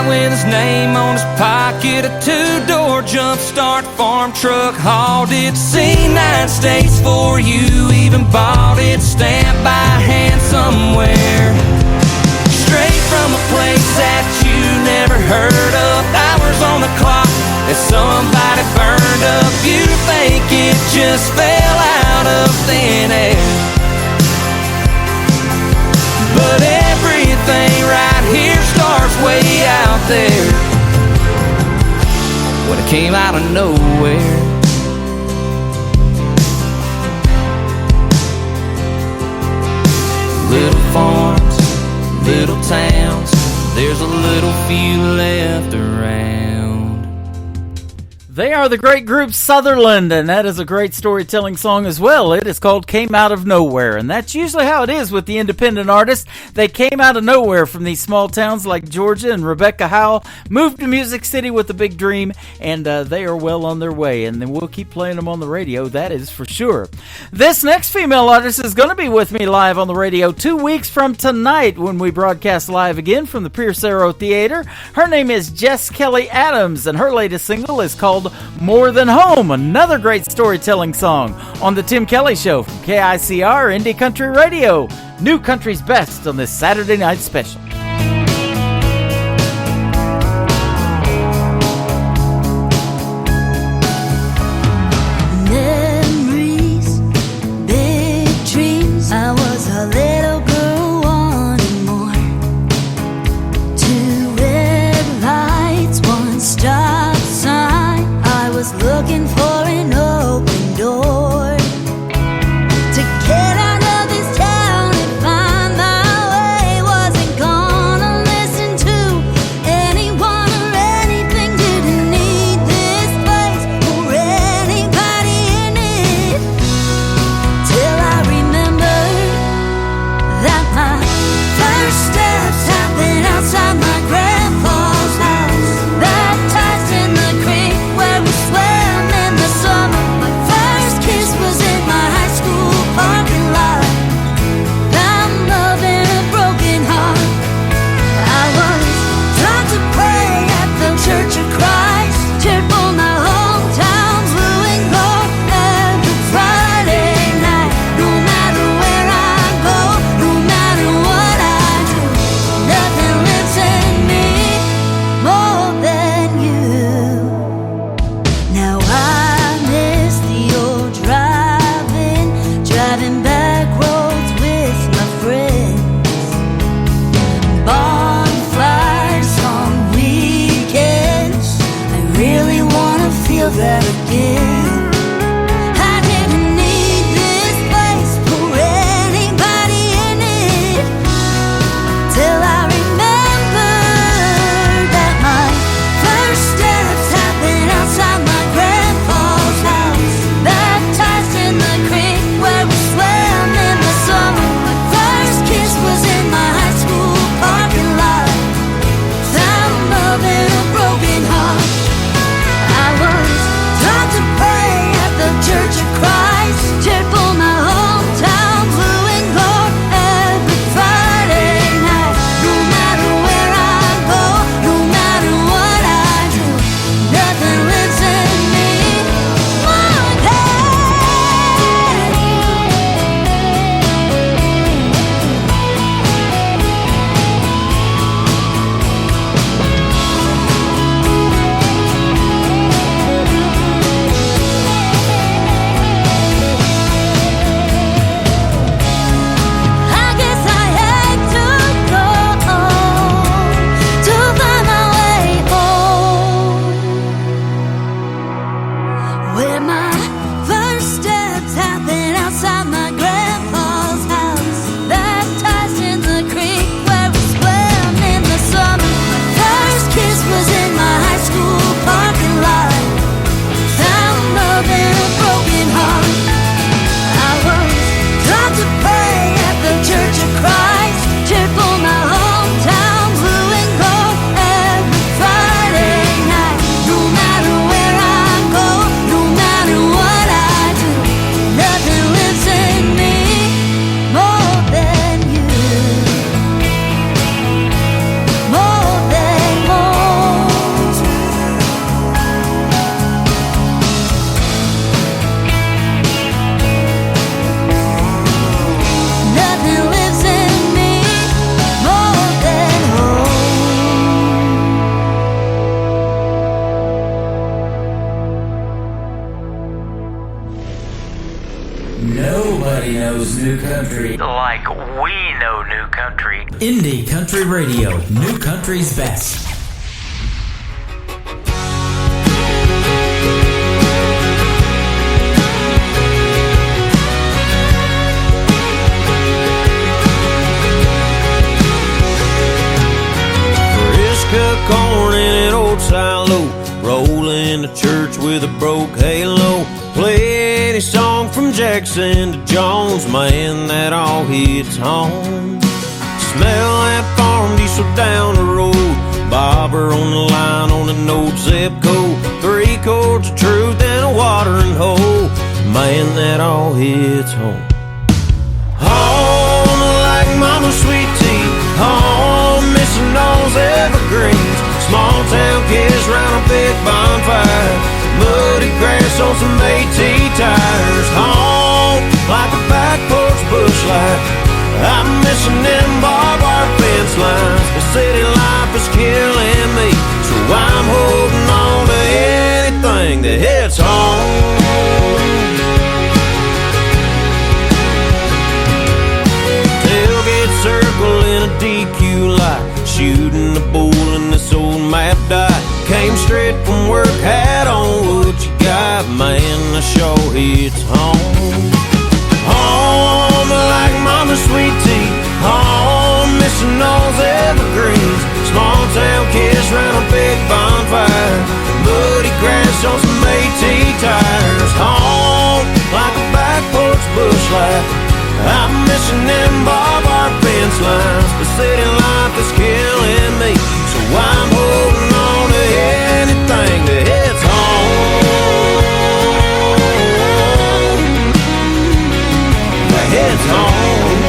With his name on his pocket, a two-door jump start farm truck, hauled it, seen 9 states for you, even bought it, stamped by hand somewhere, straight from a place that you never heard of, hours on the clock that somebody burned up, you think it just fell out of thin air, but everything right here starts way out there, when it came out of nowhere. Little farms, little towns, there's a little few left around. They are the great group Sutherland, and that is a great storytelling song as well. It is called Came Out of Nowhere, and that's usually how it is with the independent artists. They came out of nowhere from these small towns like Georgia, and Rebecca Howell moved to Music City with a big dream, and they are well on their way, and then we'll keep playing them on the radio, that is for sure. This next female artist is going to be with me live on the radio 2 weeks from tonight when we broadcast live again from the Pierce Arrow Theater. Her name is Jess Kelly Adams, and her latest single is called More Than Home, another great storytelling song on the Tim Kelly Show from KICR Indie Country Radio, New Country's Best on this Saturday night special. Memories, big dreams. I was a little girl wanting more. 2 red lights, 1 stop sign. I was looking for an open door to get out of this town and find my way. Wasn't gone. Nobody knows new country like we know new country. Indie Country Radio, new country's best. Cut corn in an old silo, rolling to church with a broke halo. Play any song from Jackson to Jones, man, that all hits home. Smell that farm diesel down the road, bobber on the line on an old zip code. 3 chords of truth and a watering hole, man, that all hits home. Home like mama's sweet tea, home missing those evergreens. Small town kids round a big bonfire, muddy grass on some AT tires. Home like a back porch bush light, I'm missing them barbed wire fence lines. The city life is killing me, so I'm holding on to anything that hits home. Circle in a DQ light, shooting a bull in this old map dot. Came straight from work, hat on, what you got, man, the show hits home. Home like mama's sweet tea, home missing those evergreens. Small town kids round a big bonfire, muddy grass on some AT tires. Home like a back porch bush light, I'm missing them barbed wire fence lines. The city life is killing me, so I'm holding on to anything that hits home. That hits home.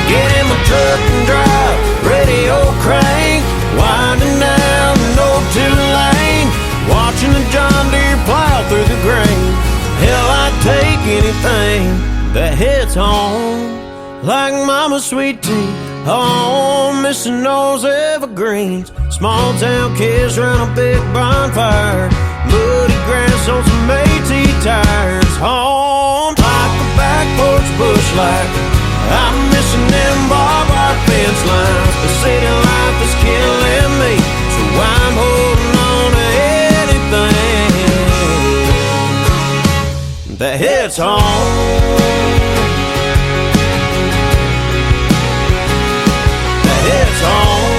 Get in my truck and drive, radio crank, winding down an old 2-lane, watching the John Deere plow through the grain. Hell, I'd take anything that hits home. Like mama's sweet tea, home missing those evergreens. Small town kids round a big bonfire, muddy grass on some AT tires. Home like a back porch bush light, I'm missing them barbed wire fence lines. The city life is killing me, so I'm holding on to anything that hits home. That hits home.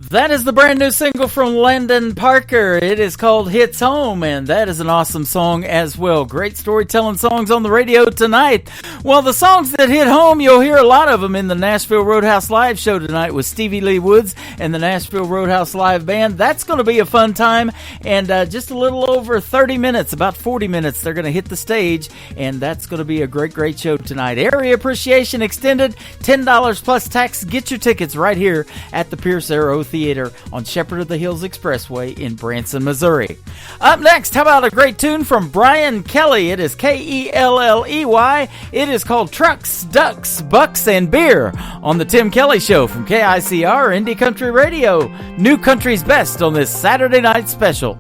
That is the brand new single from Landon Parker. It is called Hits Home, and that is an awesome song as well. Great storytelling songs on the radio tonight. Well, the songs that hit home, you'll hear a lot of them in the Nashville Roadhouse Live show tonight with Stevie Lee Woods and the Nashville Roadhouse Live Band. That's going to be a fun time, and just a little over 30 minutes, about 40 minutes, they're going to hit the stage, and that's going to be a great, great show tonight. Area Appreciation Extended, $10 plus tax. Get your tickets right here at the Pierce Arrow Theater on Shepherd of the Hills Expressway in Branson, Missouri. Up next, how about a great tune from Brian Kelly? It is Kelley. It is called Trucks, Ducks, Bucks, and Beer on the Tim Kelly Show from KICR Indie Country Radio. New Country's Best on this Saturday night special.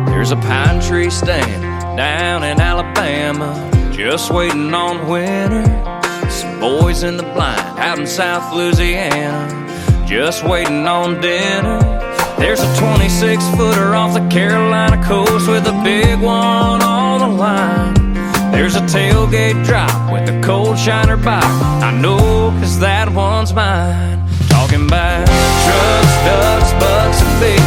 There's a pine tree stand down in Alabama, just waiting on winter. Some boys in the blind out in South Louisiana, just waiting on dinner. There's a 26-footer off the Carolina coast with a big one on the line. There's a tailgate drop with a cold shiner bike, I know, 'cause that one's mine. Talking about trucks, ducks, bucks, and beer,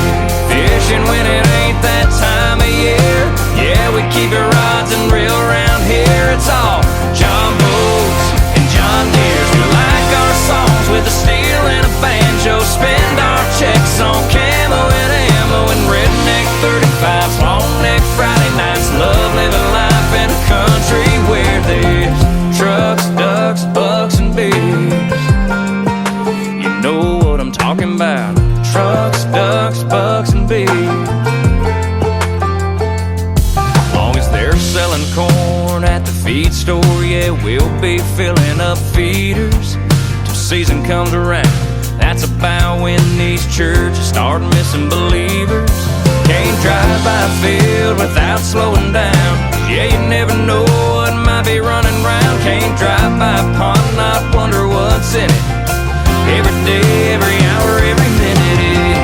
fishing when it ain't that time of year. Yeah, we keep it rods and reel around here. It's all John Boats and John Deere's. We like our songs with a steel and a banjo, spend our checks on camo and ammo and redneck 35s, long neck Friday nights. Love living life in a country where there's trucks, ducks, bucks, and beers. You know what I'm talking about. Trucks, ducks, bucks, and beers. feed store, yeah, we'll be filling up feeders till season comes around. That's about when these churches start missing believers. Can't drive by a field without slowing down. Yeah, you never know what might be running round. Can't drive by a pond, not wonder what's in it. Every day, every hour, every minute is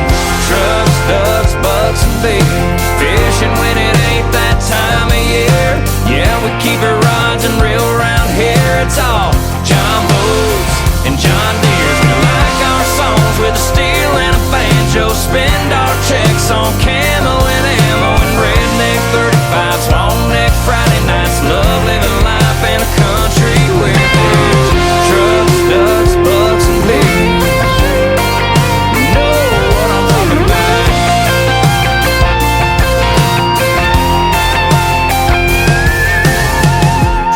trucks, ducks, bucks, and beers. Fishing when it ain't that time of year. Yeah, we keep our rods and reel around here. It's all John Boats and John Deere's. We like our songs with a steel and a banjo. Spend our checks on camo and ammo and redneck 35s, long neck Friday nights. Love living life in a country where there's trucks, ducks, bucks, and beers. You know what I'm talking about.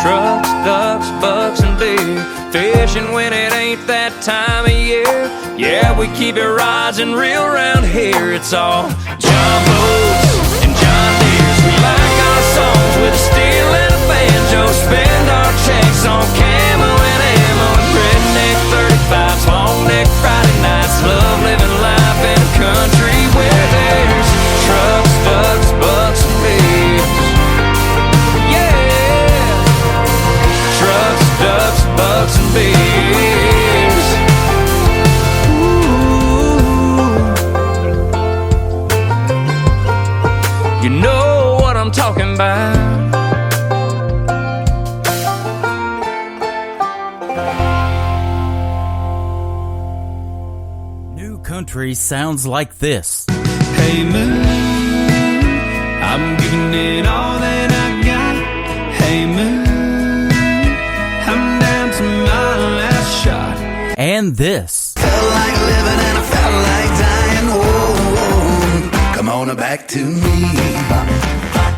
Trucks, ducks, bucks, and beer. Fishing when it ain't that time of year. Yeah, we keep it rods and reel around here. It's all John Boats and John Deere's. We like our songs with a steel and a banjo. Spend our checks on camo and ammo and redneck 35s, long neck Friday nights. Love living life in a country where there's trucks, ducks, bucks, and beers. Yeah, trucks, ducks, bucks, and beers. You know what I'm talking about. New country sounds like this. Hey moon, I'm giving it all that I got. Hey moon, I'm down to my last shot. And this. Felt like living and I felt like dying. Oh, come on back to me.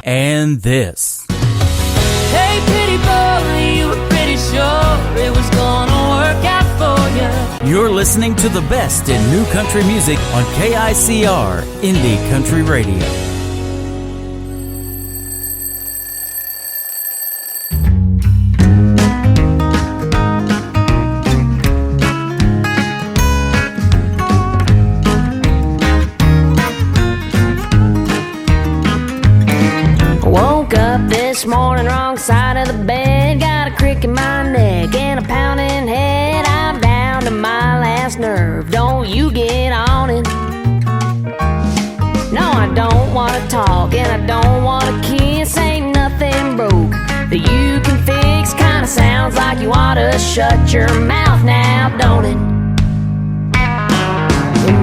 And this. Hey, pretty boy, you were pretty sure it was gonna work out for you. You're listening to the best in new country music on KICR Indie Country Radio. Woke up this morning, wrong side of the bed. Got a crick in my neck and a pounding head. I'm down to my last nerve. Don't you get on it? No, I don't wanna talk and I don't wanna kiss. Ain't nothing broke that you can fix. Kinda sounds like you oughta shut your mouth now, don't it?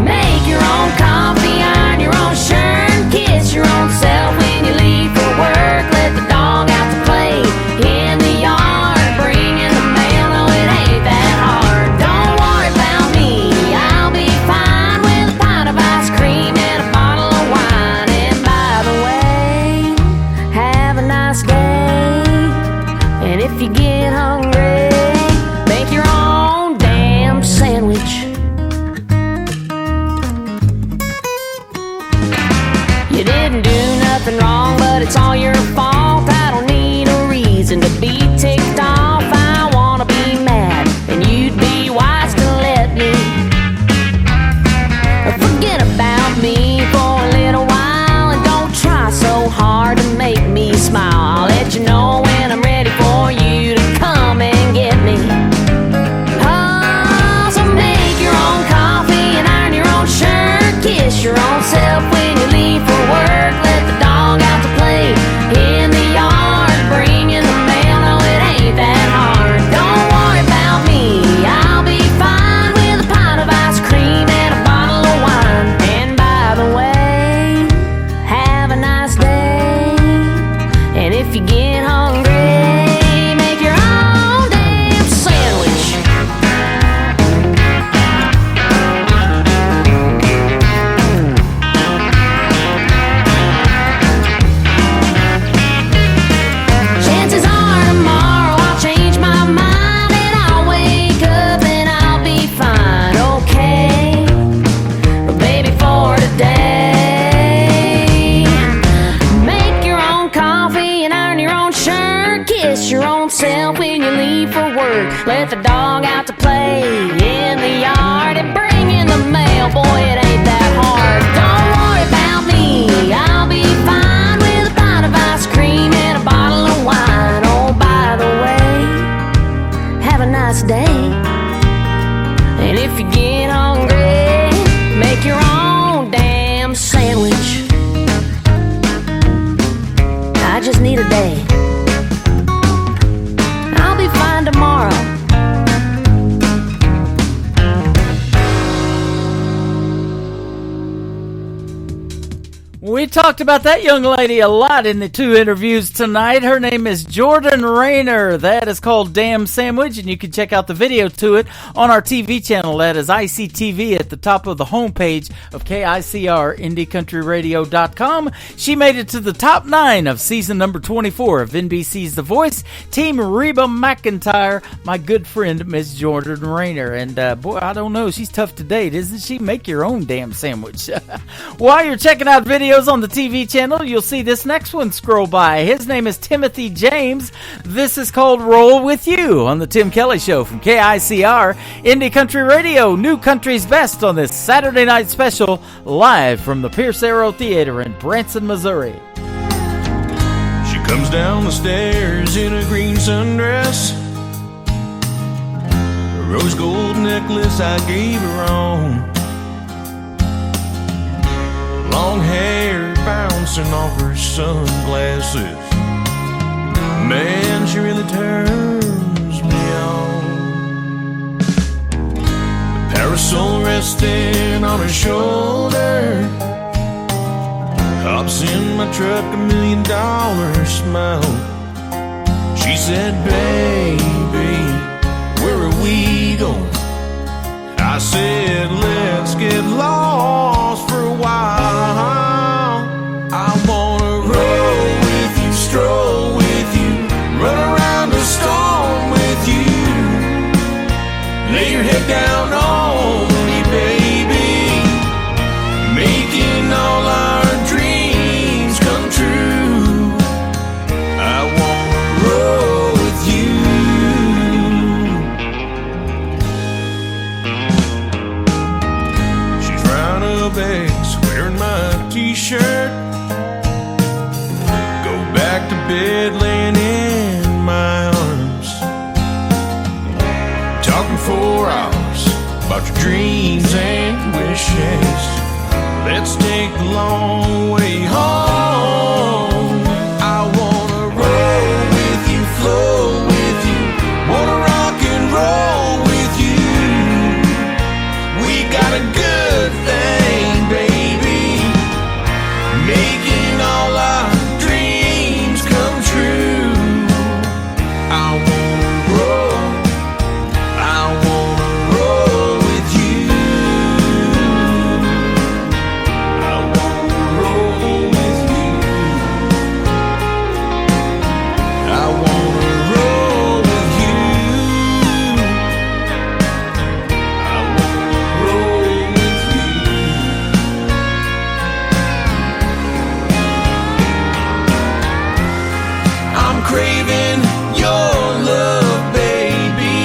Make your own coffee, iron your own shirt, kiss your own self when you leave for work. Let the dog out to play in the yard, bring in the mail. No, it ain't that hard. Don't worry about me, I'll be fine with a pint of ice cream and a bottle of wine. And by the way, have a nice day. And if you get hungry, make your own damn sandwich. You didn't do nothing wrong, but it's all your fault. I don't need a reason to be ticked off. I wanna be mad, and you'd be wise to let me forget about me for a little while. And don't try so hard to make me smile. I'll let you know when I'm ready for you to come and get me. Oh, so make your own coffee and iron your own shirt, kiss your own self when you leave for work. Let the dog out to play in the yard, bring in the mail. No, it ain't that hard. Don't worry about me, I'll be fine with a pint of ice cream and a bottle of wine. And by the way, have a nice day. And if you get hungry, make your own damn sandwich. Chances are tomorrow I'll change my mind and I'll wake up and I'll be fine, okay? But baby, for today, make your own coffee and iron your own yourself when you leave for work. Let the dog out to play in the yard and bring in the mail. Boy, it ain't that hard. Don't worry about me, I'll be fine with a pint of ice cream and a bottle of wine. Oh, by the way, have a nice day. And if you get hungry, make your own damn sandwich. I just need a day. I'll be fine tomorrow. We talked about that young lady a lot in the two interviews tonight. Her name is Jordan Rayner. That is called Damn Sandwich, and you can check out the video to it on our TV channel. That is ICTV at the top of the homepage of KICR, IndieCountryRadio.com. She made it to the top 9 of season number 24 of NBC's The Voice. Team Reba McEntire, my good friend, Miss Jordan Rayner. And boy, I don't know, she's tough to date, isn't she? Make your own damn sandwich. While you're checking out videos on the TV channel, you'll see this next one scroll by. His name is Timothy James. This is called Roll With You on the Tim Kelly Show from KICR, Indie Country Radio, New Country's Best on this Saturday night special, live from the Pierce Arrow Theater in Branson, Missouri. She comes down the stairs in a green sundress, a rose gold necklace I gave her on, long hair bouncing off her sunglasses. Man, she really turns me on. The parasol resting on her shoulder, hops in my truck, $1 million smile. She said, baby, where are we going? I said, let's get lost for a while. I wanna roll with you, stroll with you, run around the storm with you. Lay your head down on me, baby, making all our dreams come true. I wanna roll with you. Bags, wearing my t-shirt, go back to bed laying in my arms, talking for hours about your dreams and wishes. Let's take the long way home. I wanna roll with you, flow with you, wanna rock and roll with you. We got a good thing, baby, making all our dreams come true. I wanna roll with you. I wanna roll with you. I wanna roll with you. I wanna roll with you. I'm craving your love, baby.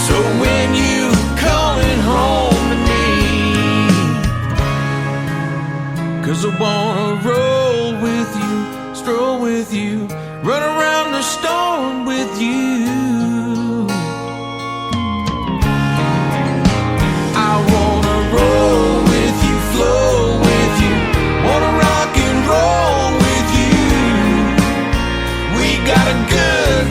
So when you calling home to me, 'cause I wanna roll with you, stroll with you, run around the storm with you. I wanna roll with you, flow with you, wanna rock and roll with you. We got a good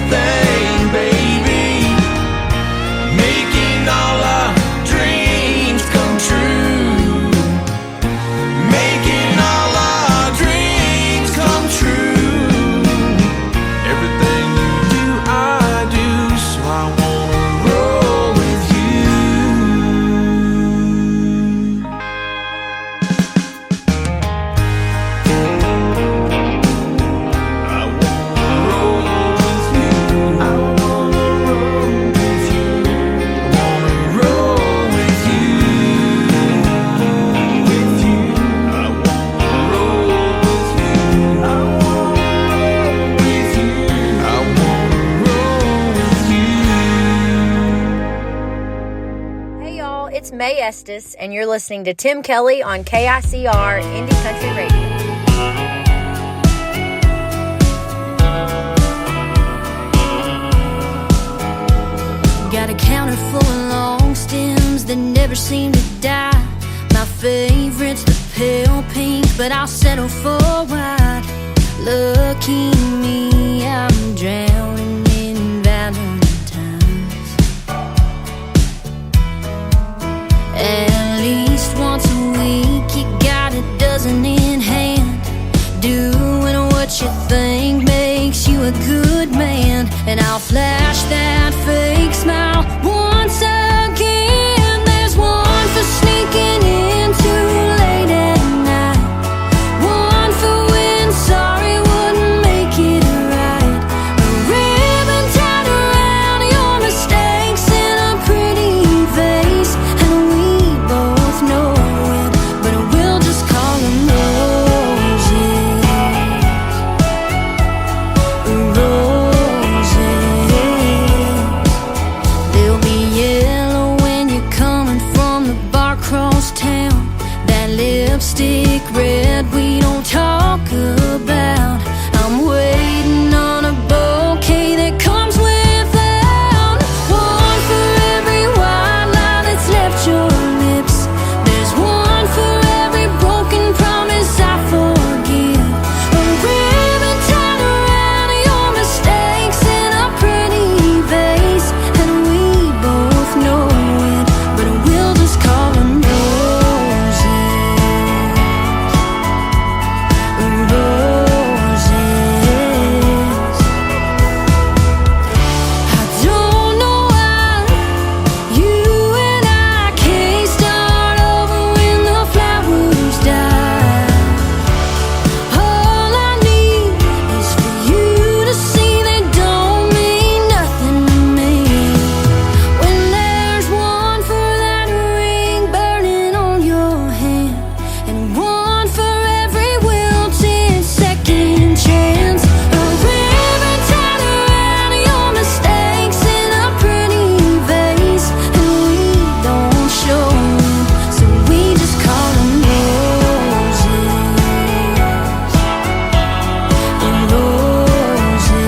May Estes, and you're listening to Tim Kelly on KICR Indie Country Radio. Got a counter full of long stems that never seem to die. My favorite's the pale pink, but I'll settle for white. Lucky me, I'm drowning in Valentine's. At least once a week you got a dozen in hand, doing what you think makes you a good man. And I'll flash that fake smile once again. There's one for sneaking in too late at night, one for when sorry wouldn't make it right. A ribbon tied around your mistakes in a pretty vase, and we both know it, but we'll just call them roses. They'll be yellow when you're coming from the bar across town. That lipstick red we don't talk about. I'm waiting on a bouquet that comes without. One for every white lie that's left your lips. There's one for every broken promise I forgive. A ribbon tied around your mistakes in a pretty vase, and we both know it, but we'll just call them roses. Roses. I don't know why you and I can't start over when the flowers die. All I need is for you to see they don't mean nothing to me. When there's one for that ring burning on your hand, and one for every wilted second chance. A ribbon tied around your mistakes in a pretty vase, and we don't show them, so we just call them roses. Roses.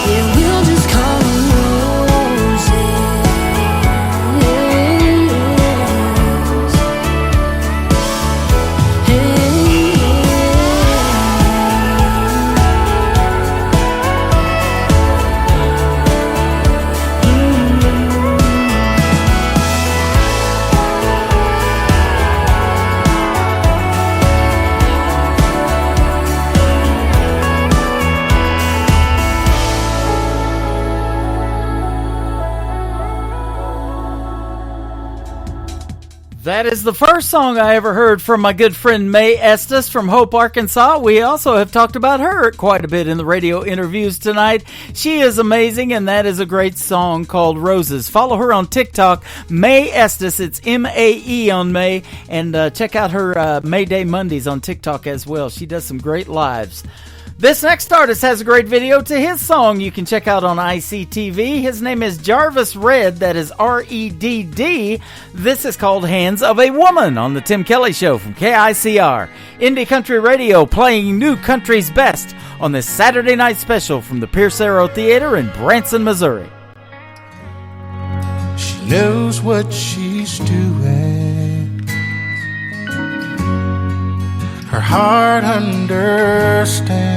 Yeah, we'll just call them roses. That is the first song I ever heard from my good friend May Estes from Hope, Arkansas. We also have talked about her quite a bit in the radio interviews tonight. She is amazing, and that is a great song called Roses. Follow her on TikTok, May Estes. It's M-A-E on May. And check out her May Day Mondays on TikTok as well. She does some great lives. This next artist has a great video to his song you can check out on ICTV. His name is Jarvis Redd, that is R-E-D-D. This is called Hands of a Woman on the Tim Kelly Show from KICR. Indie Country Radio, playing new country's best on this Saturday night special from the Pierce Arrow Theater in Branson, Missouri. She knows what she's doing. Her heart understands.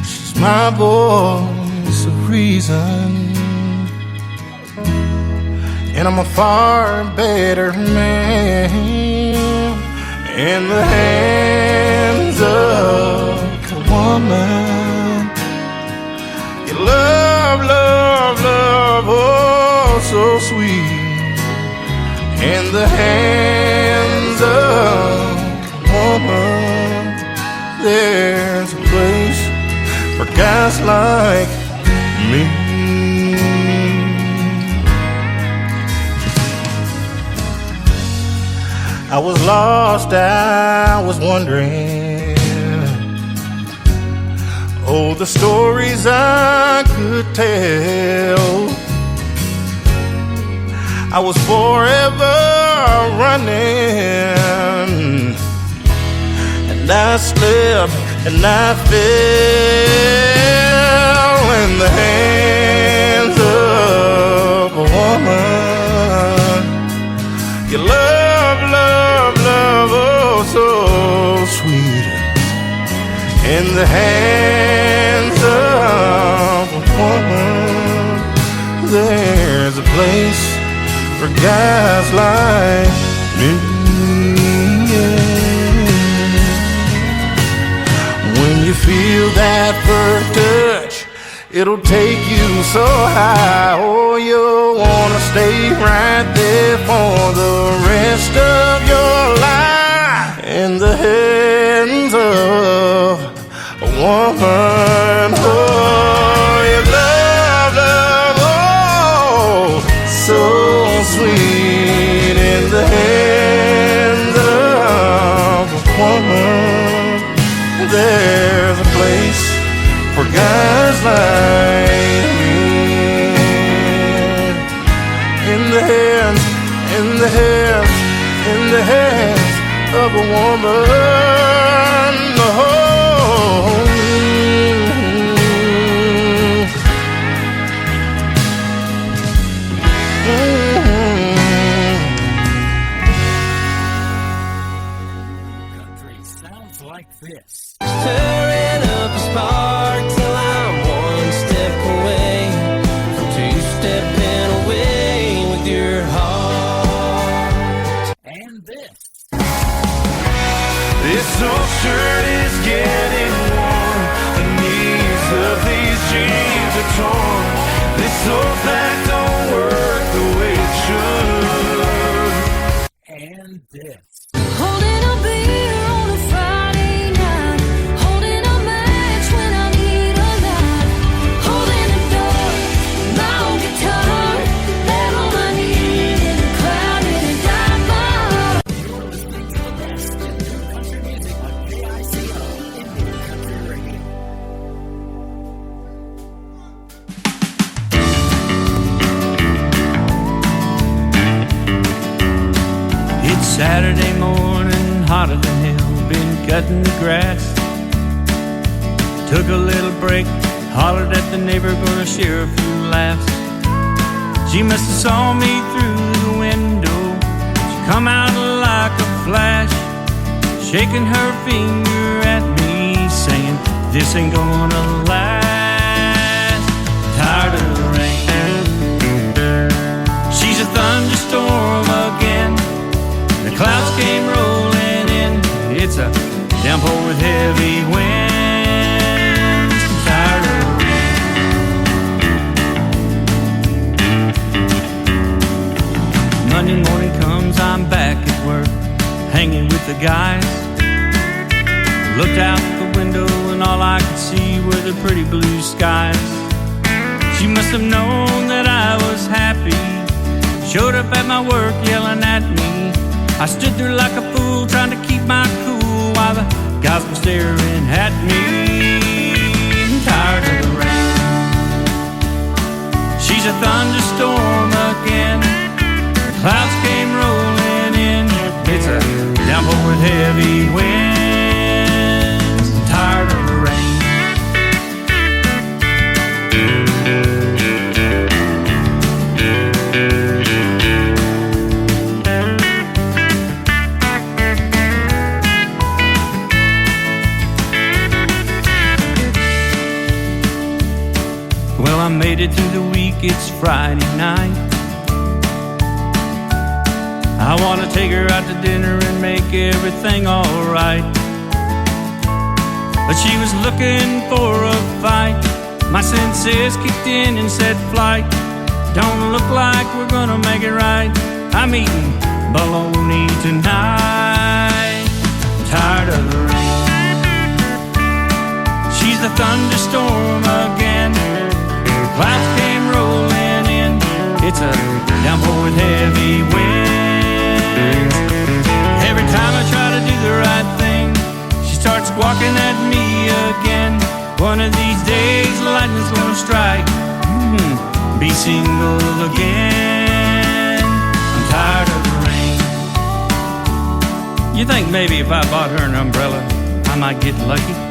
She's my voice of reason, and I'm a far better man in the hands of a woman. You love, love, love, oh so sweet. In the hands of a woman, there's a place for guys like me. I was lost, I was wondering, oh, the stories I could tell. I was forever running, and I slipped and I fell in the hands of a woman. Your love, love, love, oh so sweet, in the hands of a woman. There's a place for guys like me, yeah. When you feel that first touch, it'll take you so high. Oh, you'll wanna stay right there for the rest of your life, in the hands of a woman. Oh, your love, love, oh, so sweet, in the hands of a woman. There's a place for guys like me, in the hands, in the hands, in the hands of a woman. Oh. Stirring up a spark till I'm one step away from two-stepping away with your heart. And this old shirt is getting warm, the knees of these jeans are torn. This old pack don't work the way it should. And this. Holding a beer on a Friday night, holding a match when I need a light, holding a door, my old guitar, down on my knees in the crowd in a dive bar. You're listening to the best in new country music on KICO Indian Country Radio. It's Saturday morning, hotter than hell, been cutting the grass. Took a little break, hollered at the neighbor, gonna share a few laughs. She must have saw me through the window, she come out like a flash, shaking her finger at me, saying, this ain't gonna last. Tired of the rain, she's a thunderstorm again. The clouds came rolling in, it's a downpour with heavy winds. Tired of the rain. Monday morning comes, I'm back at work, hanging with the guys. Looked out the window and all I could see were the pretty blue skies. She must have known that I was happy, showed up at my work yelling at me. I stood there like a fool trying to keep my cool while the guys were staring at me. I'm tired of the rain. She's a thunderstorm again. The clouds came rolling in. It's a downpour with heavy winds. I'm tired of the rain. Well, I made it through the week, it's Friday night. I wanna take her out to dinner and make everything alright. But she was looking for a fight. My senses kicked in and said, flight, don't look like we're gonna make it right. I'm eating bologna tonight. Tired of the rain. She's the thunderstorm again. Clouds came rolling in. It's a downpour with heavy winds. Every time I try to do the right thing, she starts squawking at me again. One of these days, lightning's gonna strike. Be single again. You think maybe if I bought her an umbrella, I might get lucky?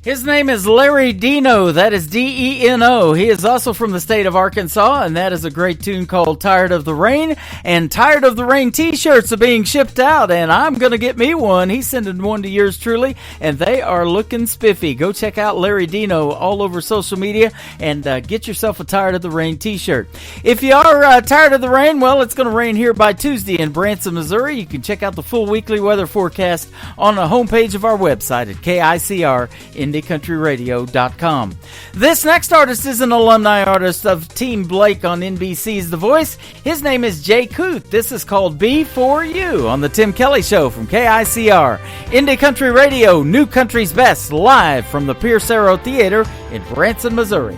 His name is Larry Deno. That is D-E-N-O. He is also from the state of Arkansas, and that is a great tune called Tired of the Rain. And Tired of the Rain t-shirts are being shipped out, and I'm going to get me one. He's sending one to yours truly, and they are looking spiffy. Go check out Larry Deno all over social media and get yourself a Tired of the Rain t-shirt. If you are tired of the rain, well, it's going to rain here by Tuesday in Branson, Missouri. You can check out the full weekly weather forecast on the homepage of our website at KICR IndyCountryRadio.com. This next artist is an alumni artist of Team Blake on NBC's The Voice. His name is Jay Coote. This is called Be For You on the Tim Kelly Show from KICR. Indy Country Radio, New Country's Best, live from the Pierce Arrow Theater in Branson, Missouri.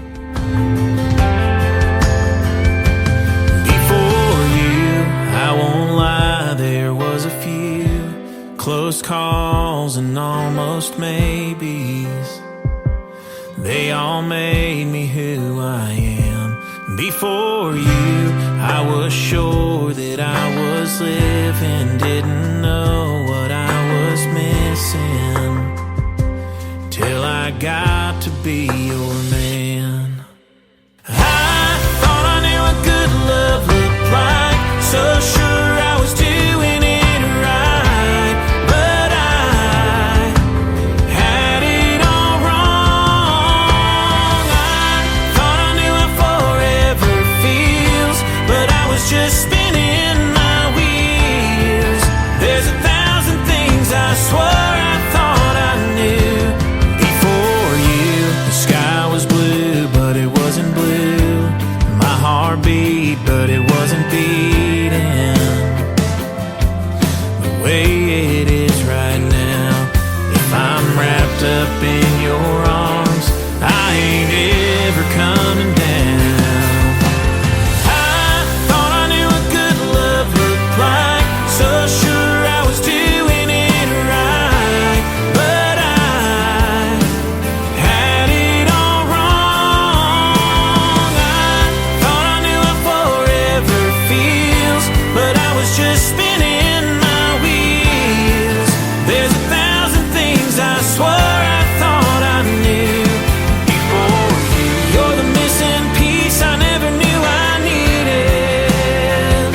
Before you, I won't lie, there was a few close calls and almost maybes. They all made me who I am. Before you, I was sure that I was living, didn't know what I was missing, till I got to be your man. I thought I knew what good love looked like, so sure I was doing it right, but I had it all wrong. I thought I knew how forever feels, but I was just spinning my wheels. There's 1,000 things I swore I thought I knew. Before you, the sky was blue, but it wasn't blue. My heart beat, but it wasn't beating the way it is right now. If I'm wrapped up in your arms, I ain't ever coming down. I thought I knew what good love looked like, so sure I was doing it right, but I had it all wrong. I thought I knew how forever feels, but I was just spinning my wheels. There's 1,000 things I swore I thought I knew. Before you, you're the missing piece I never knew I needed.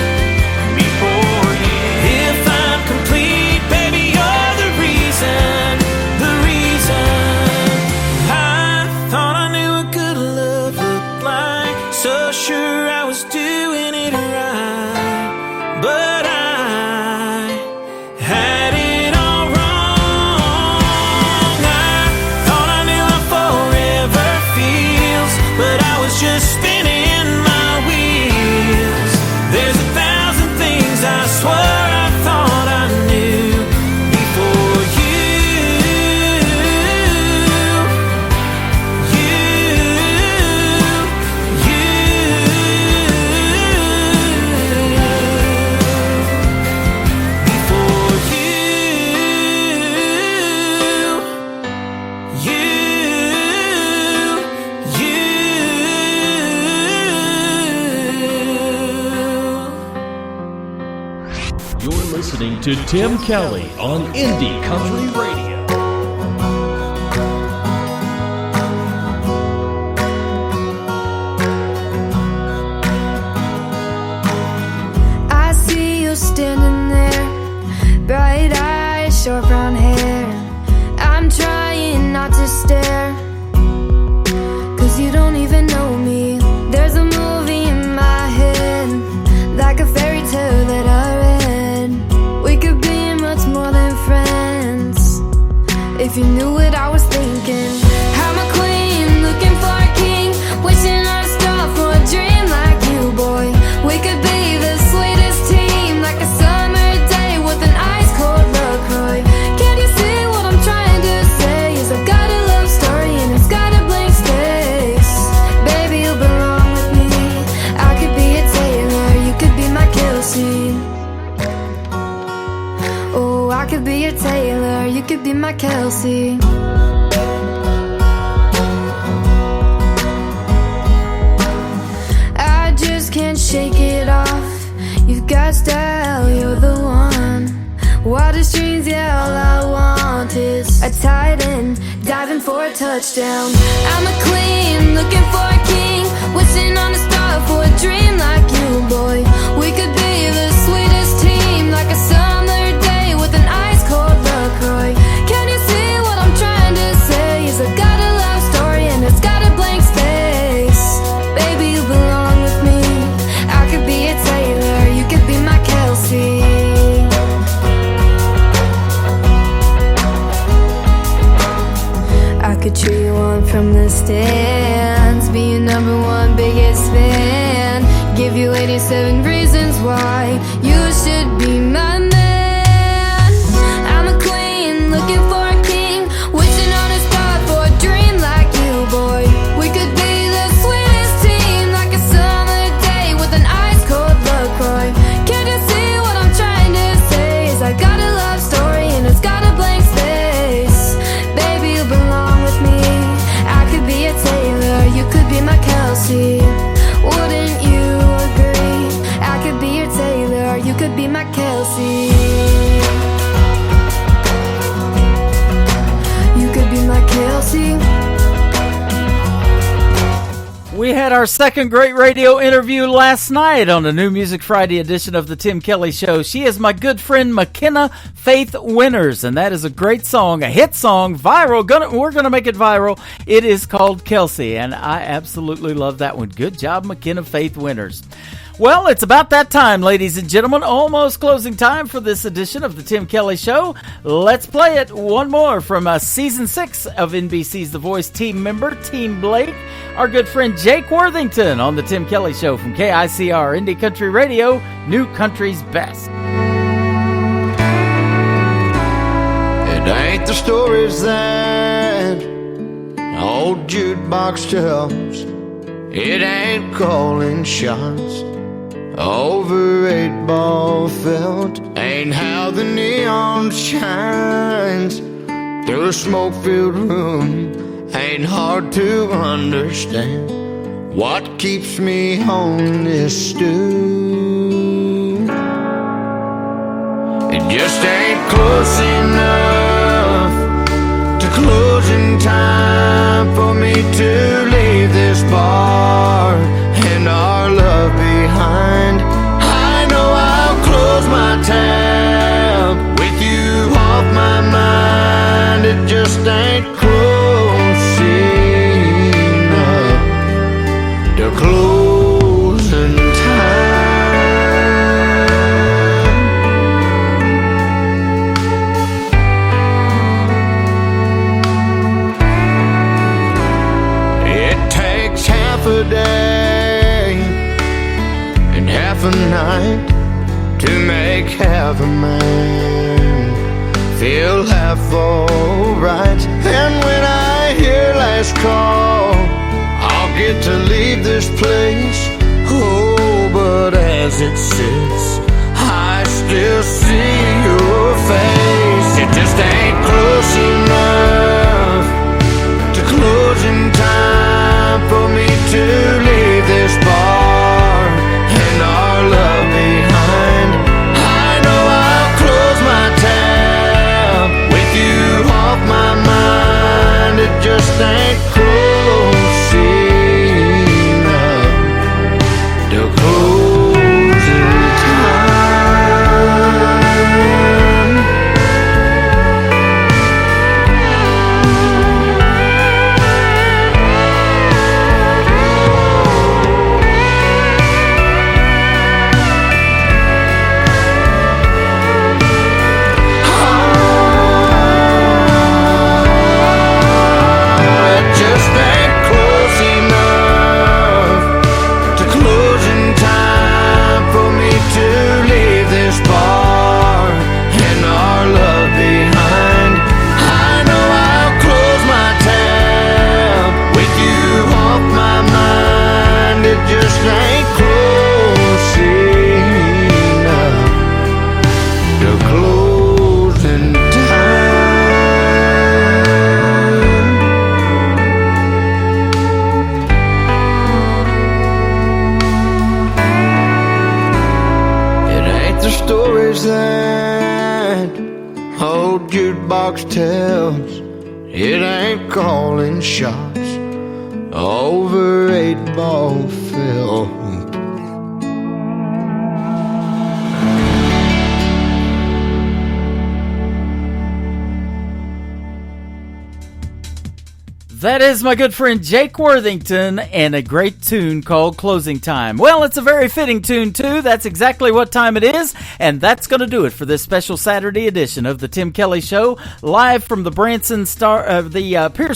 Before you, if I'm complete, baby, you're the reason, the reason. I thought I knew what good love looked like, so sure I was doing it right, but I had it all wrong. I thought I knew how forever feels, but I was just spinning my wheels. There's 1,000 things I swore I thought I knew. Before You're listening to Tim Kelly on Indy Country Radio. I see you standing there, bright eyes, short brown hair. I'm trying not to stare, 'cause you don't even know me. There's a movie in my head, like a fairy tale that I read. We could be much more than friends, if you knew what I was thinking. I'm a queen, looking for a king, wishing on a star for a dream like you, boy. We could be the sweetest team, like a summer day with an ice cold LaCroix. Can't you see what I'm trying to say? Is I've got a love story and it's got a blank space. Baby, you belong with me. I could be a Taylor, you could be my Kelsey. Oh, I could be a Taylor, you could be my Kelsey. touchdown. I'm a queen, looking for a king, wishing on a star for a dream like you, boy. We could be the sweetest team, like a summer day with an ice-cold LaCroix. Can you see what I'm trying to say? Is I got a love story and it's got a blank space. Baby, you belong with me. I could be a Taylor, you could be my Kelsey. I could cheer you on from the stands, be your number one biggest fan, give you 87 reasons why you should be my man. I'm a queen, looking for a king, wishing on a star for a dream like you, boy. We could be the sweetest team, like a summer day with an ice-cold LaCroix. Can't you see what I'm trying to say? Is I got a love story and it's got a blank space. Baby, you belong with me. I could be a Taylor, you could be my Kelsey. Wouldn't you agree? I could be your Taylor, you could be my Kelsey. You could be my Kelsey. We had our second great radio interview last night on the New Music Friday edition of the Tim Kelly Show. She is my good friend McKenna Faith Winters, and that is a great song, a hit song, viral. We're going to make it viral. It is called Kelsey, and I absolutely love that one. Good job, McKenna Faith Winters. Well, it's about that time, ladies and gentlemen. Almost closing time for this edition of the Tim Kelly Show. Let's play it. One more from Season 6 of NBC's The Voice team member, Team Blake. Our good friend Jake Worthington on the Tim Kelly Show from KICR Indie Country Radio, New Country's Best. It ain't the stories that old jukebox tells. It ain't calling shots over 8-ball felt. Ain't how the neon shines through a smoke-filled room. Ain't hard to understand what keeps me on this stool. It just ain't close enough to closing time for me to leave this bar and our love behind. I know I'll close my tab with you off my mind. It just ain't close enough to closing time. It takes half a day and half a night to make half a man feel half alright. And when I hear last call, I'll get to leave this place. Oh, but as it sits, I still see your face. It just ain't close enough to closing time for me to leave this bar and our love behind. I know I'll close my tab with you off my mind. It just ain't close enough to closing time. It just ain't close enough to closing time for me to leave this bar and our love behind. I know I'll close my tab with you off my mind. It just ain't close enough to closing time. It ain't the stories that old jukebox tells. It ain't calling shots over 8-ball field. That is my good friend Jake Worthington and a great tune called Closing Time. Well, it's a very fitting tune, too. That's exactly what time it is, and that's going to do it for this special Saturday edition of the Tim Kelly Show, live from the Pierce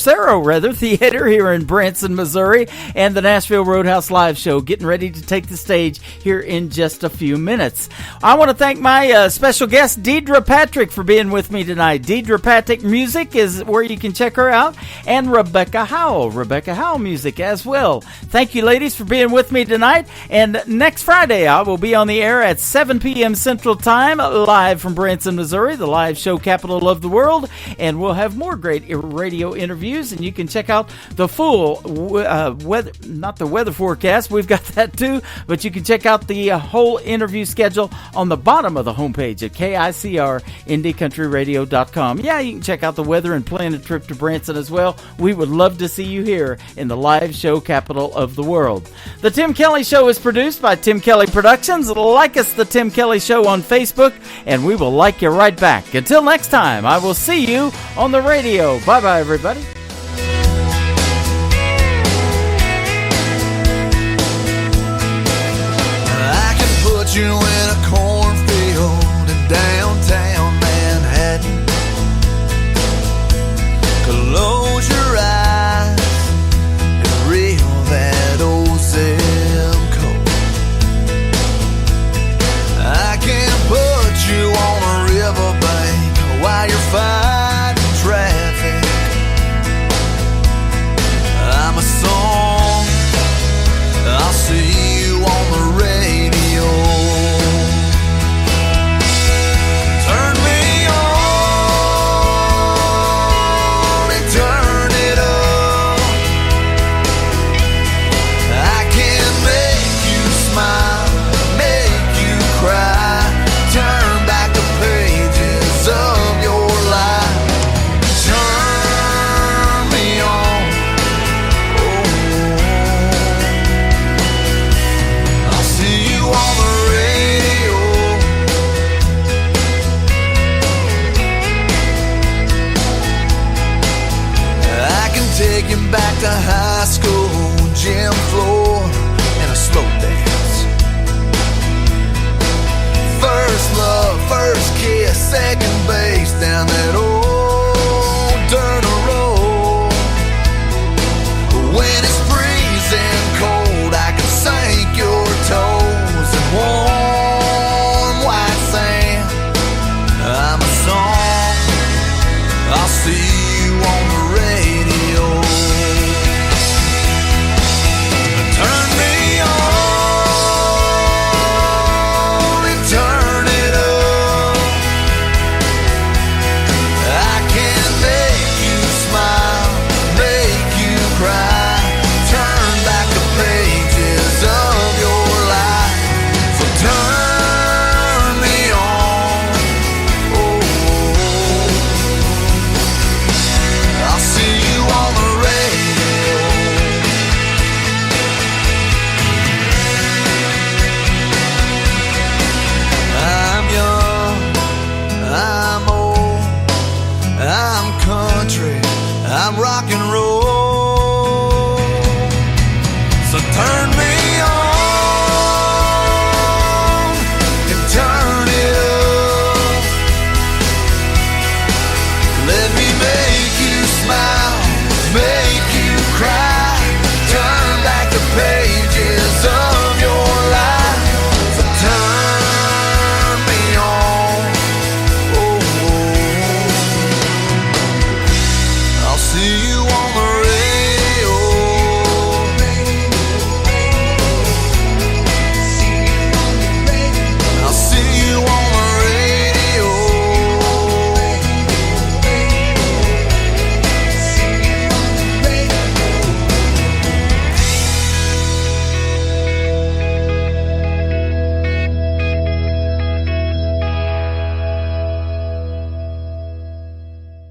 Arrow Theater here in Branson, Missouri, and the Nashville Roadhouse Live Show, getting ready to take the stage here in just a few minutes. I want to thank my special guest, Deidre Patrick, for being with me tonight. Deidre Patrick Music is where you can check her out, and Rebecca Howell Music as well. Thank you, ladies, for being with me tonight. And next Friday, I will be on the air at 7 p.m. Central Time, live from Branson, Missouri, the live show capital of the world. And we'll have more great radio interviews. And you can check out the full weather, not the weather forecast. We've got that too. But you can check out the whole interview schedule on the bottom of the homepage at KICRIndyCountryRadio.com. Yeah, you can check out the weather and plan a trip to Branson as well. We would love to see you here in the live show capital of the world. The Tim Kelly Show is produced by Tim Kelly Productions. Like us, the Tim Kelly Show, on Facebook, and we will like you right back. Until next time, I will see you on the radio. Bye-bye, everybody. I can put you in a cornfield in downtown Manhattan. Close your eyes and reel that old zip code. I can put you on a riverbank while you're fighting traffic. I'm a song, I'll see you on the radio. Turn me on and turn it up. I can make you smile, make you cry, turn back the pages of your life. Turn me on, oh, I'll see you on the radio. I can take you back to high school, gym floor, and a slow dance. First love, first kiss, second base down that old dirt road. When it's freezing cold, I can sink your toes in warm white sand. I'm a song, I'll see you on the radio. Turn me on and turn it up. I can make you smile, make you cry, turn back the pages of your life. So turn me on, oh, I'll see you on the radio. I'm young, I'm old, I'm country, I'm rock and roll. So turn